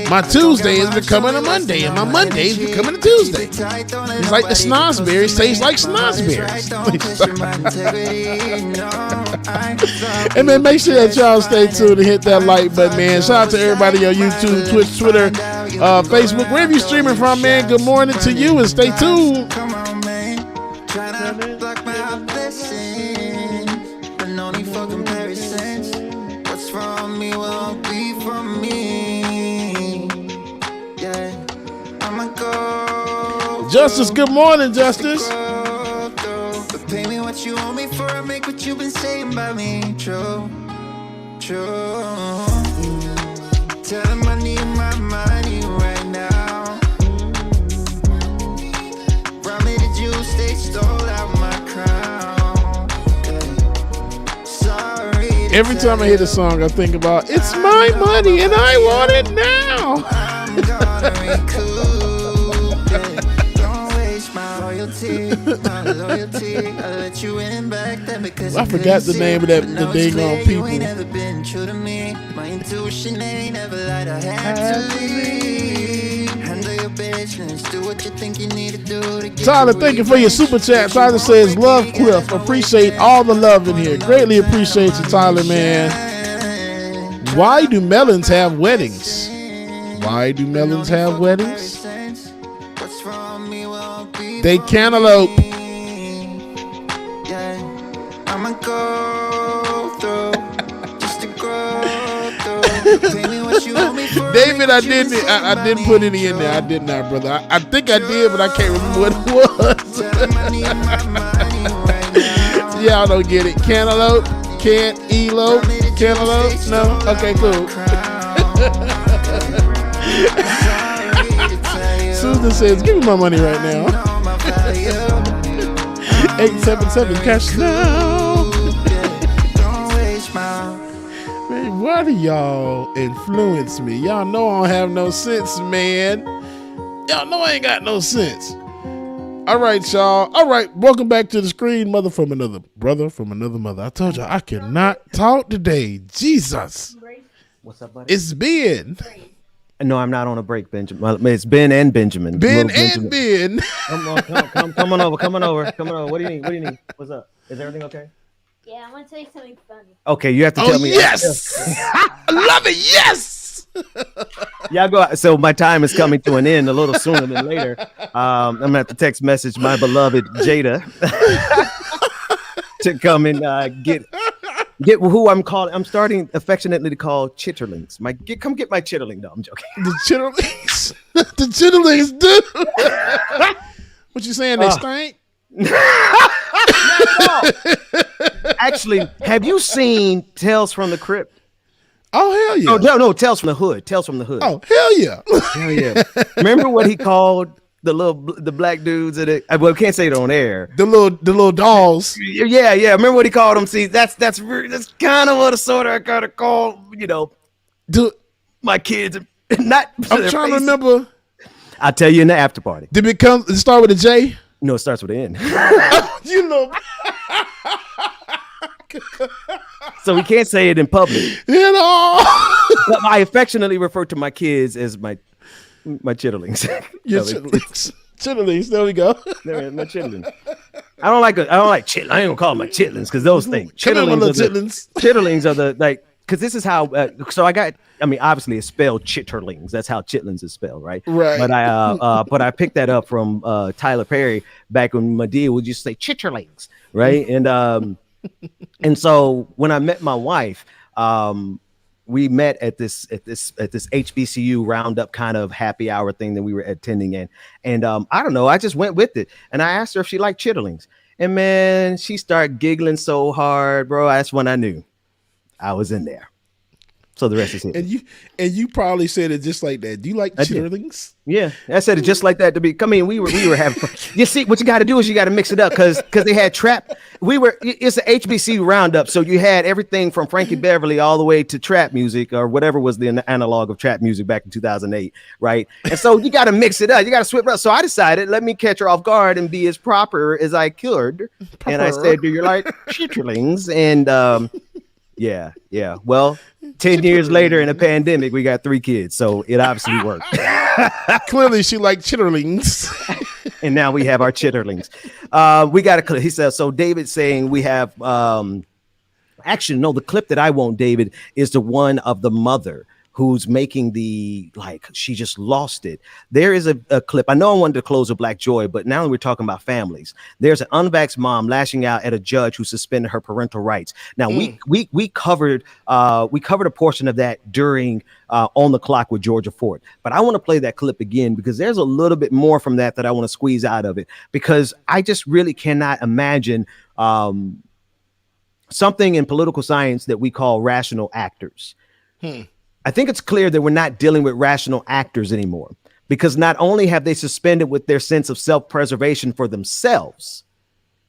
Speaker 16: My Tuesday is becoming a Monday, and my Monday is becoming a Tuesday. It's like the snozberries tastes like snozberries. And man, make sure that y'all stay tuned and hit that like button, man. Shout out to everybody on YouTube, Twitch, Twitter, Facebook, wherever you're streaming from, man. Good morning to you, and stay tuned.
Speaker 20: Come on, man. Tryna block my blessing, but no need for comparisons. What's from me won't be from me. Yeah, I'ma go.
Speaker 16: Justice, good morning, Justice.
Speaker 20: But pay me what you owe me for. I make what you've been saying about me true. Tell them I need my money right now. Brought me the juice, they stole out my crown. Sorry.
Speaker 16: Every time I hear the song, I think about, it's my money and I want it now.
Speaker 20: I'm gonna recoup it. Don't waste my loyalty. I'll let you in back then because
Speaker 16: I forgot the name of that the dang on people.
Speaker 20: You ain't never been true to me. My intuition ain't never lied. I had to leave. Handle your business. Do what you think you need to do to get
Speaker 16: Tyler, thank you for your super chat. Tyler says, love Cliff. Appreciate all the love in here. Greatly appreciate you, Tyler, man. Why do melons have weddings? Why do melons have weddings? They cantaloupe.
Speaker 20: I'ma go through just to grow through. Pay me what you owe me for.
Speaker 16: David, I didn't put any in there. I did not, brother. I think I did, but I can't remember what it was. Y'all don't get it. Cantaloupe, can't elope, cantaloupe. No, okay, cool. Susan says, "Give me my money right now." 877 cash now. Man, why do y'all influence me? Y'all know I don't have no sense, man. Y'all know I ain't got no sense. All right, y'all. All right, welcome back to the screen. Mother from another brother from another mother. I told y'all I cannot talk today. Jesus.
Speaker 3: What's up, buddy?
Speaker 16: It's Ben.
Speaker 3: No, I'm not on a break, Benjamin. It's Ben and Benjamin.
Speaker 16: Ben and Ben.
Speaker 3: Come on over. What do you need? What's up? Is everything okay?
Speaker 9: Yeah, I want to tell you something funny.
Speaker 3: Okay, you have to tell me.
Speaker 16: Yes. I love it. Yes.
Speaker 3: Y'all go. So my time is coming to an end a little sooner than later. I'm gonna have to text message my beloved Jada to come and get who I'm calling. I'm starting affectionately to call chitterlings. Come get my chitterling. No, I'm joking.
Speaker 16: The chitterlings. The chitterlings, dude. What you saying? They stink?
Speaker 3: Actually, have you seen Tales from the Crypt?
Speaker 16: Oh, hell yeah.
Speaker 3: No, Tales from the Hood. Tales from the Hood.
Speaker 16: Oh, hell yeah.
Speaker 3: Hell yeah. Remember what he called the black dudes in it. Well, we can't say it on air.
Speaker 16: The little dolls.
Speaker 3: Yeah. Remember what he called them? See, that's kind of what I kind of call, my kids. Not.
Speaker 16: I'm trying to remember.
Speaker 3: I'll tell you in the after party.
Speaker 16: Did it start with a J?
Speaker 3: No, it starts with an N.
Speaker 16: You know.
Speaker 3: So we can't say it in public.
Speaker 16: You know.
Speaker 3: But I affectionately refer to my kids as my chitterlings.
Speaker 16: Your chitterlings. Chitterlings. There we go.
Speaker 3: They're my chitterlings. I don't like chitlins. I ain't gonna call them my chitlins because those things. Chitterlings are the because this is how. So obviously it's spelled chitterlings. That's how chitlins is spelled, right?
Speaker 16: Right.
Speaker 3: But I picked that up from Tyler Perry back when Madea would just say chitterlings, right? And so when I met my wife, we met at this HBCU roundup kind of happy hour thing that we were attending in. And I don't know, I just went with it. And I asked her if she liked chitterlings. And man, she started giggling so hard, bro. That's when I knew I was in there. So the rest is history.
Speaker 16: And you probably said it just like that. Do you like chitterlings?
Speaker 3: Yeah, I said it just like that. We were having fun. You see, what you got to do is you got to mix it up because they had trap. It's an HBC roundup, so you had everything from Frankie Beverly all the way to trap music or whatever was the analog of trap music back in 2008, right? And so you got to mix it up. You got to switch it up. So I decided, let me catch her off guard and be as proper as I could. And I said, do you like chitterlings? And yeah. Well, 10 years later in a pandemic, we got 3 kids. So it obviously worked.
Speaker 16: Clearly she liked chitterlings.
Speaker 3: And now we have our chitterlings. We got a clip. He says, so David saying we have, actually, no, the clip that I want, David, is the one of the mother who's making she just lost it. There is a clip. I know I wanted to close with Black Joy, but now we're talking about families. There's an unvaxxed mom lashing out at a judge who suspended her parental rights. Now we covered a portion of that during On the Clock with Georgia Ford, but I want to play that clip again because there's a little bit more from that I want to squeeze out of it because I just really cannot imagine something in political science that we call rational actors. I think it's clear that we're not dealing with rational actors anymore because not only have they suspended with their sense of self-preservation for themselves,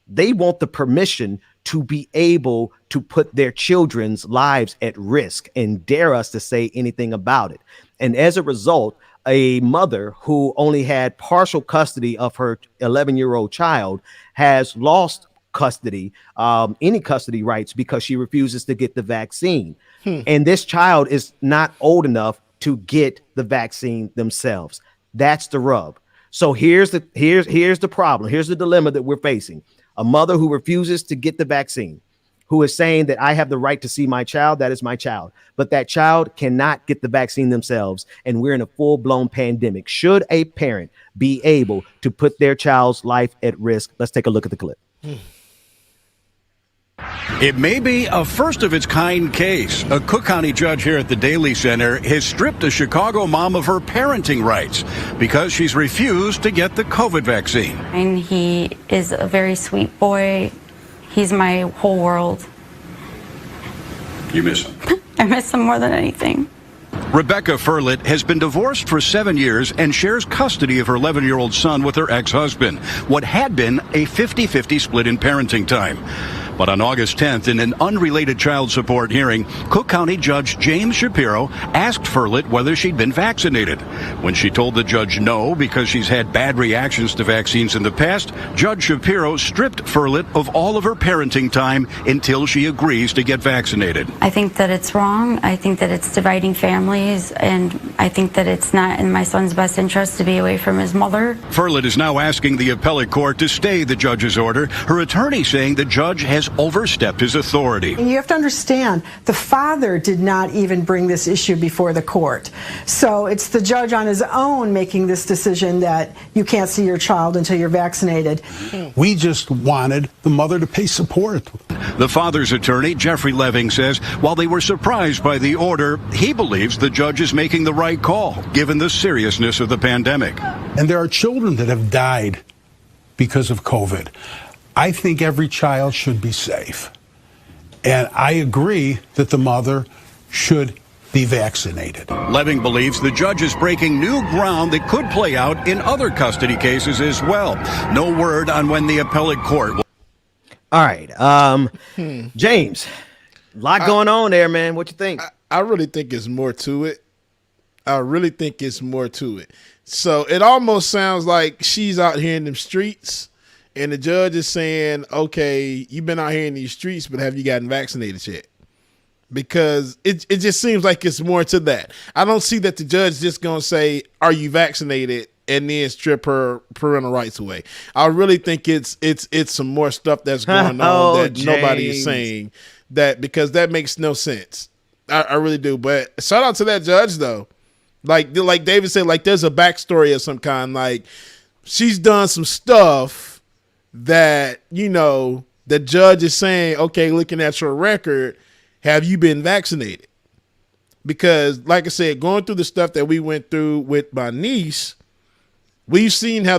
Speaker 3: they want the permission to be able to put their children's lives at risk and dare us to say anything about it. And as a result, a mother who only had partial custody of her 11-year-old child has lost custody, any custody rights because she refuses to get the vaccine. And this child is not old enough to get the vaccine themselves. That's the rub. So here's the problem. Here's the dilemma that we're facing. A mother who refuses to get the vaccine, who is saying that I have the right to see my child. That is my child. But that child cannot get the vaccine themselves. And we're in a full-blown pandemic. Should a parent be able to put their child's life at risk? Let's take a look at the clip.
Speaker 10: It may be a first-of-its-kind case. A Cook County judge here at the Daly Center has stripped a Chicago mom of her parenting rights because she's refused to get the COVID vaccine.
Speaker 11: And he is a very sweet boy. He's my whole world.
Speaker 10: You miss him?
Speaker 11: I miss him more than anything.
Speaker 10: Rebecca Furlett has been divorced for 7 years and shares custody of her 11-year-old son with her ex-husband. What had been a 50-50 split in parenting time. But on August 10th, in an unrelated child support hearing, Cook County Judge James Shapiro asked Furlett whether she'd been vaccinated. When she told the judge no because she's had bad reactions to vaccines in the past, Judge Shapiro stripped Furlett of all of her parenting time until she agrees to get vaccinated.
Speaker 11: I think that it's wrong. I think that it's dividing families, and I think that it's not in my son's best interest to be away from his mother.
Speaker 10: Furlett is now asking the appellate court to stay the judge's order. Her attorney saying the judge has overstepped his authority.
Speaker 12: And you have to understand, the father did not even bring this issue before the court. So it's the judge on his own making this decision that you can't see your child until you're vaccinated.
Speaker 24: We just wanted the mother to pay support.
Speaker 10: The father's attorney, Jeffrey Leving, says while they were surprised by the order, he believes the judge is making the right call, given the seriousness of the pandemic.
Speaker 24: And there are children that have died because of COVID. I think every child should be safe. And I agree that the mother should be vaccinated.
Speaker 10: Leving believes the judge is breaking new ground that could play out in other custody cases as well. No word on when the appellate court will.
Speaker 3: All right. James, a lot going on there, man. What you think?
Speaker 16: I really think it's more to it. So it almost sounds like she's out here in them streets and the judge is saying, okay, you've been out here in these streets, but have you gotten vaccinated yet? Because it just seems like it's more to that. I don't see that the judge just going to say, are you vaccinated? And then strip her parental rights away. I really think it's some more stuff that's going on that
Speaker 3: James.
Speaker 16: nobody is saying, that because that makes no sense. I really do. But shout out to that judge though. Like David said, like there's a backstory of some kind. Like she's done some stuff that, the judge is saying, okay, looking at your record, have you been vaccinated? Because like I said, going through the stuff that we went through with my niece, we've seen how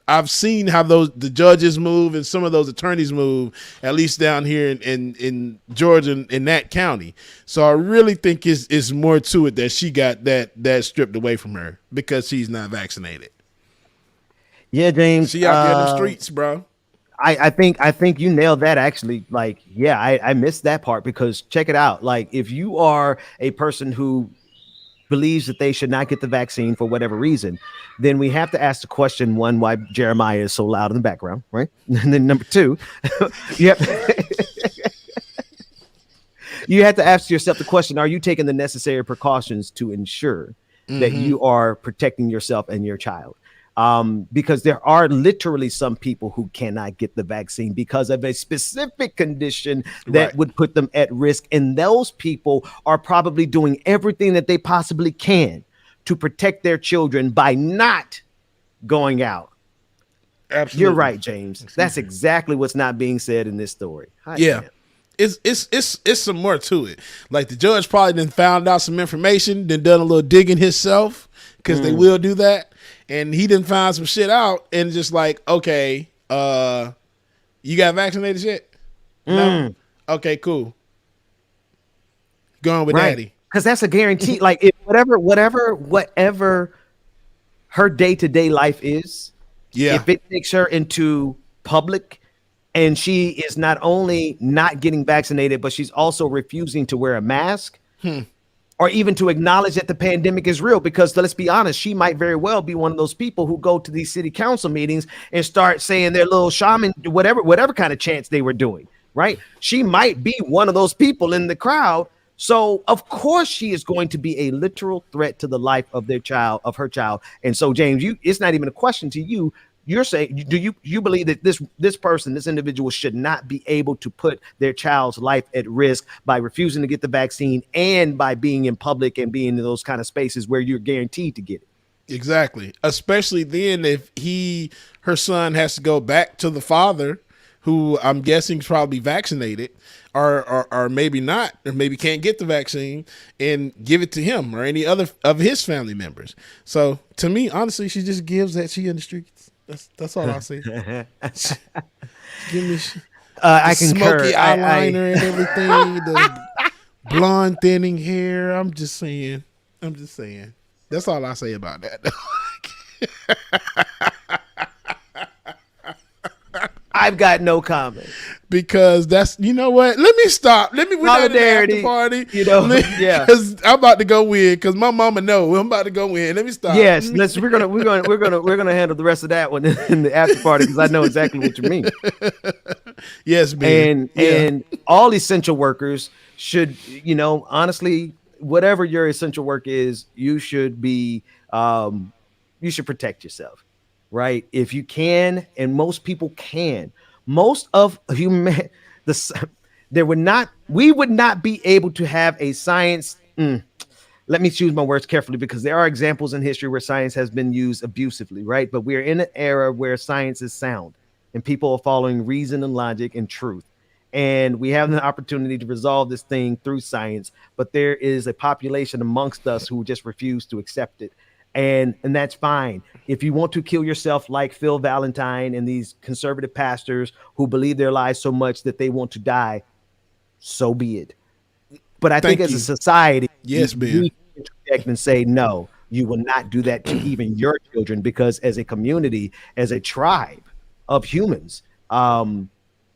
Speaker 16: I've seen how the judges move and some of those attorneys move, at least down here in Georgia, in that county. So I really think it's more to it that she got that stripped away from her because she's not vaccinated.
Speaker 3: Yeah, James.
Speaker 16: She out there in the streets, bro.
Speaker 3: I think you nailed that actually. Like, yeah, I missed that part because check it out. Like, if you are a person who believes that they should not get the vaccine for whatever reason, then we have to ask the question, one, why Jeremiah is so loud in the background, right? And then number two, you have to ask yourself the question, are you taking the necessary precautions to ensure that you are protecting yourself and your child? Because there are literally some people who cannot get the vaccine because of a specific condition that would put them at risk. And those people are probably doing everything that they possibly can to protect their children by not going out. Absolutely. You're right, James. That's exactly what's not being said in this story.
Speaker 16: Yeah. It's some more to it. Like the judge probably then found out some information, then done a little digging himself because they will do that. And he didn't find some shit out and just like, okay, you got vaccinated yet? No? Okay, cool. Going with daddy.
Speaker 3: Because that's a guarantee. Like if whatever her day-to-day life is, if it takes her into public and she is not only not getting vaccinated, but she's also refusing to wear a mask, or even to acknowledge that the pandemic is real, because let's be honest, she might very well be one of those people who go to these city council meetings and start saying their little shaman, whatever kind of chants they were doing, right? She might be one of those people in the crowd. So of course she is going to be a literal threat to the life of her child. And so James, it's not even a question to you. You're saying, do you believe that this individual should not be able to put their child's life at risk by refusing to get the vaccine and by being in public and being in those kind of spaces where you're guaranteed to get it?
Speaker 16: Exactly. Especially then if her son has to go back to the father, who I'm guessing is probably vaccinated, or maybe not, or maybe can't get the vaccine, and give it to him or any other of his family members. So to me, honestly, she just gives that she in the streets. That's all I'll say. Give me
Speaker 3: I concur.
Speaker 16: Smoky eyeliner and everything, the blonde thinning hair. I'm just saying. That's all I say about that.
Speaker 3: I've got no comment.
Speaker 16: Because that's, you know what? Let me stop. Let me
Speaker 3: solidarity,
Speaker 16: after party.
Speaker 3: Yeah.
Speaker 16: Because I'm about to go in. Because my mama know I'm about to go in. Let me stop.
Speaker 3: Yes, we're gonna handle the rest of that one in the after party because I know exactly what you mean.
Speaker 16: Yes, man.
Speaker 3: And all essential workers should, honestly, whatever your essential work is, you should be, you should protect yourself. Right. If you can, and most people can, most of human, we would not be able to have a science. Let me choose my words carefully because there are examples in history where science has been used abusively. Right. But we're in an era where science is sound and people are following reason and logic and truth. And we have an opportunity to resolve this thing through science. But there is a population amongst us who just refuse to accept it. And that's fine. If you want to kill yourself like Phil Valentine and these conservative pastors who believe their lies so much that they want to die, so be it. But I think
Speaker 16: Thank
Speaker 3: as
Speaker 16: you.
Speaker 3: a society,
Speaker 16: Yes, Ben.
Speaker 3: we interject and say, no, you will not do that to even your children, because as a community, as a tribe of humans,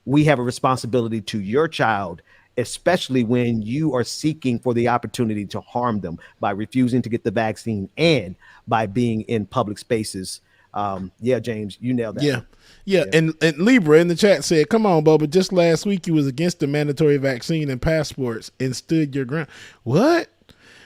Speaker 3: we have a responsibility to your child, especially when you are seeking for the opportunity to harm them by refusing to get the vaccine and by being in public spaces. Yeah, James, you nailed that.
Speaker 16: Yeah. And Libra in the chat said, come on, Bubba, just last week you was against the mandatory vaccine and passports and stood your ground. What?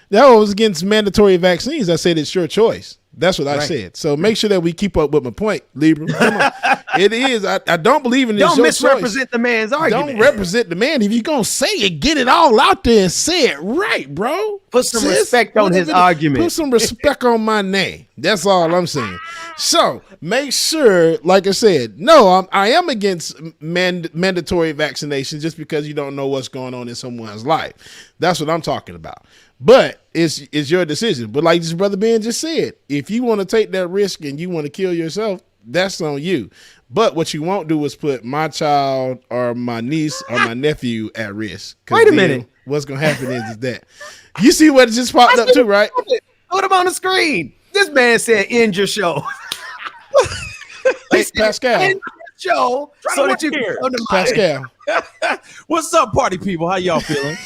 Speaker 16: That was against mandatory vaccines. I said it's your choice. That's what I said. So make sure that we keep up with my point, Libra. Come on. It is. I don't believe in this.
Speaker 3: Don't misrepresent the man's argument.
Speaker 16: Don't represent the man. If you're going to say it, get it all out there and say it right, bro.
Speaker 3: Put some respect on his argument.
Speaker 16: Put some respect on my name. That's all I'm saying. So make sure, like I said, no, I am against mandatory vaccination just because you don't know what's going on in someone's life. That's what I'm talking about. But it's your decision. But like this brother Ben just said, if you want to take that risk and you want to kill yourself, that's on you. But what you won't do is put my child or my niece or my nephew at risk.
Speaker 3: Wait a minute.
Speaker 16: What's going to happen is that. You see what just popped up too, right?
Speaker 3: Put him on the screen. This man said, end your show.
Speaker 16: Hey, Pascal.
Speaker 3: End your show so that you can come to mine.
Speaker 16: Pascal.
Speaker 2: What's up, party people? How y'all feeling?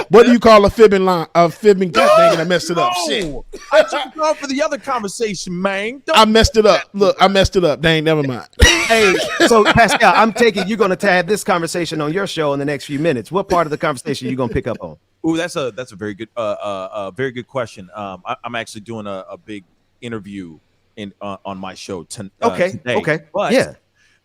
Speaker 16: What do you call a fibbing line? A fibbing cat thing, and I messed it up. Shit.
Speaker 2: I took off for the other conversation, man.
Speaker 16: I messed it up. Look, I messed it up. Dang, never mind.
Speaker 3: Hey, so Pascal, I'm taking you're going to have this conversation on your show in the next few minutes. What part of the conversation are you going to pick up on?
Speaker 2: Ooh, that's a very good question. I'm actually doing a big interview on my show today.
Speaker 3: Okay.
Speaker 2: But
Speaker 3: yeah,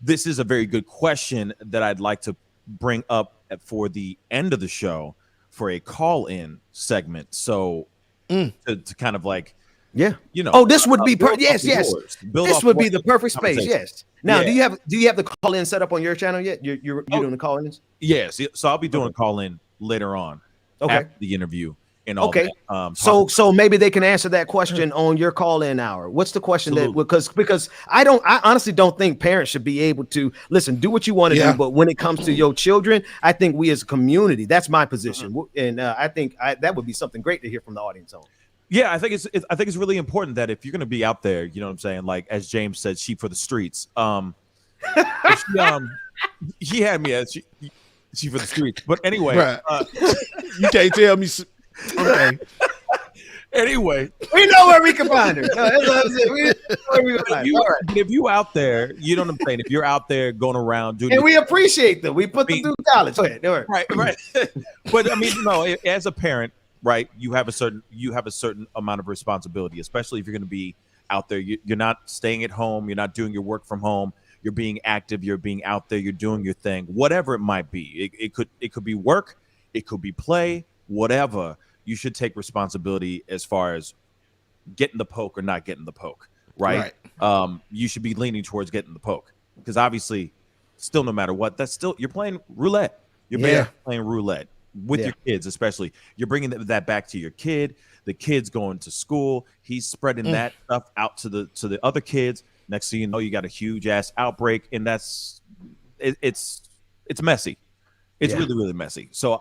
Speaker 2: this is a very good question that I'd like to bring up for the end of the show for a call-in segment. So to kind of like,
Speaker 3: this would be yes. This would be the perfect space. Yes. Now, do you have the call-in set up on your channel yet? You're doing the call-ins?
Speaker 2: Yes. So I'll be doing a call-in later on. After the interview and all that.
Speaker 3: So maybe they can answer that question on your call-in hour. What's the question because I honestly don't think parents should be able to listen, do what you want to do, but when it comes to your children, I think we as a community, that's my position. And I think that would be something great to hear from the audience on.
Speaker 2: Yeah, I think it's really important that if you're going to be out there, you know what I'm saying? Like, as James said, sheep for the streets. He had me as she for the streets, but anyway,
Speaker 16: right. You can't tell me. Okay.
Speaker 2: Anyway,
Speaker 3: we know where we can find her.
Speaker 2: If you out there, you know what I'm saying. If you're out there going around doing,
Speaker 3: and we appreciate them, we put them through college. Go ahead.
Speaker 2: Right. But I mean, as a parent, right, you have a certain amount of responsibility, especially if you're going to be out there. You're not staying at home. You're not doing your work from home. You're being active. You're being out there. You're doing your thing, whatever it might be. It could be work. It could be play. Whatever. You should take responsibility as far as getting the poke or not getting the poke. Right. You should be leaning towards getting the poke because obviously, still, no matter what, that's still you're playing roulette. You're playing roulette with your kids, especially. You're bringing that back to your kid. The kid's going to school. He's spreading that stuff out to the other kids. Next thing you know, you got a huge ass outbreak, and it's messy. It's really, really messy. So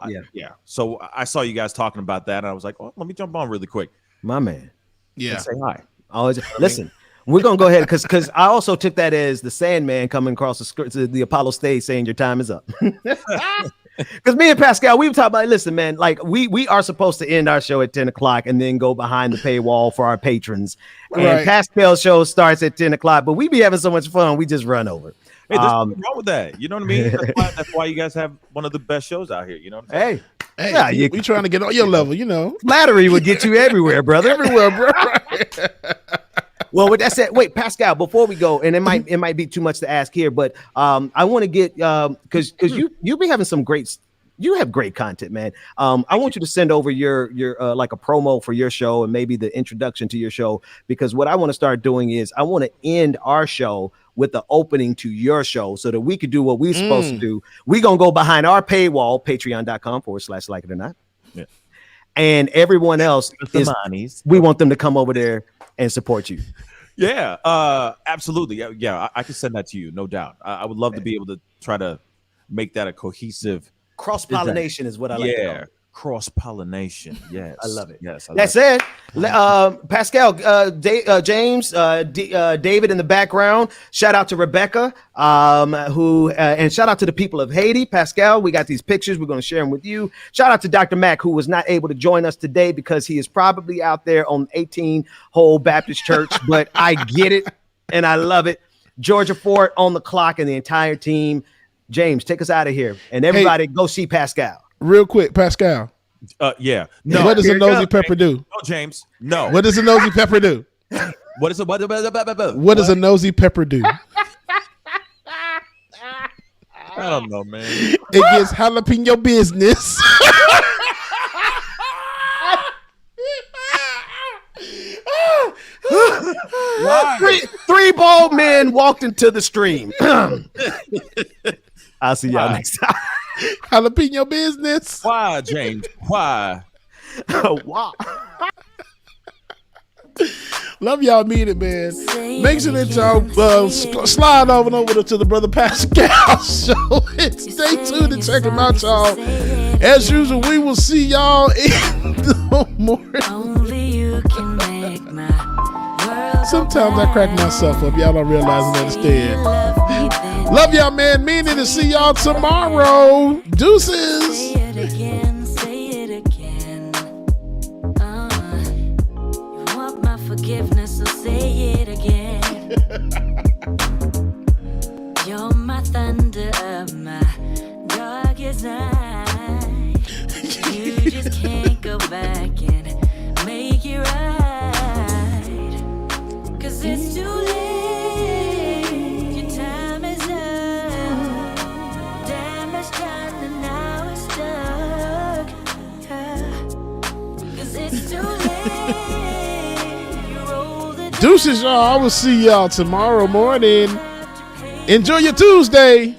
Speaker 2: So I saw you guys talking about that, and I was like, oh, let me jump on really quick.
Speaker 3: My man.
Speaker 16: Yeah.
Speaker 2: And say hi.
Speaker 3: Always listen. We're gonna go ahead because I also took that as the Sandman coming across the skirt to the Apollo stage saying your time is up. Because me and Pascal, we were talking about, listen, man, like we are supposed to end our show at 10 o'clock and then go behind the paywall for our patrons. And Pascal's show starts at 10 o'clock, but we be having so much fun, we just run over.
Speaker 2: Hey, there's nothing wrong with that. You know what I mean? That's why you guys have one of the best shows out here. You know what I'm saying?
Speaker 16: Hey, we trying to get on your level, you know.
Speaker 3: Flattery would get you everywhere, brother.
Speaker 16: Everywhere, bro.
Speaker 3: Well, with that said, wait, Pascal, before we go, and it might be too much to ask here, but I want to get because you be having some great content, man. I want you to send over your like a promo for your show and maybe the introduction to your show, because what I want to start doing is I want to end our show with the opening to your show so that we could do what we're supposed to do. We're going to go behind our paywall, patreon.com/like it or not.
Speaker 2: Yeah.
Speaker 3: And everyone else we want them to come over there and support you.
Speaker 2: Yeah, absolutely. Yeah, I can send that to you, no doubt. I would love to be able to try to make that a cohesive
Speaker 3: Cross-pollination is what I like to call it.
Speaker 2: Cross-pollination. Yes.
Speaker 3: I love it.
Speaker 2: Yes.
Speaker 3: That said, Pascal, James, David in the background. Shout out to Rebecca, and shout out to the people of Haiti. Pascal, we got these pictures. We're going to share them with you. Shout out to Dr. Mack, who was not able to join us today because he is probably out there on 18-hole Baptist Church, but I get it, and I love it. Georgia Ford on the clock and the entire team. James, take us out of here. And everybody go see Pascal.
Speaker 16: Real quick, Pascal.
Speaker 2: Yeah. No.
Speaker 16: What does a nosy pepper do?
Speaker 2: No, James. No.
Speaker 16: What does a nosy pepper do?
Speaker 2: What does
Speaker 16: a nosy pepper do?
Speaker 2: I don't know, man.
Speaker 16: It gets jalapeno business.
Speaker 3: Three bald men walked into the stream. I'll see y'all next time.
Speaker 16: Jalapeno business.
Speaker 2: Why, James? Why?
Speaker 3: Wow.
Speaker 16: Love y'all, mean it, man. Make sure that y'all slide over to the Brother Pascal show and stay tuned and check him out, y'all. As usual, we will see y'all in the morning. Sometimes I crack myself up. Y'all don't realize and understand. Love y'all, man. Meaning to see y'all tomorrow. Deuces.
Speaker 1: Say it again, say it again. You want my forgiveness, so say it again. You're my thunder, my darkest night. You just can't go back and make it right. 'Cause it's too late. Your time is up. Damage done and now it's stuck. 'Cause it's too late. You roll the
Speaker 16: Deuces, y'all. I will see y'all tomorrow morning. Enjoy your Tuesday.